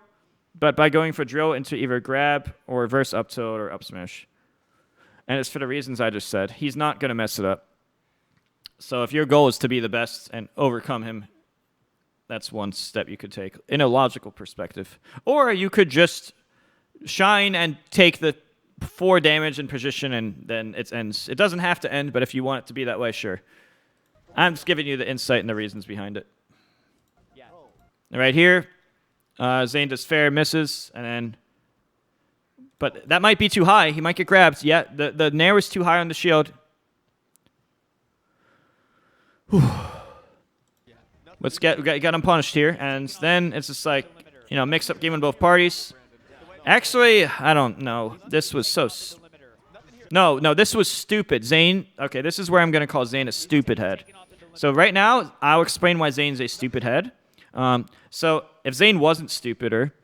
but by going for drill into either grab or reverse up tilt or up smash. And it's for the reasons I just said. He's not going to mess it up. So if your goal is to be the best and overcome him, that's one step you could take in a logical perspective. Or you could just shine and take the 4 damage in position and then it ends. It doesn't have to end, but if you want it to be that way, sure. I'm just giving you the insight and the reasons behind it. Yeah. Right here, Zain does fair, misses, and then... But that might be too high. He might get grabbed. Yeah, the nair was too high on the shield. Let's get him punished here, and then it's just like, you know, mix up game on both parties. Actually, I don't know. This was so... No, this was stupid. Zain... Okay, this is where I'm going to call Zain a stupid head. So right now, I'll explain why Zain's a stupid head. So if Zain wasn't stupider,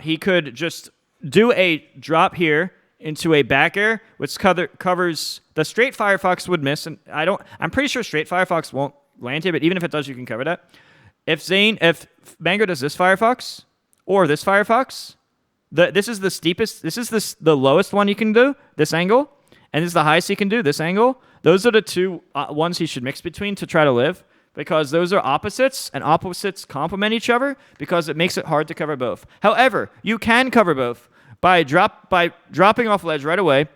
he could just do a drop here into a back air, which covers... The straight Firefox would miss, and I'm pretty sure straight Firefox won't land here, but even if it does, you can cover that. If Mango does this Firefox, or this Firefox, this is the steepest, this is the lowest one you can do, this angle, and this is the highest he can do, this angle. Those are the two ones he should mix between to try to live, because those are opposites, and opposites complement each other, because it makes it hard to cover both. However, you can cover both by dropping off ledge right away,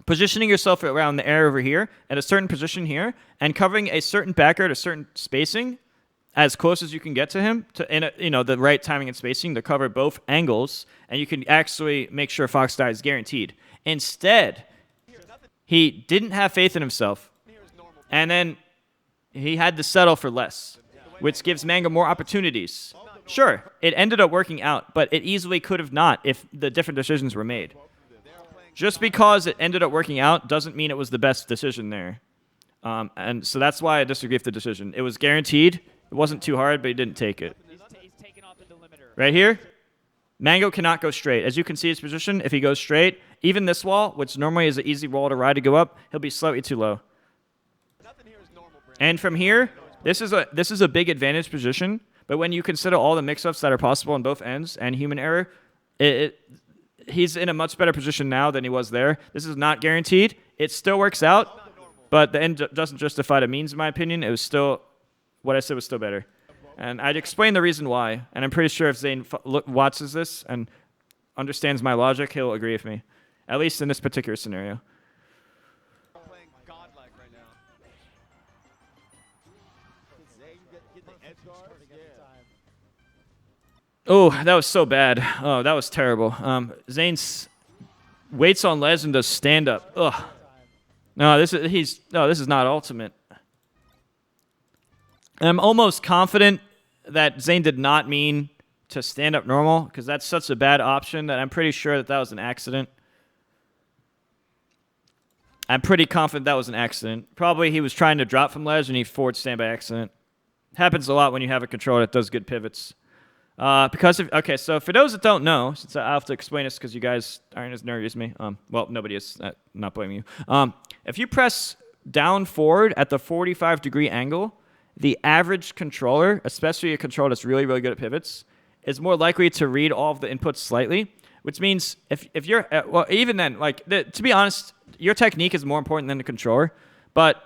positioning yourself around the air over here at a certain position here, and covering a certain backer at a certain spacing, as close as you can get to him, the right timing and spacing to cover both angles, and you can actually make sure Fox dies guaranteed. Instead, he didn't have faith in himself, and then he had to settle for less, which gives Mango more opportunities. Sure, it ended up working out, but it easily could have not if the different decisions were made. Just because it ended up working out doesn't mean it was the best decision there. And so that's why I disagree with the decision. It was guaranteed. It wasn't too hard, but he didn't take it. Right here, Mango cannot go straight. As you can see his position, if he goes straight, even this wall, which normally is an easy wall to ride to go up, he'll be slightly too low. And from here, this is a big advantage position, but when you consider all the mix-ups that are possible on both ends and human error, he's in a much better position now than he was there. This is not guaranteed. It still works out, but the end doesn't justify the means, in my opinion. It was still, what I said was still better. And I'd explain the reason why, and I'm pretty sure if Zain watches this and understands my logic, he'll agree with me, at least in this particular scenario. Oh, that was so bad. Oh, that was terrible. Zain waits on ledge and does stand up. Ugh. No, this is not ultimate. And I'm almost confident that Zain did not mean to stand up normal, because that's such a bad option that I'm pretty sure that was an accident. I'm pretty confident that was an accident. Probably he was trying to drop from ledge and he forward stand by accident. Happens a lot when you have a controller that does good pivots. Okay, so for those that don't know, since I have to explain this because you guys aren't as nerdy as me. Well, nobody is. Not blaming you. If you press down forward at the 45-degree angle, the average controller, especially a controller that's really, really good at pivots, is more likely to read all of the inputs slightly, which means if you're, well, even then, like, to be honest, your technique is more important than the controller, but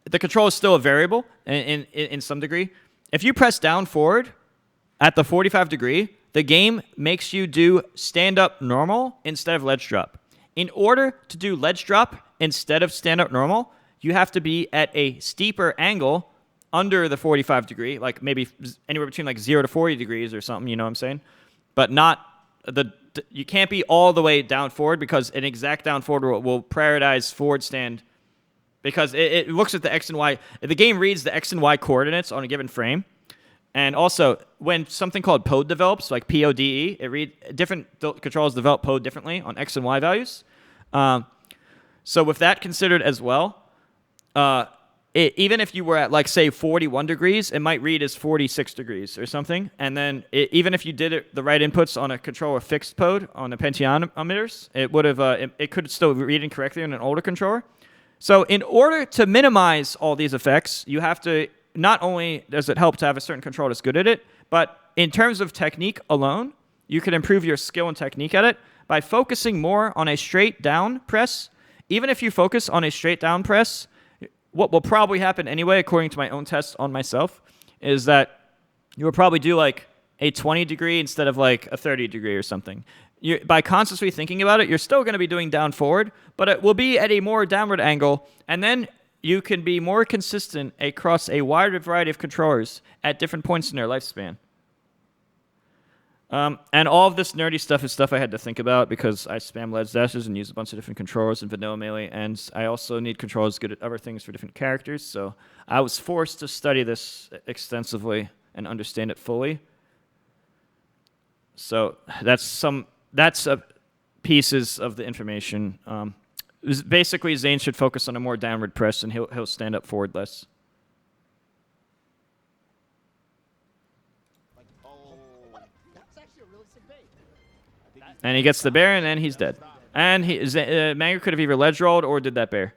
the controller is still a variable in some degree. If you press down forward at the 45-degree, the game makes you do stand-up normal instead of ledge drop. In order to do ledge drop instead of stand-up normal, you have to be at a steeper angle under the 45-degree, like maybe anywhere between like 0 to 40 degrees or something, you know what I'm saying? But not you can't be all the way down forward because an exact down forward will prioritize forward stand because it looks at the X and Y. The game reads the X and Y coordinates on a given frame. And also, when something called PODE develops, like PODE, different controllers develop PODE differently on X and Y values. So with that considered as well, even if you were at, like, say, 41 degrees, it might read as 46 degrees or something. And then even if you did the right inputs on a controller fixed PODE on the Pentium emitters, it could still read incorrectly on an older controller. So in order to minimize all these effects, you have to, not only does it help to have a certain controller that's good at it, but in terms of technique alone, you can improve your skill and technique at it by focusing more on a straight down press. Even if you focus on a straight down press, what will probably happen anyway, according to my own tests on myself, is that you will probably do like a 20 degree instead of like a 30 degree or something. By consciously thinking about it, you're still going to be doing down forward, but it will be at a more downward angle, and then you can be more consistent across a wider variety of controllers at different points in their lifespan. And all of this nerdy stuff is stuff I had to think about because I spam ledge dashes and use a bunch of different controllers in vanilla melee, and I also need controllers good at other things for different characters, so I was forced to study this extensively and understand it fully. So that's pieces of the information. Basically, Zain should focus on a more downward press, and he'll stand up forward less. And he gets the bear, and then he's dead. And Mango could have either ledge rolled or did that bear.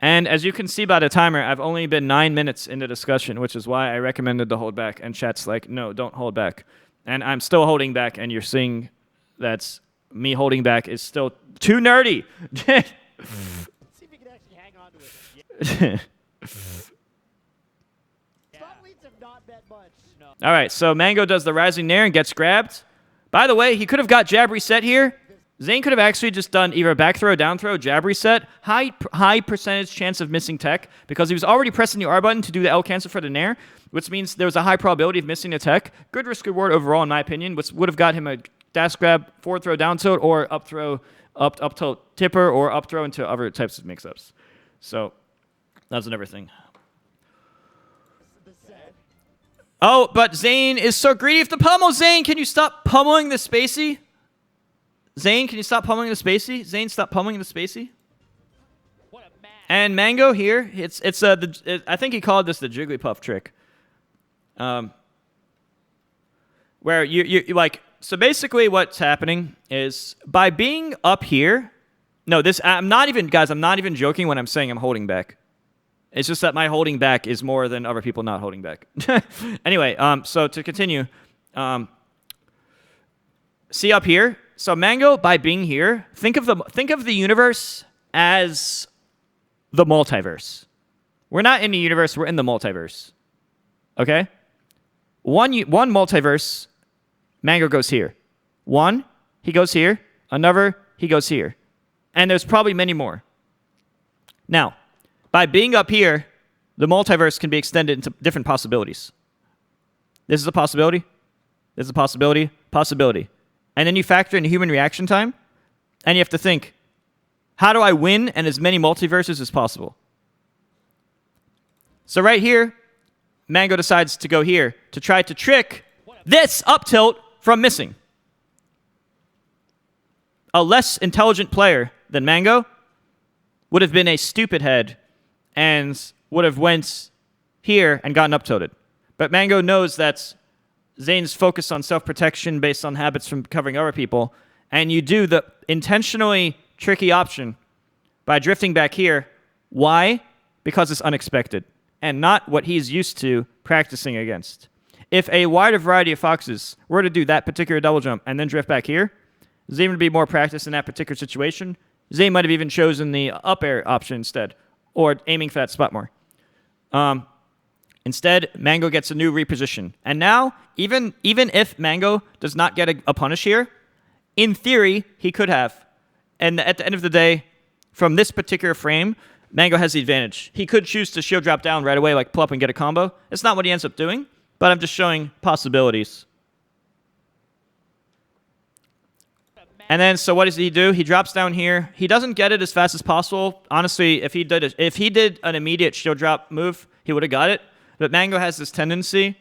And as you can see by the timer, I've only been 9 minutes into discussion, which is why I recommended to hold back. And chat's like, no, don't hold back. And I'm still holding back, and you're seeing that me holding back is still too nerdy. See if we can actually hang on to it. All right, so Mango does the rising nair and gets grabbed. By the way, he could have got jab reset here. Zain could have actually just done either back throw, down throw, jab reset. High percentage chance of missing tech because he was already pressing the R button to do the L cancel for the nair, which means there was a high probability of missing the tech. Good risk reward overall, in my opinion, which would have got him a dash grab, forward throw, down tilt, or up throw, up tilt tipper, or up throw into other types of mix-ups. So that's another thing. Oh, but Zain is so greedy with the pummel. Zain, can you stop pummeling the spacey? Zain, can you stop pummeling the spacey? Zain, stop pummeling the spacey. What a man. And Mango here, I think he called this the Jigglypuff trick. Where you like, so basically what's happening is by being up here, I'm not even joking when I'm saying I'm holding back. It's just that my holding back is more than other people not holding back. Anyway, so to continue, see up here. So Mango, by being here, think of the universe as the multiverse. We're not in the universe. We're in the multiverse. Okay. One multiverse, Mango goes here. One, he goes here. Another, he goes here. And there's probably many more. Now, by being up here, the multiverse can be extended into different possibilities. This is a possibility. This is a possibility. Possibility. And then you factor in human reaction time, and you have to think, how do I win in as many multiverses as possible? So right here, Mango decides to go here to try to trick this up tilt from missing. A less intelligent player than Mango would have been a stupid head and would have went here and gotten up-tilted. But Mango knows that Zain's focused on self-protection based on habits from covering other people, and you do the intentionally tricky option by drifting back here. Why? Because it's unexpected and not what he's used to practicing against. If a wider variety of foxes were to do that particular double jump and then drift back here, Zain would be more practiced in that particular situation. Zain might have even chosen the up air option instead, or aiming for that spot more. Instead, Mango gets a new reposition. And now, even if Mango does not get a punish here, in theory, he could have. And at the end of the day, from this particular frame, Mango has the advantage. He could choose to shield drop down right away, like pull up and get a combo. It's not what he ends up doing, but I'm just showing possibilities. And then, so what does he do? He drops down here. He doesn't get it as fast as possible. Honestly, if he did an immediate shield drop move, he would have got it. But Mango has this tendency,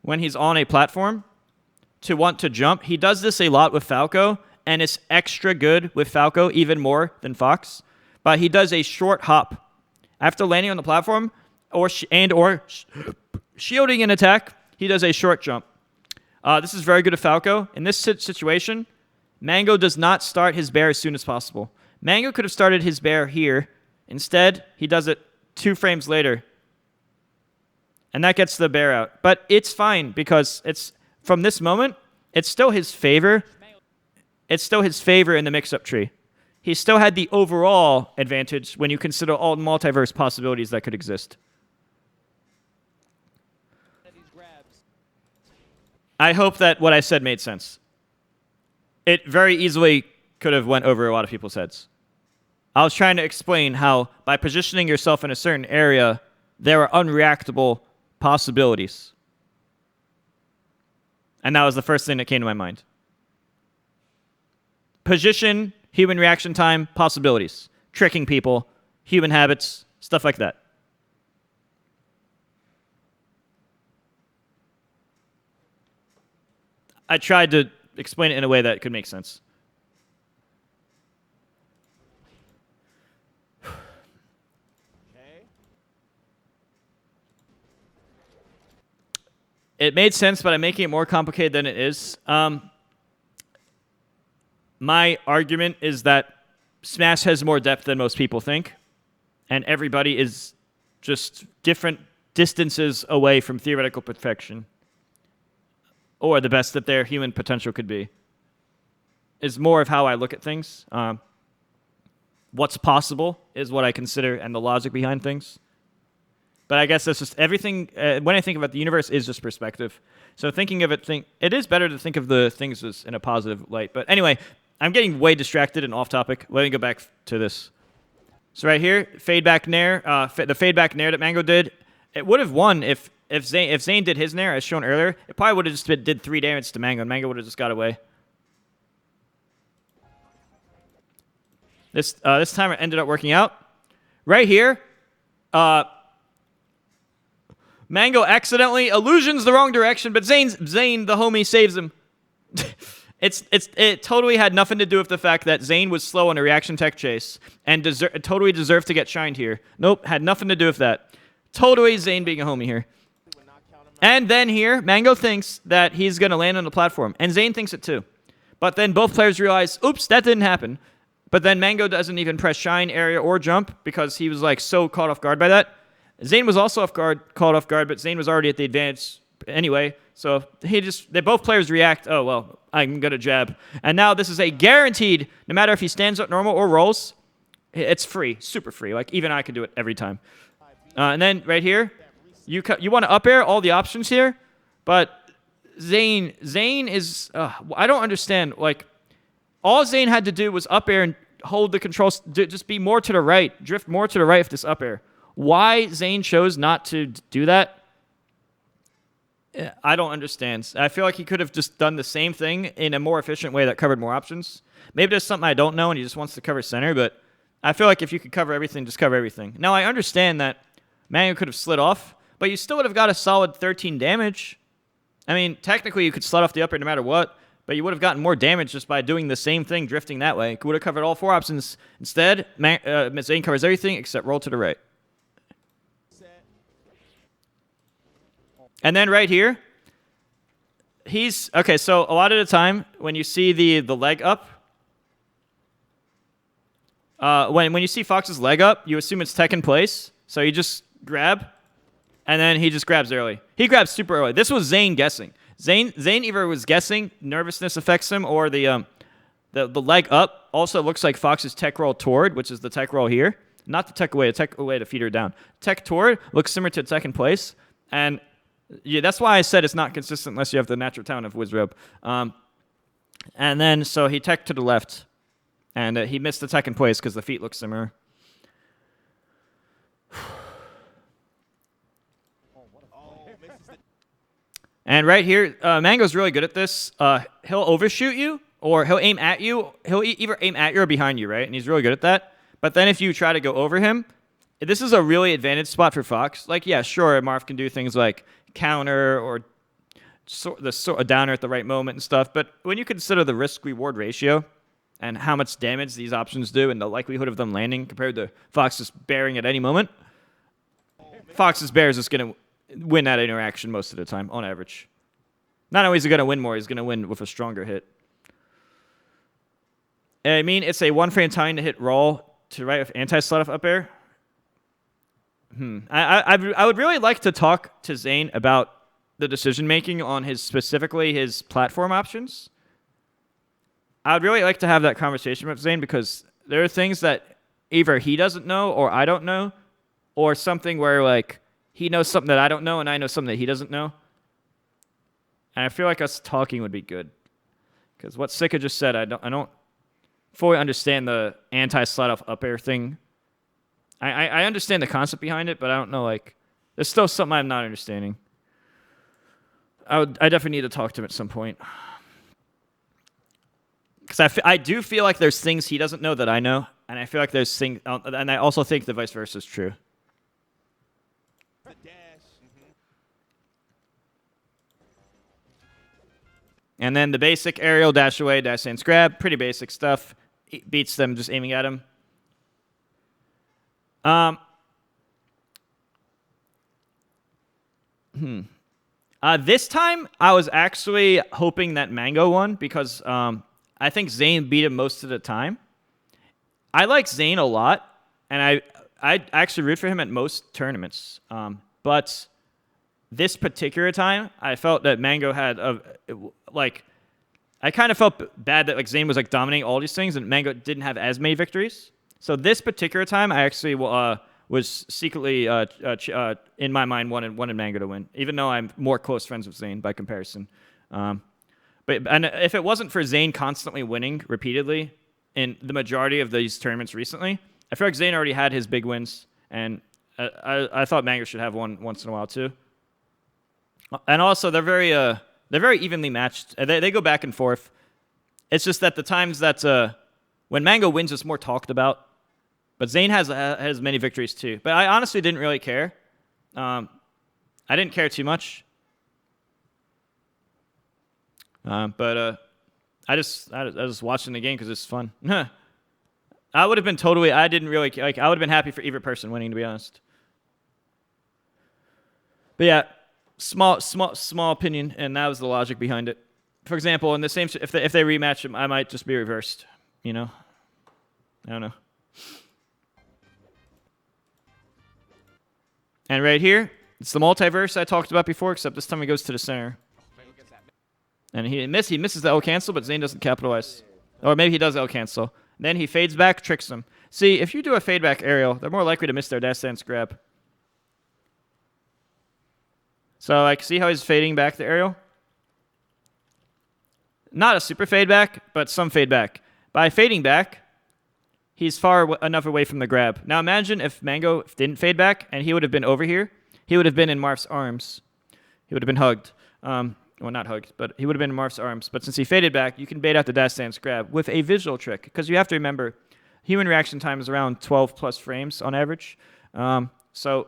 when he's on a platform, to want to jump. He does this a lot with Falco, and it's extra good with Falco, even more than Fox. But he does a short hop. After landing on the platform, or shielding an attack, he does a short jump. This is very good with Falco. In this situation, Mango does not start his bear as soon as possible. Mango could have started his bear here. Instead, he does it 2 frames later. And that gets the bear out. But it's fine, because it's from this moment, it's still his favor. It's still his favor in the mix-up tree. He still had the overall advantage when you consider all the multiverse possibilities that could exist. I hope that what I said made sense. It very easily could have went over a lot of people's heads. I was trying to explain how by positioning yourself in a certain area, there are unreactable possibilities. And that was the first thing that came to my mind. Position, human reaction time, possibilities. Tricking people, human habits, stuff like that. I tried to explain it in a way that could make sense. It made sense, but I'm making it more complicated than it is. My argument is that Smash has more depth than most people think, and everybody is just different distances away from theoretical perfection, or the best that their human potential could be, is more of how I look at things. What's possible is what I consider, and the logic behind things. But I guess that's just everything. When I think about the universe, is just perspective. So thinking of it, it is better to think of the things as in a positive light. But anyway, I'm getting way distracted and off topic. Let me go back to this. So right here, fade back nair, the fade back nair that Mango did, it would have won if Zain did his nair as shown earlier. It probably would have just did 3 damage to Mango, and Mango would have just got away. This time it ended up working out. Right here, Mango accidentally illusions the wrong direction, but Zain, the homie, saves him. It totally had nothing to do with the fact that Zain was slow on a reaction tech chase and totally deserved to get shined here. Nope, had nothing to do with that. Totally Zain being a homie here. And then here, Mango thinks that he's going to land on the platform, and Zain thinks it too. But then both players realize, oops, that didn't happen. But then Mango doesn't even press shine, area, or jump because he was like so caught off guard by that. Zain was also caught off guard, but Zain was already at the advantage anyway. So both players react, oh, well, I'm going to jab. And now this is a guaranteed, no matter if he stands up normal or rolls, it's free, super free. Like, even I could do it every time. And then right here, you want to up air all the options here, but Zain is, I don't understand. Like, all Zain had to do was up air and hold the control, just be more to the right, drift more to the right with this up air. Why Zain chose not to do that, I don't understand. I feel like he could have just done the same thing in a more efficient way that covered more options. Maybe there's something I don't know and he just wants to cover center, but I feel like if you could cover everything, just cover everything. Now, I understand that Mango could have slid off, but you still would have got a solid 13 damage. I mean, technically you could slide off the upper no matter what, but you would have gotten more damage just by doing the same thing, drifting that way. Would have covered all 4 options. Instead, Zain covers everything except roll to the right. And then right here, he's... Okay, so a lot of the time, when you see the leg up, when you see Fox's leg up, you assume it's tech in place. So you just grab, and then he just grabs early. He grabs super early. This was Zain guessing. Zain either was guessing, nervousness affects him, or the leg up also looks like Fox's tech roll toward, which is the tech roll here. Not the tech away to feed her down. Tech toward looks similar to tech in place. And yeah, that's why I said it's not consistent unless you have the natural talent of Wizrobe. And then, so he tech to the left. And he missed the tech in place because the feet look similar. And right here, Mango's really good at this. He'll overshoot you, or he'll aim at you. He'll either aim at you or behind you, right? And he's really good at that. But then if you try to go over him, this is a really advantaged spot for Fox. Like, yeah, sure, Marth can do things like counter or a downer at the right moment and stuff. But when you consider the risk-reward ratio and how much damage these options do and the likelihood of them landing compared to Fox's bearing at any moment, Fox's bear is just going to win that interaction most of the time, on average. Not only is he going to win more, he's going to win with a stronger hit. I mean, it's a 1 frame time to hit roll to right with anti-slot off up air. I would really like to talk to Zain about the decision-making on specifically his platform options. I would really like to have that conversation with Zain because there are things that either he doesn't know or I don't know, or something where, like, he knows something that I don't know, and I know something that he doesn't know. And I feel like us talking would be good. Because what Sika just said, I don't fully understand the anti-slide off up air thing. I understand the concept behind it, but I don't know, like... There's still something I'm not understanding. I definitely need to talk to him at some point. Because I do feel like there's things he doesn't know that I know, and I feel like there's things... And I also think the vice versa is true. And then the basic aerial, dash away, dash stance, grab. Pretty basic stuff. Beats them just aiming at him. This time, I was actually hoping that Mango won because I think Zain beat him most of the time. I like Zain a lot, and I actually root for him at most tournaments. But this particular time, I felt that Mango had I kind of felt bad that Zain was dominating all these things, and Mango didn't have as many victories. So this particular time, I actually was secretly in my mind wanted Mango to win, even though I'm more close friends with Zain by comparison. But if it wasn't for Zain constantly winning repeatedly in the majority of these tournaments recently, I feel like Zain already had his big wins, and I thought Mango should have one once in a while too. And also, they're very evenly matched. They go back and forth. It's just that the times that when Mango wins, it's more talked about. But Zain has many victories too. But I honestly didn't really care. I didn't care too much. But I was watching the game because it's fun. I would have been totally. I didn't really I would have been happy for either person winning, to be honest. But yeah. Small opinion, and that was the logic behind it. For example, in the same, if they rematch him, I might just be reversed. You know, I don't know. And right here, it's the multiverse I talked about before, except this time he goes to the center. And he misses the L cancel, but Zain doesn't capitalize. Or maybe he does L cancel. Then he fades back, tricks him. See, if you do a fade back aerial, they're more likely to miss their dash stance grab. So, see how he's fading back the aerial? Not a super fade back, but some fade back. By fading back, he's far enough away from the grab. Now imagine if Mango didn't fade back, and he would have been over here. He would have been in Marth's arms. He would have been hugged. Well, not hugged, but he would have been in Marth's arms. But since he faded back, you can bait out the dash stance grab with a visual trick. Because you have to remember, human reaction time is around 12 plus frames on average. So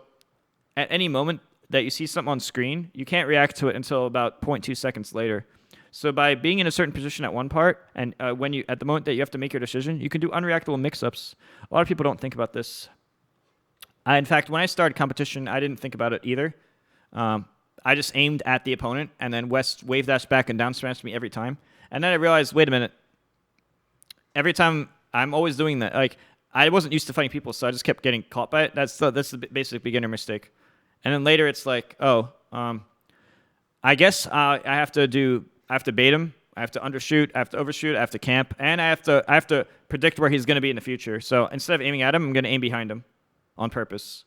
at any moment that you see something on screen, you can't react to it until about 0.2 seconds later. So by being in a certain position at one part, and at the moment that you have to make your decision, you can do unreactable mix-ups. A lot of people don't think about this. In fact, when I started competition, I didn't think about it either. I just aimed at the opponent, and then West wave dashed back and down smashed me every time. And then I realized, wait a minute. Every time I'm always doing that. Like, I wasn't used to fighting people, so I just kept getting caught by it. That's the basic beginner mistake. And then later it's like, I guess I have to bait him. I have to undershoot. I have to overshoot. I have to camp, and I have to predict where he's going to be in the future. So instead of aiming at him, I'm going to aim behind him, on purpose.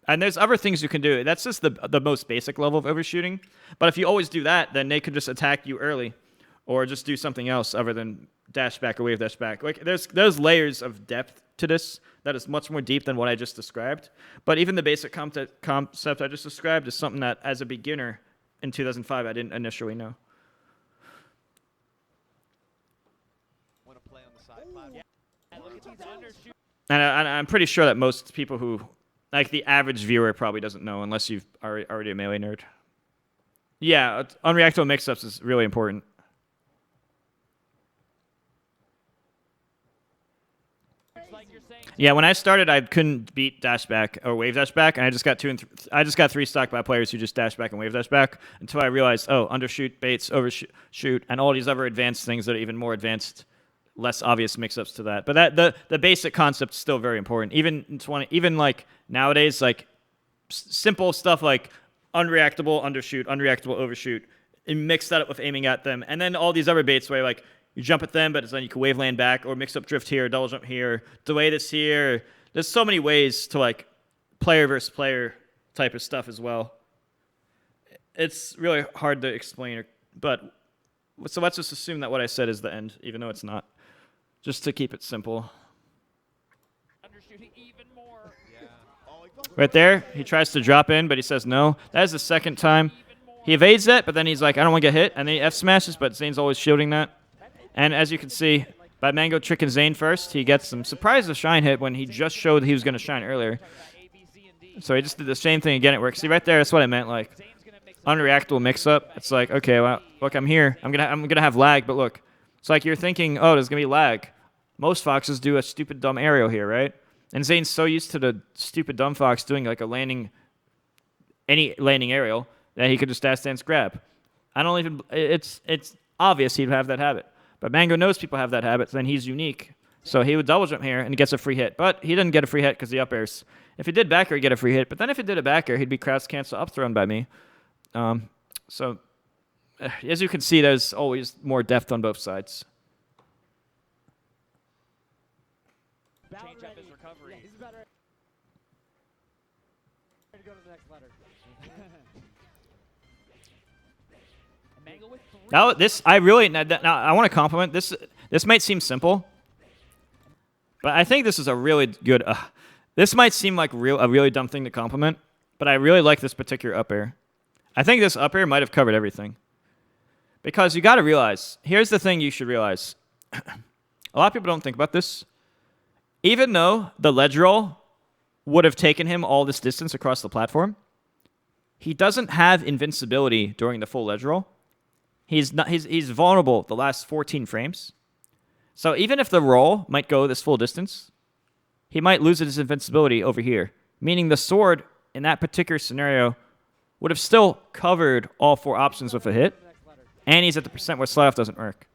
And there's other things you can do. That's just the most basic level of overshooting. But if you always do that, then they could just attack you early, or just do something else other than dash back or wave dash back. Like there's layers of depth to this that is much more deep than what I just described. But even the basic concept I just described is something that, as a beginner in 2005, I didn't initially know. Want to play on the side platform? And I'm pretty sure that most people who, like the average viewer, probably doesn't know unless you've already a melee nerd. Yeah, unreactable mix-ups is really important. Yeah, when I started, I couldn't beat dash back or wave dash back, and I just got 3 stock by players who just dash back and wave dash back until I realized, oh, undershoot, baits, overshoot, and all these other advanced things that are even more advanced, less obvious mix-ups to that. But the basic concept is still very important. Even like nowadays, like simple stuff like unreactable undershoot, unreactable overshoot, and mix that up with aiming at them, and then all these other baits where like you jump at them, but then you can wave land back, or mix up drift here, double jump here, delay this here. There's so many ways to like player versus player type of stuff as well. It's really hard to explain, but so let's just assume that what I said is the end, even though it's not, just to keep it simple. Right there, he tries to drop in, but he says no. That is the second time. He evades it, but then he's like, I don't want to get hit, and then he F smashes, but Zane's always shielding that. And as you can see, by Mango tricking Zain first, he gets some surprise of shine hit when he just showed he was going to shine earlier. So he just did the same thing again. It works. See right there, that's what I meant. Like unreactable mix-up. It's like, okay, well, look, I'm here. I'm gonna have lag, but look, it's like you're thinking, oh, there's gonna be lag. Most foxes do a stupid dumb aerial here, right? And Zane's so used to the stupid dumb fox doing like any landing aerial that he could just dash dance grab. It's obvious he'd have that habit. But Mango knows people have that habit, so then he's unique. So he would double jump here and he gets a free hit. But he didn't get a free hit because the up airs. If he did back air, he'd get a free hit. But then if he did a back air, he'd be crouch cancel up thrown by me. So as you can see, there's always more depth on both sides. Change up his recovery. Yeah, he's about ready to go to the next letter. Mango with 3. Now, I want to compliment this. This might seem simple, but I think this is a really good. This might seem like a really dumb thing to compliment, but I really like this particular up air. I think this up air might have covered everything, because you got to realize. Here's the thing you should realize. A lot of people don't think about this. Even though the ledge roll would have taken him all this distance across the platform, he doesn't have invincibility during the full ledge roll. He's vulnerable the last 14 frames. So even if the roll might go this full distance, he might lose his invincibility over here, meaning the sword in that particular scenario would have still covered all 4 options with a hit, and he's at the percent where slide off doesn't work.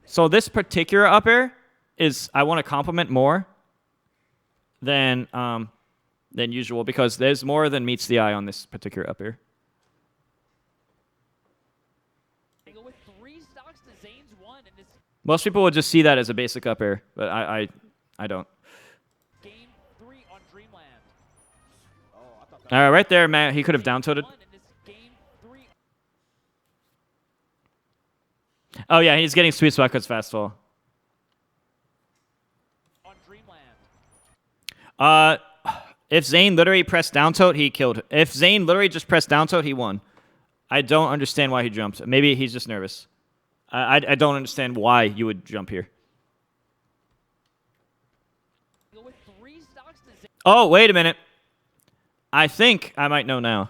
So this particular up air is, I want to compliment more than usual, because there's more than meets the eye on this particular up air. With 3 stocks to Zane's 1, and it's Most people would just see that as a basic up air, but I don't. game 3 on Dreamland. All right, right there, man. He could have down tilted. Oh yeah, he's getting sweet spot because fast fall. On Dreamland. If Zain literally pressed down tilt, he killed. If Zain literally just pressed down tilt, he won. I don't understand why he jumped. Maybe he's just nervous. I don't understand why you would jump here. With 3 stocks to Zain. Oh, wait a minute. I think I might know now.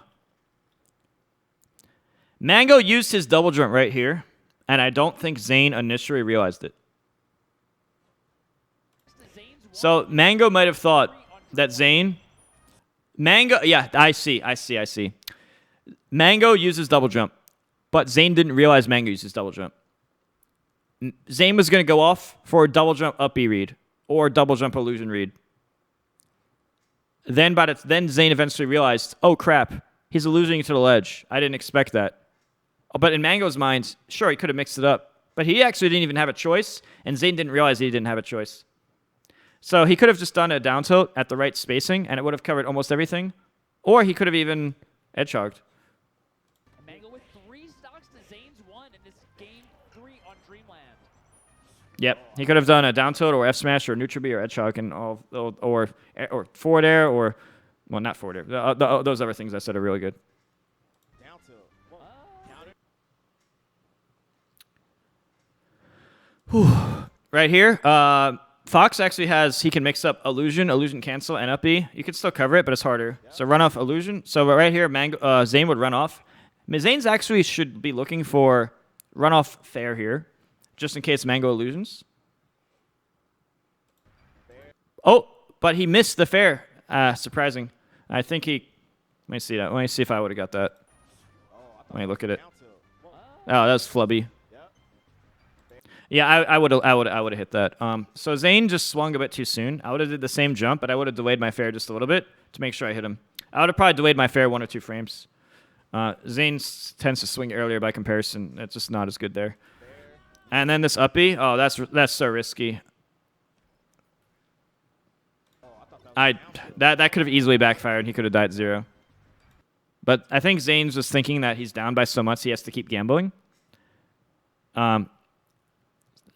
Mango used his double jump right here And I don't think Zain initially realized it. So Mango might have thought that Zain... Mango... Yeah, I see. Mango uses double jump. But Zain didn't realize Mango uses double jump. Zain was going to go off for a double jump up B read. Or double jump illusion read. Then Zain eventually realized, oh crap, he's illusioning to the ledge. I didn't expect that. But in Mango's mind, sure, he could have mixed it up. But he actually didn't even have a choice, and Zain didn't realize he didn't have a choice. So he could have just done a down tilt at the right spacing, and it would have covered almost everything. Or he could have even edgehogged. Mango with 3 stocks to Zain's 1 in this game 3 on Dreamland. Yep, he could have done a down tilt or F smash or neutral B or edgehog and all, or forward air or, well, not forward air. Those other things I said are really good. Down tilt. Right here, Fox actually has, he can mix up illusion cancel, and up B. You can still cover it, but it's harder. So run off illusion. So right here, Zain would run off. Zain's actually should be looking for run off fair here, just in case Mango illusions. Oh, but he missed the fair. Surprising. I think he, let me see that. Let me see if I would have got that. Let me look at it. Oh, that was flubby. Yeah, I would have hit that. So Zain just swung a bit too soon. I would have did the same jump, but I would have delayed my fair just a little bit to make sure I hit him. I would have probably delayed my fair 1 or 2 frames. Zain tends to swing earlier by comparison. It's just not as good there. And then this up B. Oh, that's so risky. That could have easily backfired. He could have died 0. But I think Zain's just thinking that he's down by so much he has to keep gambling.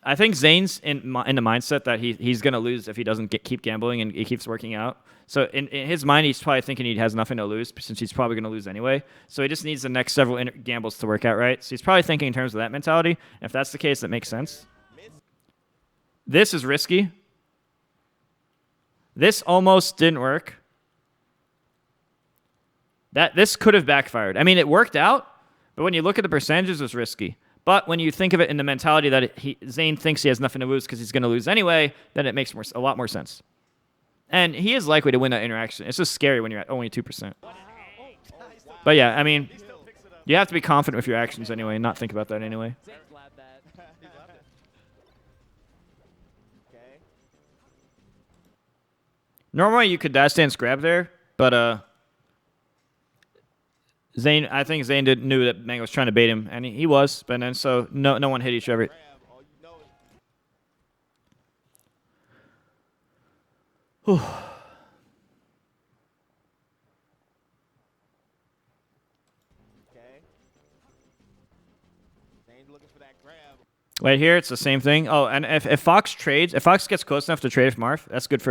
I think Zain's in the mindset that he's going to lose if he doesn't keep gambling and he keeps working out. So in his mind, he's probably thinking he has nothing to lose since he's probably going to lose anyway. So he just needs the next several gambles to work out right. So he's probably thinking in terms of that mentality. If that's the case, that makes sense. This is risky. This almost didn't work. This could have backfired. I mean, it worked out, but when you look at the percentages, it was risky. But when you think of it in the mentality that Zain thinks he has nothing to lose because he's going to lose anyway, then it makes a lot more sense. And he is likely to win that interaction. It's just scary when you're at only 2%. But yeah, I mean, you have to be confident with your actions anyway and not think about that anyway. Normally you could dash dance grab there, but Zain, I think Zain knew that Mango was trying to bait him, and he was, but then so no one hit each other. Whew. Right here, it's the same thing. Oh, and if Fox trades, if Fox gets close enough to trade with Marth, that's good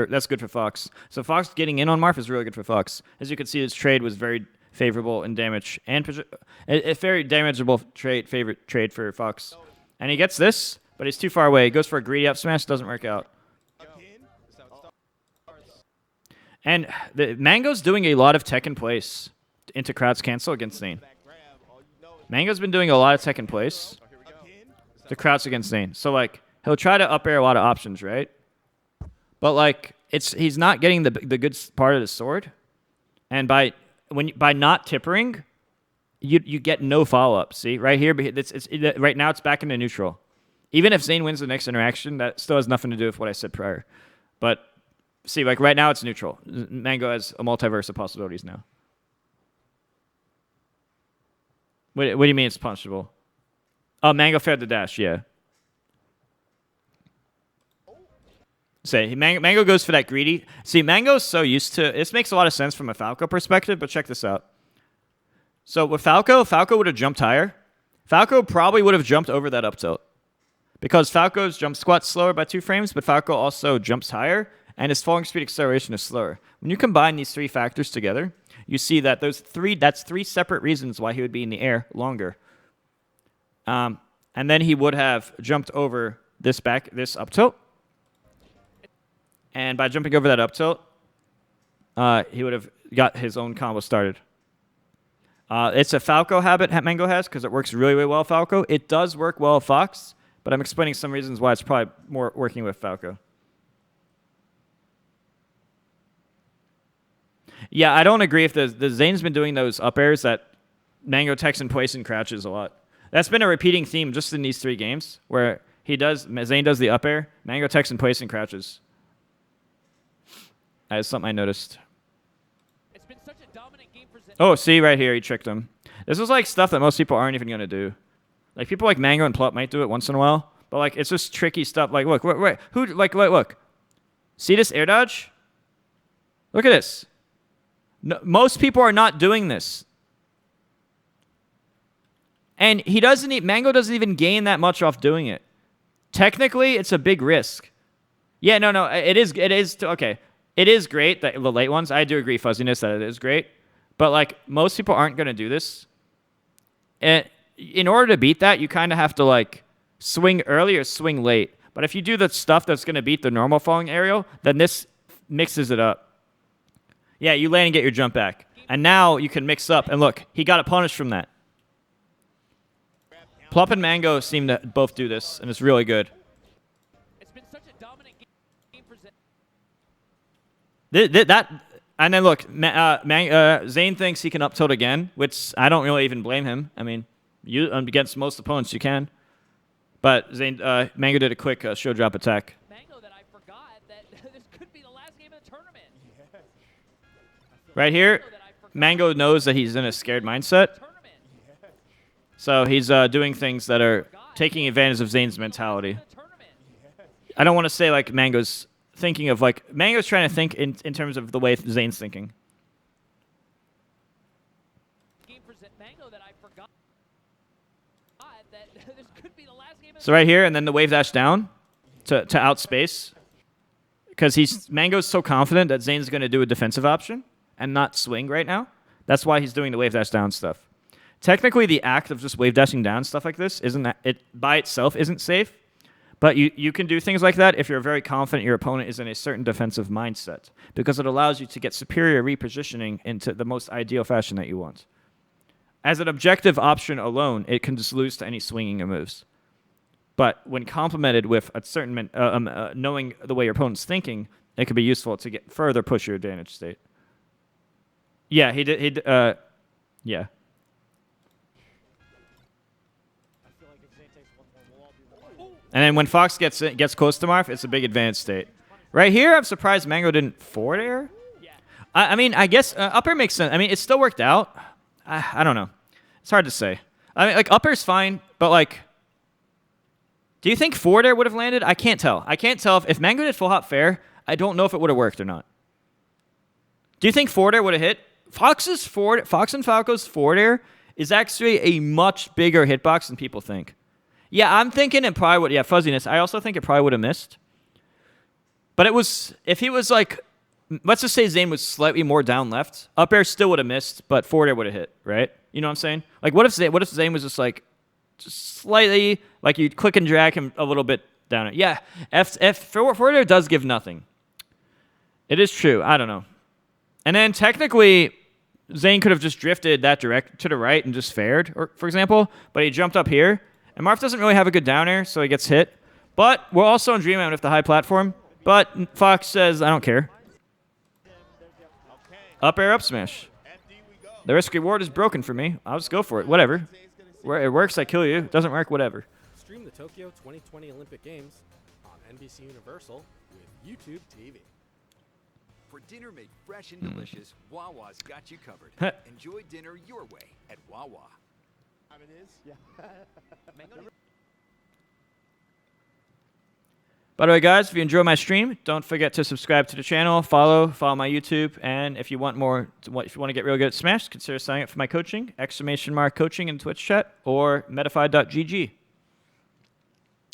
for Fox. So Fox getting in on Marth is really good for Fox. As you can see, his trade was very favorable in damage and a very damageable favorite trade for Fox. And he gets this, but he's too far away. He goes for a greedy up smash, doesn't work out. And the Mango's doing a lot of tech in place into Crouch cancel against Zain. Mango's been doing a lot of tech in place to Crouch against Zain. So like he'll try to up air a lot of options, right? But like he's not getting the good part of the sword. And by not tippering, you get no follow up. See right here, right now it's back into neutral. Even if Zain wins the next interaction, that still has nothing to do with what I said prior. But see, like right now it's neutral. Mango has a multiverse of possibilities now. What do you mean it's punishable? Oh, Mango failed the dash, yeah. Say, Mango goes for that greedy. See, Mango's so used to... This makes a lot of sense from a Falco perspective, but check this out. So with Falco would have jumped higher. Falco probably would have jumped over that up tilt. Because Falco's jump squat's slower by 2 frames, but Falco also jumps higher, and his falling speed acceleration is slower. When you combine these 3 factors together, you see that that's 3 separate reasons why he would be in the air longer. And then he would have jumped over this up tilt. And by jumping over that up tilt, he would have got his own combo started. It's a Falco habit Mango has because it works really, really well with Falco. It does work well with Fox, but I'm explaining some reasons why it's probably more working with Falco. Yeah, I don't agree if the Zane's been doing those up airs that Mango techs in place and crouches a lot. That's been a repeating theme just in these 3 games where Zain does the up air, Mango techs in place and crouches. That is something I noticed. It's been such a dominant game for Zain. Oh, see right here, he tricked him. This is like stuff that most people aren't even gonna do. Like people like Mango and Plup might do it once in a while, but like it's just tricky stuff. Like look, wait, who like look. See this air dodge? Look at this. No, most people are not doing this. And he doesn't Mango doesn't even gain that much off doing it. Technically, it's a big risk. Yeah, no, it is okay. It is great that the late ones. I do agree, fuzziness, that it is great. But like most people aren't going to do this. And in order to beat that, you kind of have to like swing early or swing late. But if you do the stuff that's going to beat the normal falling aerial, then this mixes it up. Yeah, you land and get your jump back. And now you can mix up. And look, he got a punish from that. Plup and Mango seem to both do this, and it's really good. It's been such a dominant game for Zain. And then look, Zain thinks he can up tilt again, which I don't really even blame him. I mean, against most opponents you can. But Mango did a quick show drop attack. Mango, that I forgot that this could be the last game of the tournament. Right here, Mango knows that he's in a scared mindset. So he's doing things that are taking advantage of Zain's mentality. I don't want to say like Mango's thinking of like Mango's trying to think in terms of the way Zain's thinking. So right here, and then the wave dash down to outspace, because Mango's so confident that Zain's going to do a defensive option and not swing right now. That's why he's doing the wave dash down stuff. Technically, the act of just wave dashing down stuff like this by itself isn't safe, but you can do things like that if you're very confident your opponent is in a certain defensive mindset, because it allows you to get superior repositioning into the most ideal fashion that you want. As an objective option alone, it can just lose to any swinging of moves. But when complemented with a certain knowing the way your opponent's thinking, it can be useful to get further push your advantage state. Yeah, he did. Yeah. And then when Fox gets close to Marth, it's a big advanced state. Right here, I'm surprised Mango didn't forward air. Yeah. I mean, I guess up air makes sense. I mean, it still worked out. I don't know. It's hard to say. I mean, like, up air's fine, but, like, do you think forward air would have landed? I can't tell. I can't tell if Mango did full hop fair, I don't know if it would have worked or not. Do you think forward air would have hit? Fox and Falco's forward air is actually a much bigger hitbox than people think. Yeah, I'm thinking it probably would. Yeah, fuzziness. I also think it probably would have missed. But it was, if he was like, let's just say Zain was slightly more down left, up air still would have missed, but forward air would have hit, right? You know what I'm saying? Like, what if Zain was just like, just slightly, like you click and drag him a little bit down it? Yeah, forward air does give nothing. It is true. I don't know. And then technically, Zain could have just drifted that direct to the right and just fared, or, for example, but he jumped up here. And Marth doesn't really have a good down air, so he gets hit. But we're also in Dreamland with the high platform. But Fox says, I don't care. Up air, up smash. The risk reward is broken for me. I'll just go for it. Whatever. Where it works, I kill you. It doesn't work, whatever. Stream the Tokyo 2020 Olympic Games on NBC Universal with YouTube TV. For dinner made fresh and delicious, Wawa's got you covered. Enjoy dinner your way at Wawa. It is? Yeah. By the way, guys, if you enjoy my stream, don't forget to subscribe to the channel, follow my YouTube, and if you want if you want to get real good at Smash, consider signing up for my coaching, !coaching in Twitch chat, or metafi.gg.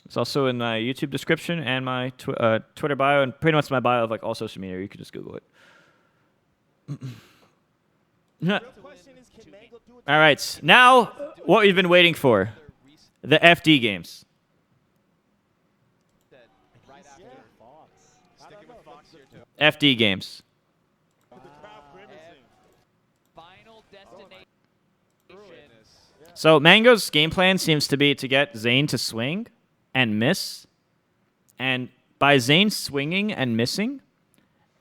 It's also in my YouTube description and my Twitter bio, and pretty much my bio of like all social media. You can just Google it. All right, now what we've been waiting for, the FD games. FD games. So Mango's game plan seems to be to get Zain to swing and miss. And by Zain swinging and missing,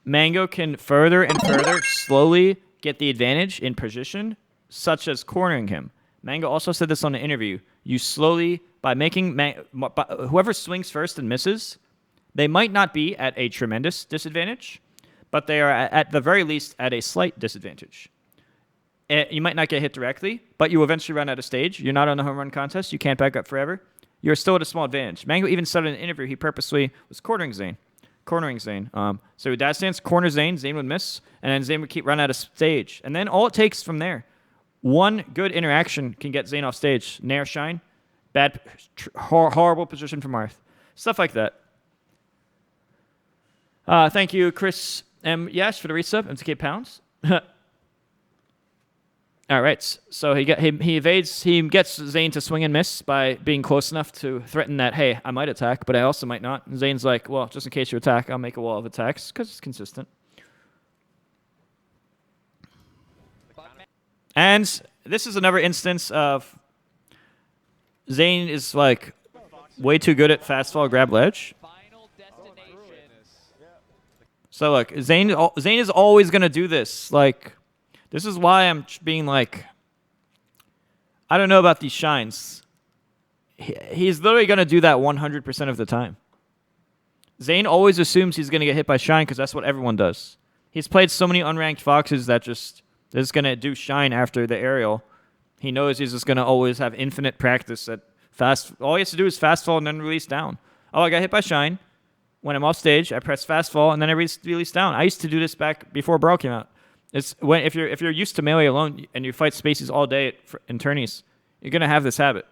Mango can further and further slowly get the advantage in position, such as cornering him. Mango also said this on an interview. You slowly, by making whoever swings first and misses, they might not be at a tremendous disadvantage, but they are at the very least at a slight disadvantage. You might not get hit directly, but you eventually run out of stage. You're not on the home run contest. You can't back up forever. You're still at a small advantage. Mango even said in an interview he purposely was cornering Zain. So dash stance, corner Zain would miss, and then Zain would keep running out of stage. And then all it takes from there, one good interaction can get Zain off stage. Nair shine, bad, horrible position from Marth. Stuff like that. Thank you, Chris M. Yash, for the resub. MTK pounds. All right, so he evades. He gets Zain to swing and miss by being close enough to threaten that, hey, I might attack, but I also might not. And Zain's like, well, just in case you attack, I'll make a wall of attacks because it's consistent. And this is another instance of Zain is like way too good at fast fall grab ledge. So look, Zain is always gonna do this. Like, this is why I'm being like, I don't know about these shines. He's literally gonna do that 100% of the time. Zain always assumes he's gonna get hit by shine because that's what everyone does. He's played so many unranked foxes that just is gonna do shine after the aerial. He knows he's just gonna always have infinite practice at fast. All he has to do is fast fall and then release down. Oh, I got hit by shine. When I'm off stage, I press fast fall and then I release down. I used to do this back before Brawl came out. It's when if you're used to melee alone and you fight spaces all day in tourneys, you're gonna have this habit.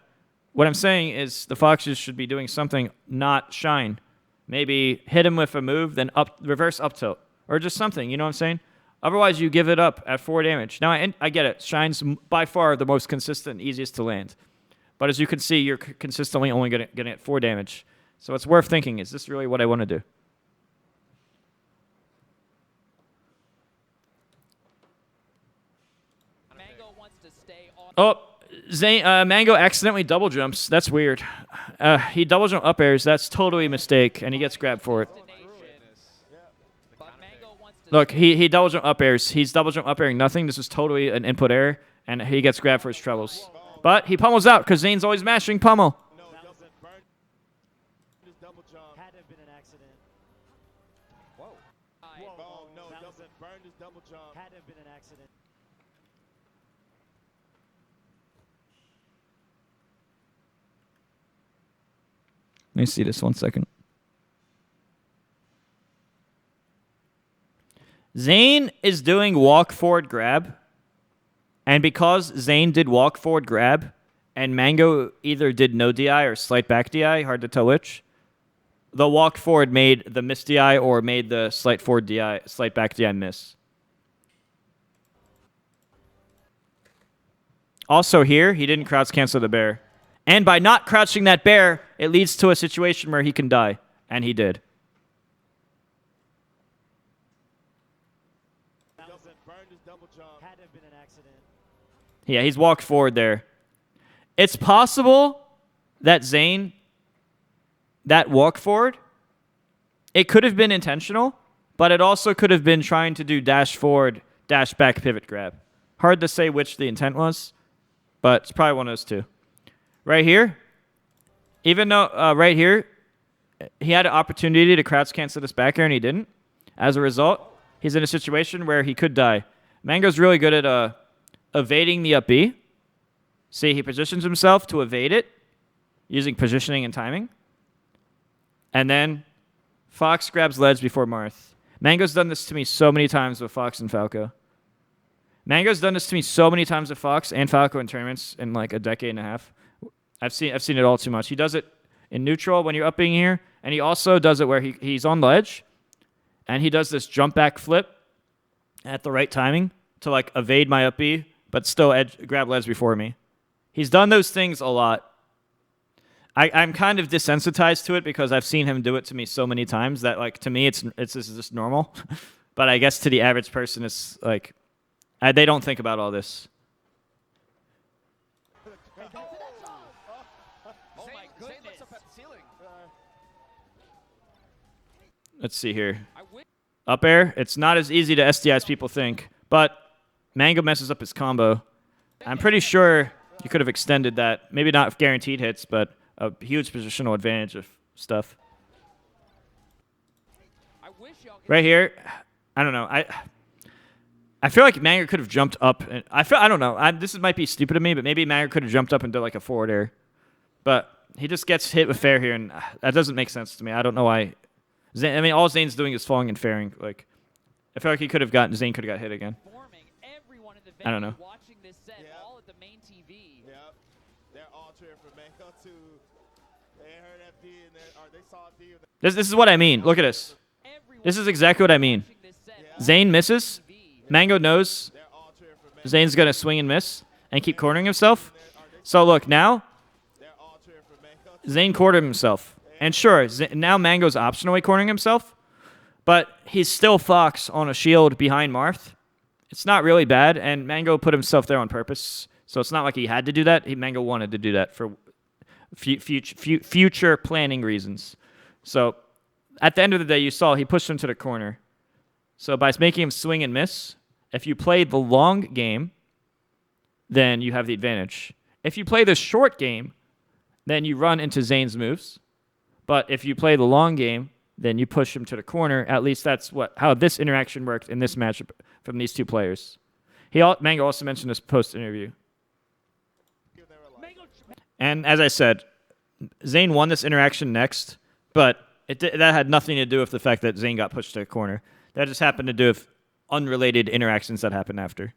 What I'm saying is the foxes should be doing something, not shine. Maybe hit him with a move, then reverse up tilt, or just something. You know what I'm saying? Otherwise, you give it up at 4 damage. Now I get it. Shine's by far the most consistent, easiest to land. But as you can see, you're consistently only getting at 4 damage. So it's worth thinking, is this really what I want to do? Oh, Mango accidentally double jumps. That's weird. He double jump up airs. That's totally a mistake, and he gets grabbed for it. Look, he double jump up airs. He's double jump up airing nothing. This is totally an input error, and he gets grabbed for his troubles. But he pummels out because Zain's always mashing pummel. Let me see this 1 second. Zain is doing walk forward grab. And because Zain did walk forward grab, and Mango either did no DI or slight back DI, hard to tell which, the walk forward made the miss DI or made the slight forward DI, slight back DI miss. Also here, he didn't crouch cancel the bear. And by not crouching that bear, it leads to a situation where he can die. And he did. Yeah, he's walked forward there. It's possible that Zain, that walk forward, it could have been intentional, but it also could have been trying to do dash forward, dash back pivot grab. Hard to say which the intent was, but it's probably one of those two. Right here, even though right here, he had an opportunity to crouch cancel this back air and he didn't. As a result, he's in a situation where he could die. Mango's really good at evading the up B. See, he positions himself to evade it using positioning and timing. And then Fox grabs ledge before Marth. Mango's done this to me so many times with Fox and Falco. Mango's done this to me so many times with Fox and Falco in tournaments in like a decade and a half. I've seen it all too much. He does it in neutral when you're up being here, and he also does it where he's on ledge, and he does this jump back flip at the right timing to like evade my up B, but still grab ledge before me. He's done those things a lot. I'm kind of desensitized to it because I've seen him do it to me so many times that like to me it's just normal, but I guess to the average person it's like they don't think about all this. Let's see here. Up air. It's not as easy to SDI as people think, but Mango messes up his combo. I'm pretty sure you could have extended that. Maybe not guaranteed hits, but a huge positional advantage of stuff. Right here, I don't know. I feel like Mango could have jumped up. And I don't know. This might be stupid of me, but maybe Mango could have jumped up and did like a forward air. But he just gets hit with fair here, and that doesn't make sense to me. I don't know why. I mean, all Zane's doing is falling and fairing. Like, I feel like Zain could have got hit again. I don't know. This is what I mean. Look at this. This is exactly what I mean. Zain misses. Mango knows Zane's going to swing and miss and keep cornering himself. So look, now Zain cornered himself. And sure, now Mango's optionally cornering himself, but he's still Fox on a shield behind Marth. It's not really bad, and Mango put himself there on purpose. So it's not like he had to do that. Mango wanted to do that for future planning reasons. So at the end of the day, you saw he pushed him to the corner. So by making him swing and miss, if you play the long game, then you have the advantage. If you play the short game, then you run into Zane's moves. But if you play the long game, then you push him to the corner. At least that's how this interaction worked in this matchup from these two players. Mango also mentioned this post-interview. And as I said, Zain won this interaction next, but that had nothing to do with the fact that Zain got pushed to the corner. That just happened to do with unrelated interactions that happened after.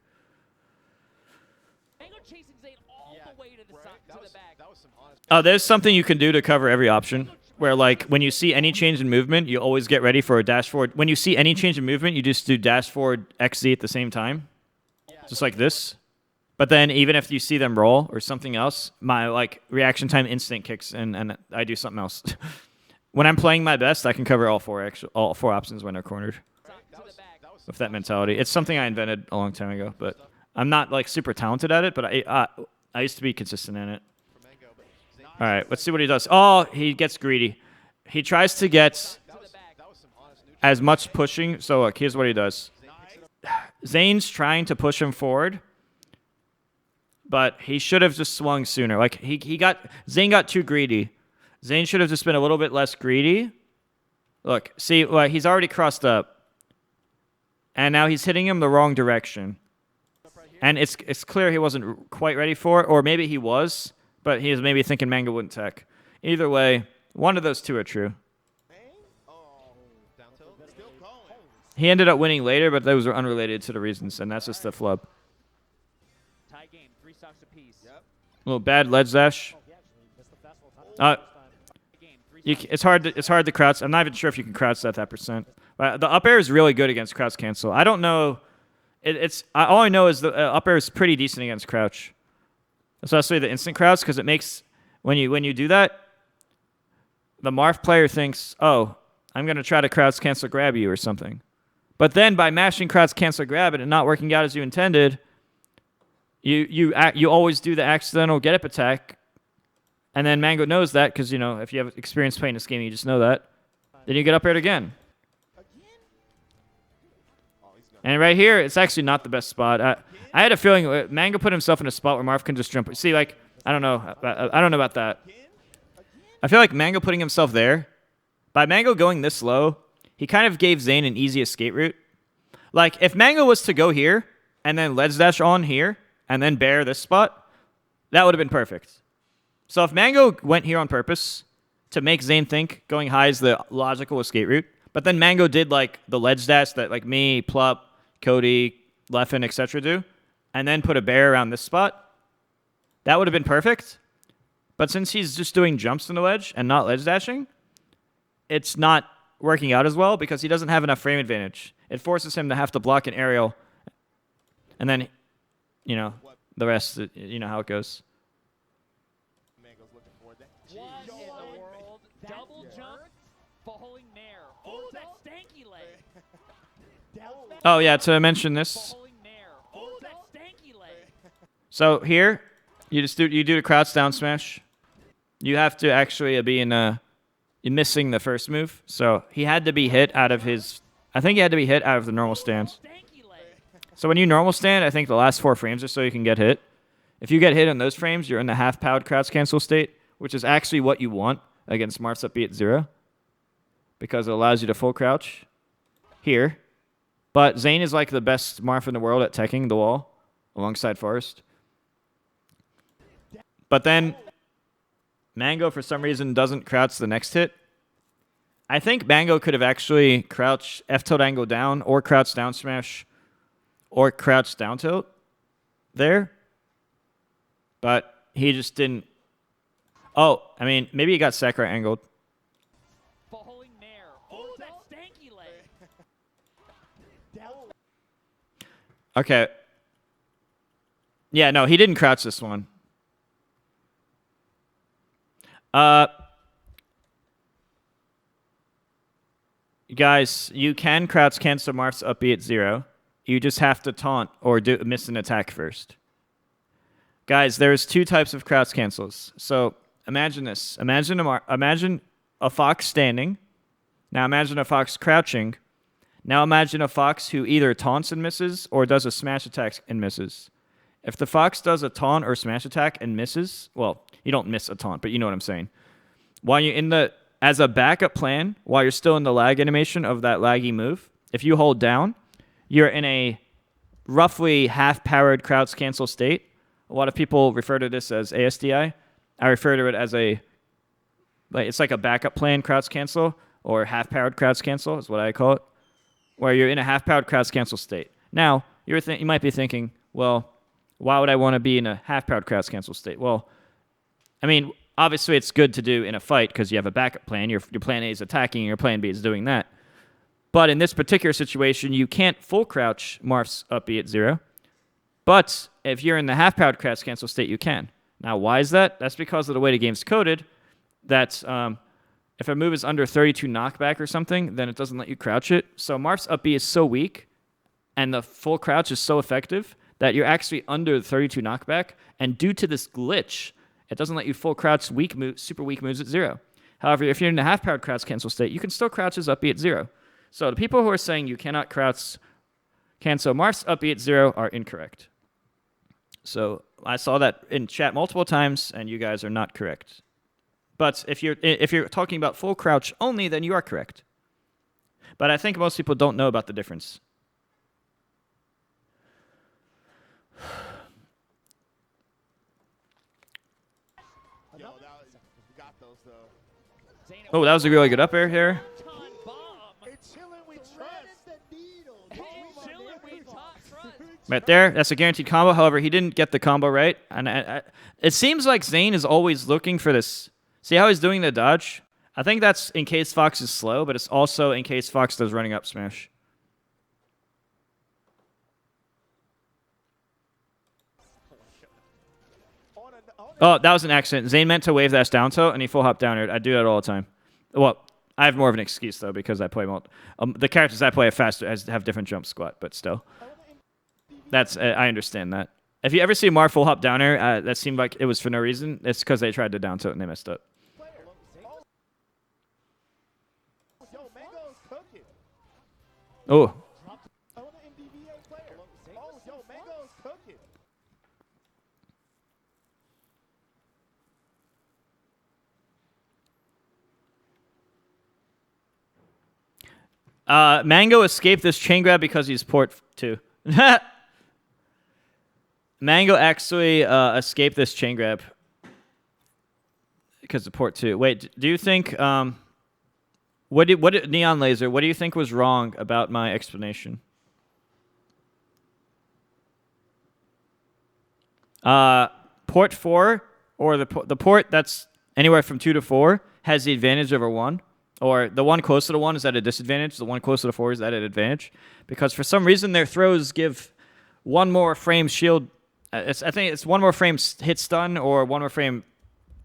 Oh, there's something you can do to cover every option. Where, like, when you see any change in movement, you always get ready for a dash forward. When you see any change in movement, you just do dash forward XZ at the same time. Just like this. But then, even if you see them roll or something else, my, like, reaction time instant kicks in, and I do something else. When I'm playing my best, I can cover all four options when they're cornered. With that mentality. It's something I invented a long time ago, but I'm not, like, super talented at it, but I used to be consistent in it. All right, let's see what he does. Oh, he gets greedy. He tries to get as much pushing. So look, here's what he does. Zane's trying to push him forward, but he should have just swung sooner. Like Zain got too greedy. Zain should have just been a little bit less greedy. Look, see, he's already crossed up, and now he's hitting him the wrong direction. And it's clear he wasn't quite ready for it, or maybe he was. But he was maybe thinking Mango wouldn't tech. Either way, one of those two are true. He ended up winning later, but those were unrelated to the reasons, and that's just the flub. Tie game, 3 stocks apiece. A little bad ledge dash. It's hard to crouch. I'm not even sure if you can crouch that percent. But the up air is really good against crouch cancel. I don't know. All I know is the up air is pretty decent against crouch. Especially the instant crouch, because it makes when you do that, the Marth player thinks, oh, I'm gonna try to crouch cancel grab you or something. But then by mashing crouch cancel grab it and not working out as you intended, you always do the accidental get up attack, and then Mango knows that because if you have experience playing this game, you just know that. Then you get up aired again. And right here, it's actually not the best spot. I had a feeling Mango put himself in a spot where Marth can just jump. See, like, I don't know about that. I feel like Mango putting himself there, by Mango going this low, he kind of gave Zain an easy escape route. Like, if Mango was to go here, and then ledge dash on here, and then bear this spot, that would have been perfect. So if Mango went here on purpose to make Zain think going high is the logical escape route, but then Mango did, like, the ledge dash that, like, me, Plup, Cody, Leffen, etc. do, and then put a bear around this spot, that would have been perfect. But since he's just doing jumps in the ledge and not ledge dashing, it's not working out as well because he doesn't have enough frame advantage. It forces him to have to block an aerial, and then, the rest, how it goes. What in the world? Double jump, falling nair. Oh, that stanky leg. Oh, yeah, to mention this. So here, you do the crouch down smash. You have to actually be in a missing the first move. So he had to be hit out of his... I think he had to be hit out of the normal stance. So when you normal stand, I think the last 4 frames or so you can get hit. If you get hit in those frames, you're in the half-powered crouch cancel state, which is actually what you want against Marths up B at 0, because it allows you to full crouch here. But Zain is like the best Marth in the world at teching the wall alongside Forest. But then Mango, for some reason, doesn't crouch the next hit. I think Mango could have actually crouched F-tilt angle down or crouch down smash or crouch down tilt there. But he just didn't. Oh, I mean, maybe he got Sakurai angled. Falling nair. Oh, that stanky leg. Okay. Yeah, no, he didn't crouch this one. Guys, you can crouch cancel Marths up B at 0. You just have to taunt or miss an attack first. Guys, there's 2 types of crouch cancels. So imagine this. Imagine a fox standing. Now imagine a fox crouching. Now imagine a fox who either taunts and misses or does a smash attack and misses. If the fox does a taunt or smash attack and misses, well, you don't miss a taunt, but you know what I'm saying. While you're in the... As a backup plan, while you're still in the lag animation of that laggy move, if you hold down, you're in a roughly half-powered crouch cancel state. A lot of people refer to this as ASDI. I refer to it as it's like a backup plan crouch cancel, or half-powered crouch cancel is what I call it, where you're in a half-powered crouch cancel state. Now, you might be thinking, well, why would I want to be in a half-powered crouch cancel state? Well, I mean... Obviously, it's good to do in a fight because you have a backup plan. Your plan A is attacking, and your plan B is doing that. But in this particular situation, you can't full crouch Marths up B at 0. But if you're in the half-powered crouch cancel state, you can. Now, why is that? That's because of the way the game's coded, that if a move is under 32 knockback or something, then it doesn't let you crouch it. So Marths up B is so weak, and the full crouch is so effective, that you're actually under the 32 knockback, and due to this glitch... It doesn't let you full crouch super weak moves at 0. However, if you're in a half-powered crouch cancel state, you can still crouch as up B at 0. So the people who are saying you cannot crouch cancel Marths up B at 0 are incorrect. So I saw that in chat multiple times, and you guys are not correct. But if you're talking about full crouch only, then you are correct. But I think most people don't know about the difference. Oh, that was a really good up air here. Right there, that's a guaranteed combo. However, he didn't get the combo right. And it seems like Zain is always looking for this. See how he's doing the dodge? I think that's in case Fox is slow, but it's also in case Fox does running up smash. Oh, that was an accident. Zain meant to wave that down tilt, and he full hop down air. I do that all the time. Well, I have more of an excuse, though, because I play the characters I play have different jump squat, but still. I understand that. If you ever see Mar full hop down air, that seemed like it was for no reason. It's because they tried to down tilt and they messed up. Oh. Mango escaped this chain grab because he's port 2. Mango actually escaped this chain grab because of port 2. Wait, do you think what did Neon Laser? What do you think was wrong about my explanation? Port 4 or the port that's anywhere from 2 to 4 has the advantage over 1. Or the one closer to 1 is at a disadvantage. The one closer to 4 is at an advantage. Because for some reason, their throws give 1 more frame shield. I think it's 1 more frame hit stun or 1 more frame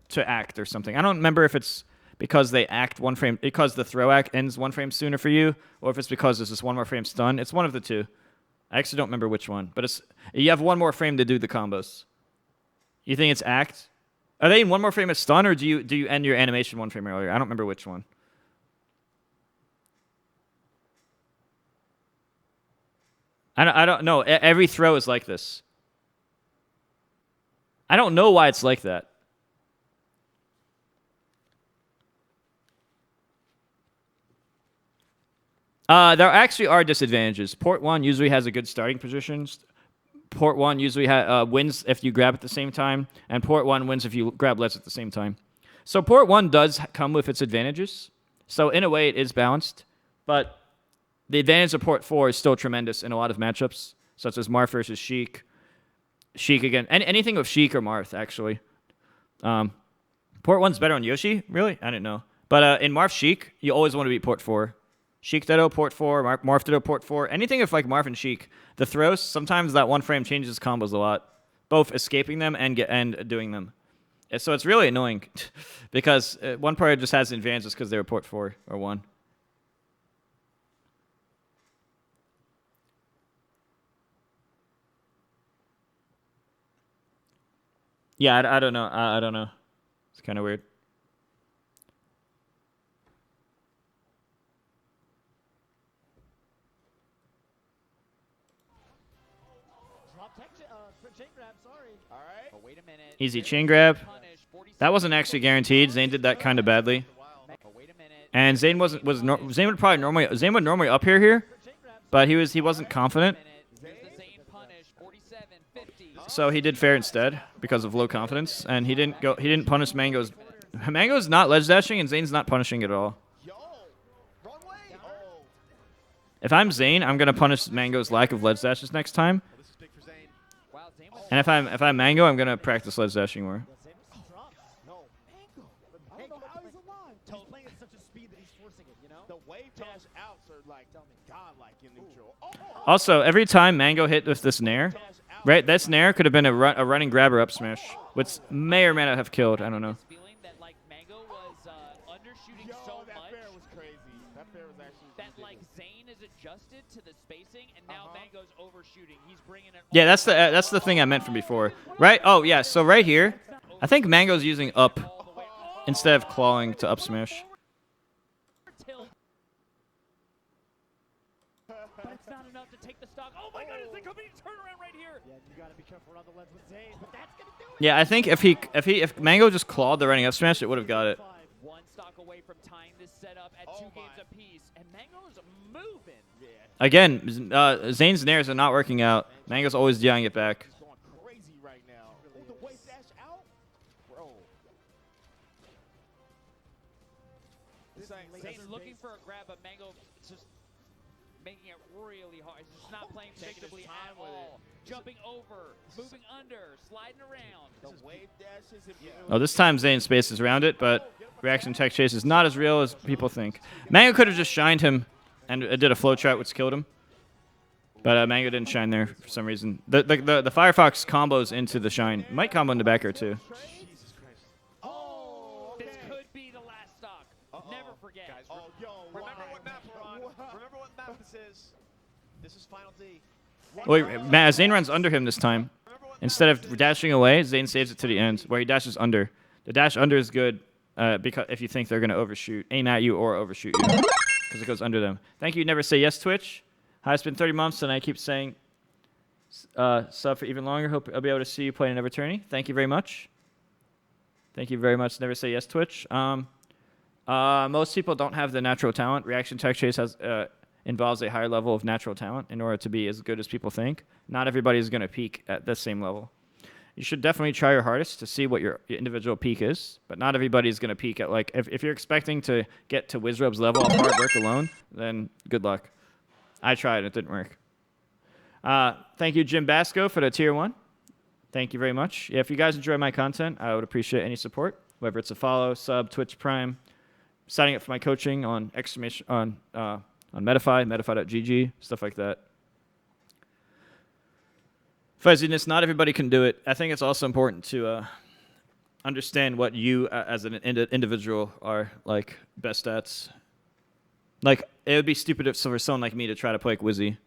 to act or something. I don't remember if it's because they act 1 frame, because the throw act ends 1 frame sooner for you, or if it's because there's just 1 more frame stun. It's one of the 2. I actually don't remember which one. But you have 1 more frame to do the combos. You think it's act? Are they in one more frame of stun, or do you end your animation one frame earlier? I don't remember which one. I don't know. Every throw is like this. I don't know why it's like that. There actually are disadvantages. Port 1 usually has a good starting position. Port 1 usually wins if you grab at the same time, and Port 1 wins if you grab less at the same time. So Port 1 does come with its advantages. So in a way, it is balanced, but the advantage of Port 4 is still tremendous in a lot of matchups, such as Marth versus Sheik. Sheik again. Anything with Sheik or Marth, actually. Port 1's better on Yoshi? Really? I didn't know. But in Marth Sheik, you always want to beat Port 4. Sheik Ditto, Port 4, Marth Ditto, Port 4. Anything with like Marth and Sheik. The throws, sometimes that one frame changes combos a lot. Both escaping them and doing them. So it's really annoying. Because one player just has advantages because they were Port 4 or 1. Yeah, I don't know. I don't know. It's kind of weird. Chain grab, sorry. All right. But wait a minute. Easy chain grab. That wasn't actually guaranteed. Zain did that kind of badly. But wait a minute. And Zain Zain would normally up here, but he wasn't confident. Here's the Zain punish, 47, 50. So he did fair instead because of low confidence, and he didn't punish Mango's. Mango's not ledge dashing, and Zain's not punishing at all. Yo, wrong way. Oh. If I'm Zain, I'm gonna punish Mango's lack of ledge dashes next time. Well, this is big for Zain. Wow, Zain was And if I'm Mango, I'm gonna practice ledge dashing more. No. Mango. I don't know how he's alive. He's playing at such a speed that he's forcing it, you know? The wave dash outs are like godlike in neutral. Oh. Also, every time Mango hit with this nair, right? This nair could have been a running grabber up smash, which may or may not have killed. I don't know. this feeling that like Mango was undershooting Yo, so that much fair was crazy. That fair was actually that like ridiculous. Zain is adjusted to the spacing, and now Mango's overshooting. He's bringing it. Yeah, all that's the thing I meant from before, right? Oh yeah, so right here, I think Mango's using up the way. Oh, instead of clawing to up smash. tilt. But it's not enough to take the stock. Oh my God! It's a complete turnaround right here. Yeah, you gotta be careful around the ledge with Zayn, but that's gonna do it. Yeah, I think if Mango just clawed the running up smash, it would have got it. One stock away from tying this setup at 2 games apiece, and Mango's moving. Again, Zane's nairs are not working out. Mango's always DIing it back. He's going crazy right now. Oh, the wave dash out, bro. Zane's looking for a grab, but Mango is just making it really hard. He's just not playing predictably at all. Jumping over, moving under, sliding around. The wave dash is Oh, this time Zane spaces around it, but reaction tech chase is not as real as people think. Mango could have just shined him and did a flow chart which killed him. But Mango didn't shine there for some reason. The Firefox combos into the shine. Might combo into back air too. Jesus Christ. Oh, okay. This could be the last stock. Never forget. Guys, Oh, yo, remember wow. what map we're on. Remember what map this is. This is Final D. Wait, Zane runs under him this time. Instead of dashing away, Zane saves it to the end, where he dashes under. The dash under is good because if you think they're going to overshoot, aim at you or overshoot you, because it goes under them. Thank you, Never Say Yes, Twitch. Hi, it's been 30 months, and I keep saying sub for even longer. Hope I'll be able to see you play in Never Tourney. Thank you very much. Thank you very much, Never Say Yes, Twitch. Most people don't have the natural talent. Reaction Tech Chase involves a higher level of natural talent in order to be as good as people think. Not everybody is going to peak at the same level. You should definitely try your hardest to see what your individual peak is, but not everybody is going to peak at, like, if you're expecting to get to Wizrob's level of hard work alone, then good luck. I tried, it didn't work. Thank you, Jim Basco, for the tier 1. Thank you very much. Yeah, if you guys enjoy my content, I would appreciate any support, whether it's a follow, sub, Twitch Prime, signing up for my coaching on Metafy, metafy.gg, stuff like that. Fuzziness, not everybody can do it. I think it's also important to understand what you as an individual are like best at. Like, it would be stupid for someone like me to try to play like Wizzy.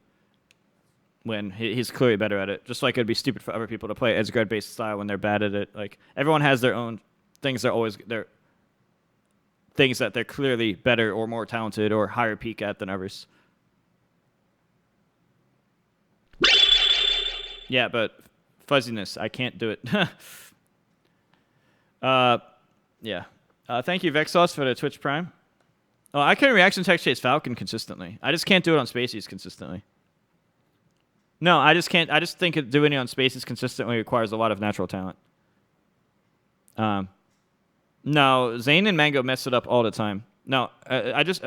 when he's clearly better at it. Just like it'd be stupid for other people to play Edgeguard-based style when they're bad at it. Like, everyone has their own things. They're things that they're clearly better or more talented or higher peak at than others. Yeah, but fuzziness, I can't do it. Yeah. Thank you, Vexos, for the Twitch Prime. Oh, I can reaction text chase Falcon consistently. I just can't do it on Spacies consistently. No, I just can't. I just think doing it on Spacies consistently requires a lot of natural talent. No, Zain and Mango mess it up all the time. No,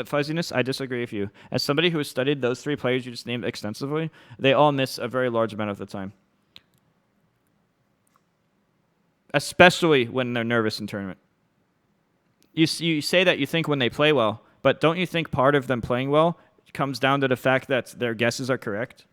fuzziness, I disagree with you. As somebody who has studied those 3 players you just named extensively, they all miss a very large amount of the time. Especially when they're nervous in tournament. You say that you think when they play well, but don't you think part of them playing well comes down to the fact that their guesses are correct?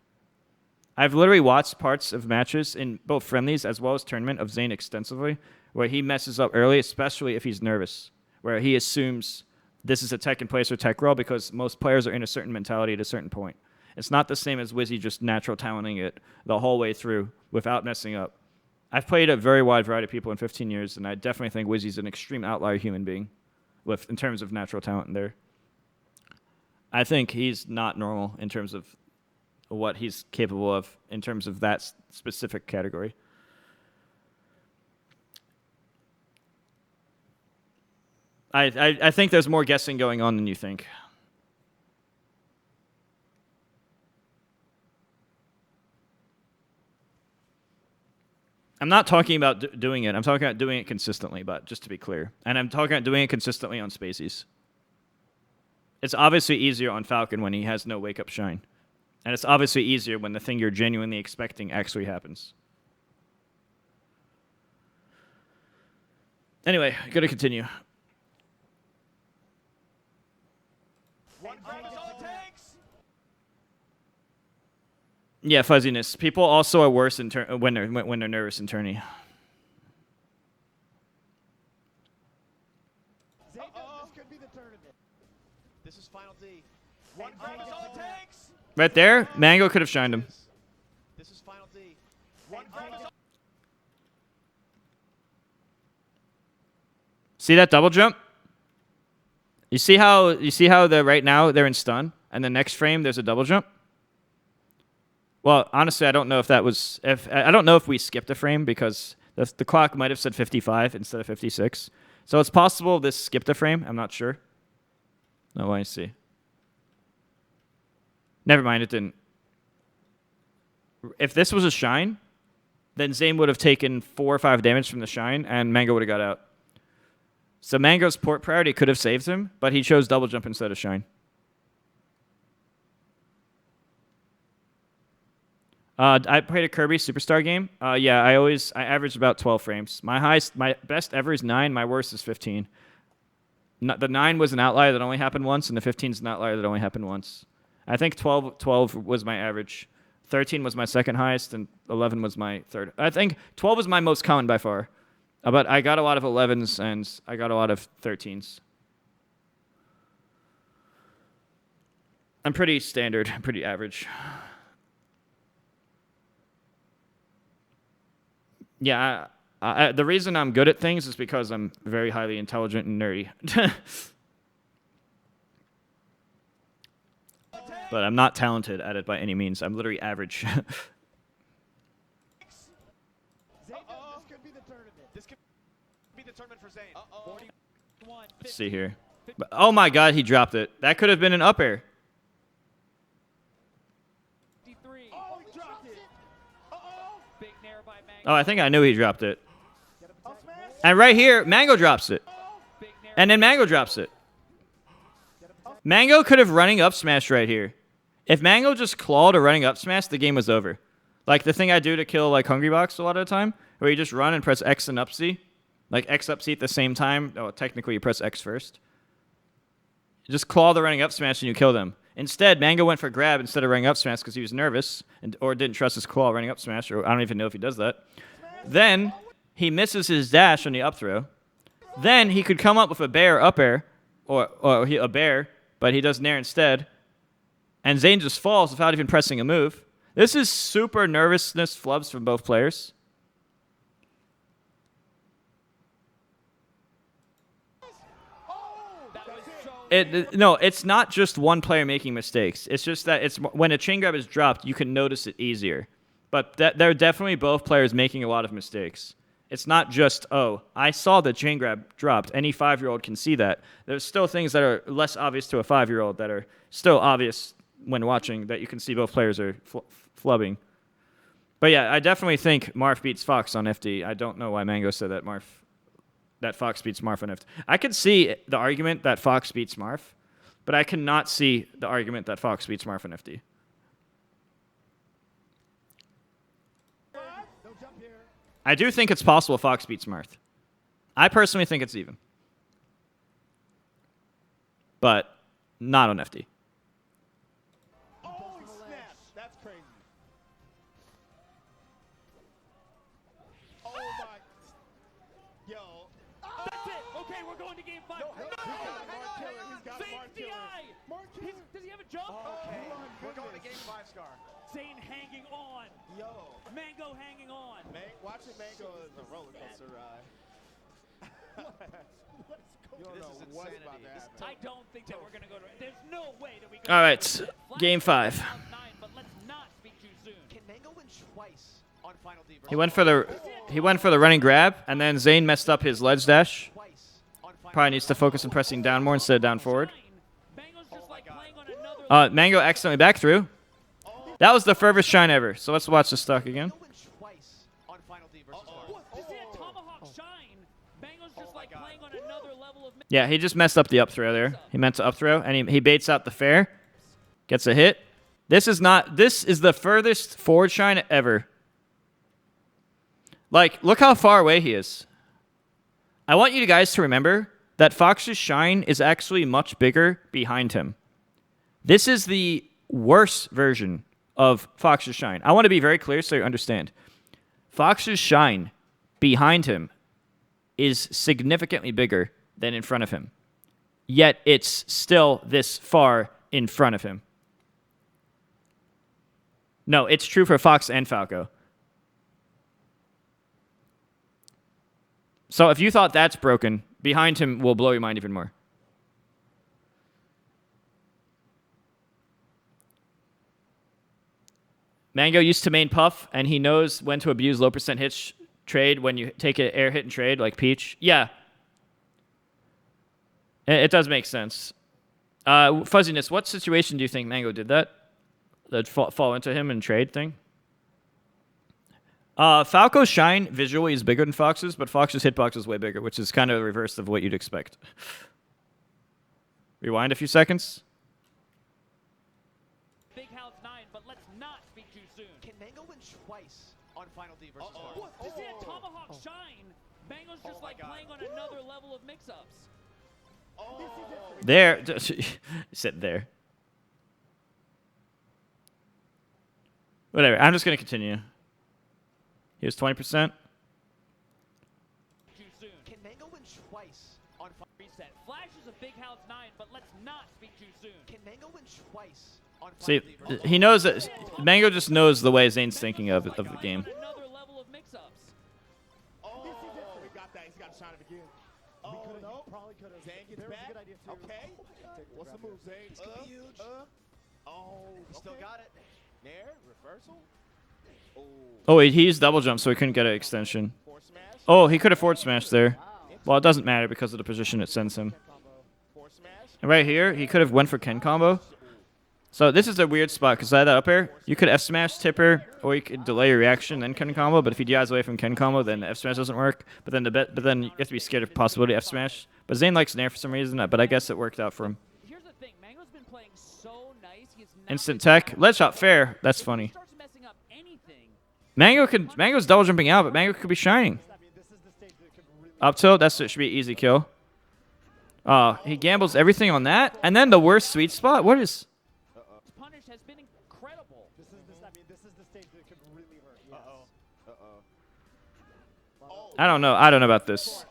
I've literally watched parts of matches in both friendlies as well as tournament of Zain extensively, where he messes up early, especially if he's nervous, where he assumes this is a tech in place or tech roll because most players are in a certain mentality at a certain point. It's not the same as Wizzy just natural talenting it the whole way through without messing up. I've played a very wide variety of people in 15 years, and I definitely think Wizzy's an extreme outlier human being in terms of natural talent in there. I think he's not normal in terms of what he's capable of in terms of that specific category. I think there's more guessing going on than you think. I'm not talking about doing it. I'm talking about doing it consistently, but just to be clear. And I'm talking about doing it consistently on Spacies. It's obviously easier on Falcon when he has no wake-up shine. And it's obviously easier when the thing you're genuinely expecting actually happens. Anyway, gotta continue. Yeah, fuzziness. People also are worse when they're nervous in tourney. This could be the tournament. This is Final D. One crowd is all it takes. Right there, Mango could have shined him. This is Final D. One crowd is all. See that double jump? You see how right now they're in stun, and the next frame there's a double jump. Well, honestly, I don't know if that was I don't know if we skipped a frame because the clock might have said 55 instead of 56. So it's possible this skipped a frame. I'm not sure. No, I see. Never mind, it didn't. If this was a shine, then Zain would have taken 4 or 5 damage from the shine, and Mango would have got out. So Mango's port priority could have saved him, but he chose double jump instead of shine. I played a Kirby Superstar game. Yeah, I averaged about 12 frames. My best ever is 9. My worst is 15. The 9 was an outlier that only happened once, and the 15 is an outlier that only happened once. I think 12 was my average. 13 was my second highest, and 11 was my third. I think 12 was my most common by far. But I got a lot of 11s, and I got a lot of 13s. I'm pretty standard, pretty average. Yeah, the reason I'm good at things is because I'm very highly intelligent and nerdy. But I'm not talented at it by any means. I'm literally average. This could be the tournament for Zain. Let's see here. Oh my god, he dropped it. That could have been an up air. Oh, I think I knew he dropped it. And right here, Mango drops it. And then Mango drops it. Mango could have running up smash right here. If Mango just clawed a running up smash, the game was over. Like the thing I do to kill like Hungrybox a lot of the time, where you just run and press X and up C. Like X up C at the same time. Oh, technically you press X first. You just claw the running up smash and you kill them. Instead, Mango went for grab instead of running up smash because he was nervous or didn't trust his claw running up smash, or I don't even know if he does that. Then he misses his dash on the up throw. Then he could come up with a bear up air, or a bear, but he does nair instead. And Zain just falls without even pressing a move. This is super nervousness flubs from both players. No, it's not just one player making mistakes. It's just that it's when a chain grab is dropped, you can notice it easier. But there are definitely both players making a lot of mistakes. It's not just, oh, I saw the chain grab dropped. Any 5-year-old can see that. There's still things that are less obvious to a 5-year-old that are still obvious when watching that you can see both players are flubbing. But yeah, I definitely think Marth beats Fox on FD. I don't know why Mango said that Fox beats Marth on FD. I could see the argument that Fox beats Marth, but I cannot see the argument that Fox beats Marth on FD. I do think it's possible Fox beats Marth. I personally think it's even. But not on FD. Oh, snap. That's crazy. Oh, my. Yo. That's it. Okay, we're going to game 5. No, he's got Mark Killer. He's got Zane's Mark Killer. DI. Does he have a jump? Okay. We're going to game 5, Scar. Zane hanging on. Yo. Mango hanging on. Watching Mango is a roller coaster ride. You don't know what's about to happen. I don't think that we're going to go to... There's no way that we go All right, game 5. But let's not speak too soon. Can Mango win twice on Final D? He went for the running grab, and then Zayn messed up his ledge dash. Probably needs to focus on pressing down more instead of down forward. Mango accidentally back through. That was the furthest shine ever. So let's watch the stock again. Yeah, he just messed up the up throw there. He meant to up throw, and he baits out the fair. Gets a hit. This is the furthest forward shine ever. Like, look how far away he is. I want you guys to remember that Fox's shine is actually much bigger behind him. This is the worst version of Fox's shine. I want to be very clear so you understand. Fox's shine behind him is significantly bigger than in front of him. Yet it's still this far in front of him. No, it's true for Fox and Falco. So if you thought that's broken, behind him will blow your mind even more. Mango used to main Puff, and he knows when to abuse low percent hits trade when you take an air hit and trade, like Peach. Yeah. It does make sense. Fuzziness, what situation do you think Mango did that? That fall into him and trade thing? Falco's shine visually is bigger than Fox's, but Fox's hitbox is way bigger, which is kind of the reverse of what you'd expect. Rewind a few seconds. Big House 9, but let's not speak too soon. Can Mango win twice on Final D versus Scar? Does he have Tomahawk shine? Mango's just like playing on another level of mix-ups. There. Sit there. Whatever. I'm just going to continue. He was 20%. Too soon. Can Mango win twice on reset? Flash is a Big House 9, but let's not speak too soon. Can Mango win twice on See, he knows that Mango just knows the way Zane's thinking of the game. Another level of mix-ups. Oh, we got that. He's got to shine it again. Oh, no. Probably could have. Zane gets back. Okay. What's the move, Zane? This could be huge. Oh, Still got it. Nair, reversal. Oh, he used double jump, so he couldn't get an extension. Oh, he could have forward smashed there. Well, it doesn't matter because of the position it sends him. And right here, he could have went for Ken combo. So this is a weird spot because I had that up air. You could F smash tipper, or you could delay your reaction then Ken combo. But if he DIs away from Ken combo, then the F smash doesn't work. But then you have to be scared of possibility of F smash. But Zayn likes Nair for some reason. But I guess it worked out for him. Here's the thing, Mango's been playing so nice. He's Instant tech, ledge shot fair. That's funny. Mango's double jumping out, but Mango could be shining. Up tilt, that should be an easy kill. He gambles everything on that, and then the worst sweet spot. What is? Punish has been incredible. This is the stage that could really hurt. Yes. I don't know. I don't know about this.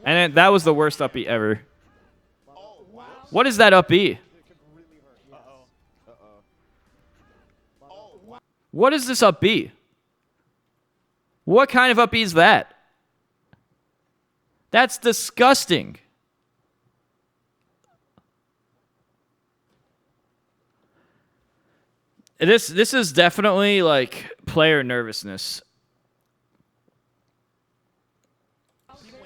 And then that was the worst up B ever. What is that up B? What is this up B? What kind of up B is that? That's disgusting. This is definitely like player nervousness.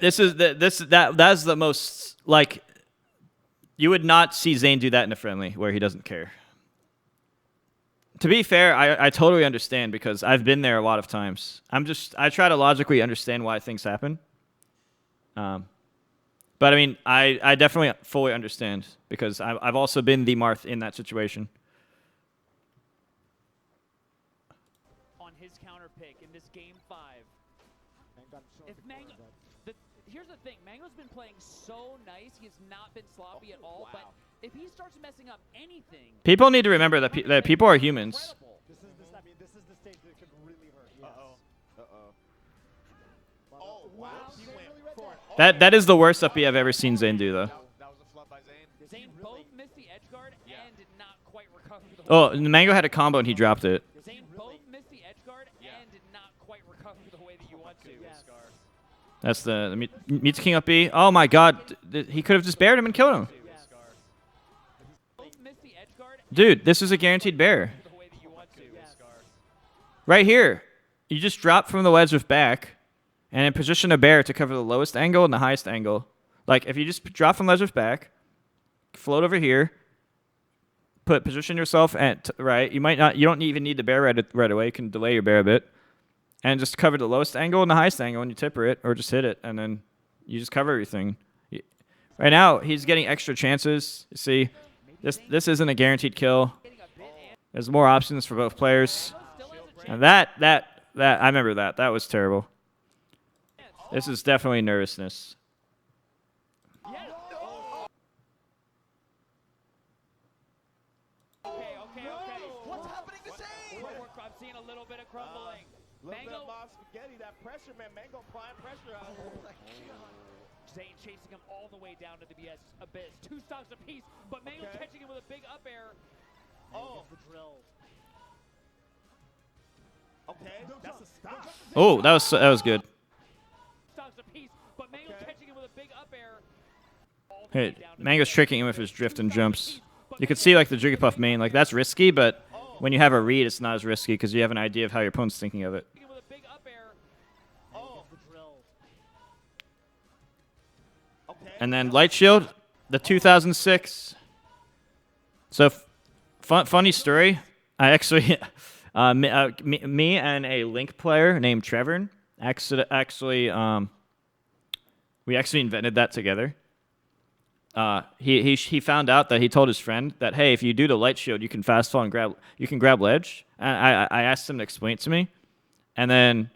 That's the most like you would not see Zain do that in a friendly where he doesn't care. To be fair, I totally understand because I've been there a lot of times. I try to logically understand why things happen. But I mean, I definitely fully understand because I've also been the Marth in that situation. On his counter pick in this game 5. If Mango, here's the thing, Mango's been playing so nice. He has not been sloppy at all. But if he starts messing up anything, people need to remember that people are humans. This is the stage that could really hurt. Yes. Oh, wow. He went for it. That is the worst up B I've ever seen Zain do though. That was a flub by Zain. Zain both missed the edge guard and did not quite recover the Oh, Mango had a combo and he dropped it. Zain both missed the edge guard and did not quite recover the way that you want to. That's the Mew2king up B. Oh my god, he could have just bared him and killed him. Both missed the edge guard Dude, this is a guaranteed bear. the way that you want to. Right here. You just drop from the ledge with back and then position a bear to cover the lowest angle and the highest angle. Like if you just drop from ledge with back, float over here, position yourself at right. You don't even need the bear right away. You can delay your bear a bit. And just cover the lowest angle and the highest angle when you tipper it, or just hit it, and then you just cover everything. Right now, he's getting extra chances. You see, this isn't a guaranteed kill. There's more options for both players. And that I remember that. That was terrible. This is definitely nervousness. Okay. What's happening to Zain? I'm seeing a little bit of crumbling. Mango. Spaghetti, that pressure, man. Mango applying pressure out. Zain chasing him all the way down to the abyss. 2 stocks apiece, but Mango catching him with a big up air. Oh. The drill. Okay, that's a stop. Oh, that was good. Stocks apiece, but Mango catching him with a big up air. Hey, Mango's tricking him with his drift and jumps. You could see like the Jigglypuff main, like that's risky, but when you have a read, it's not as risky because you have an idea of how your opponent's thinking of it. With a big up air. The drill. And then Light Shield, the 2006. So, funny story. I actually, me and a Link player named Trevor, we actually invented that together. He found out that he told his friend that, hey, if you do the Light Shield, you can fast fall and grab ledge. And I asked him to explain it to me, and then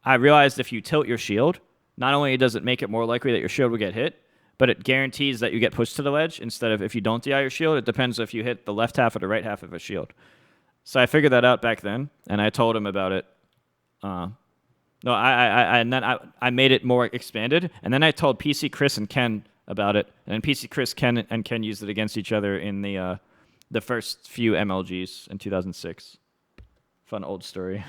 I realized if you tilt your shield, not only does it make it more likely that your shield will get hit, but it guarantees that you get pushed to the ledge instead of if you don't DI your shield. It depends if you hit the left half or the right half of a shield. So I figured that out back then, and I told him about it. No, and then I made it more expanded, and then I told PC Chris and Ken about it, and then PC Chris, Ken, and Ken used it against each other in the first few MLGs in 2006. Fun old story.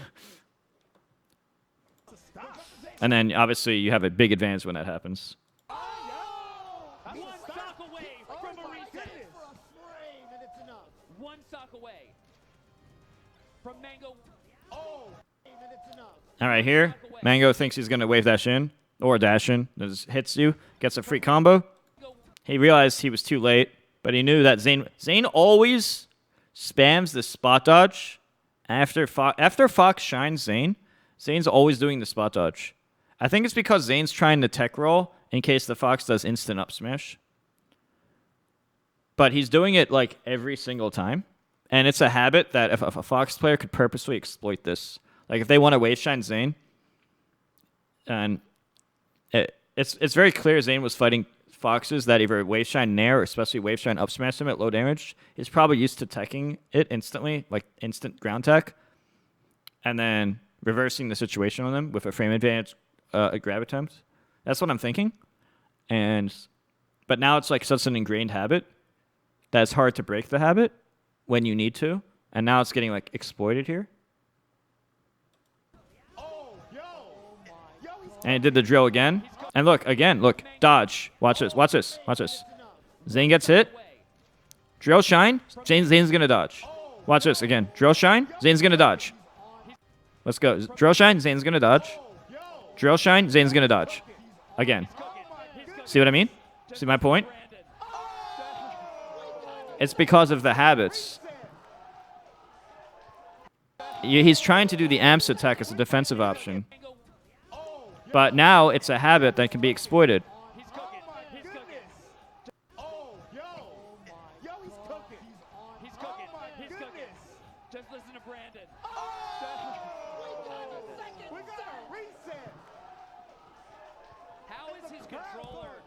And then obviously you have a big advantage when that happens. One stock away from a reset. And it's enough. 1 stock away from Mango. And it's enough. All right, here Mango thinks he's gonna wave dash in or dash in. Just hits you, gets a free combo. He realized he was too late, but he knew that Zain always spams the spot dodge after Fox shines Zain. Zain's always doing the spot dodge. I think it's because Zain's trying to tech roll in case the Fox does instant up smash. But he's doing it like every single time. And it's a habit that if a Fox player could purposely exploit this. Like if they want to wave shine Zain, and it's very clear Zain was fighting Foxes that either wave shine nair or especially wave shine up smash him at low damage. He's probably used to teching it instantly, like instant ground tech, and then reversing the situation on them with a frame advantage a grab attempt. That's what I'm thinking. But now it's like such an ingrained habit that it's hard to break the habit when you need to. And now it's getting like exploited here. And he did the drill again. And look, again, look. Dodge. Watch this. Watch this. Watch this. Zain gets hit. Drill shine. Zain's going to dodge. Watch this again. Drill shine. Zain's going to dodge. Let's go. Drill shine. Zain's going to dodge. Drill shine. Zain's going to dodge. Again. See what I mean? See my point? It's because of the habits. He's trying to do the amps attack as a defensive option. But now it's a habit that can be exploited. Just listen to Brandon. How is his controller?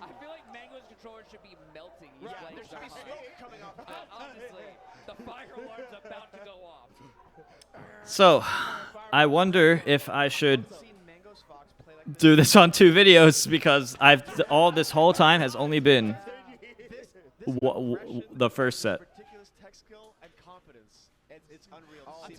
I feel like Mango's controller should be melting. He's playing There should be smoke coming off. honestly, the fire alarm's about to go off. So, I wonder if I should do this on 2 videos because all this whole time has only been the first set. Ridiculous tech skill and confidence. It's unreal. I'll tell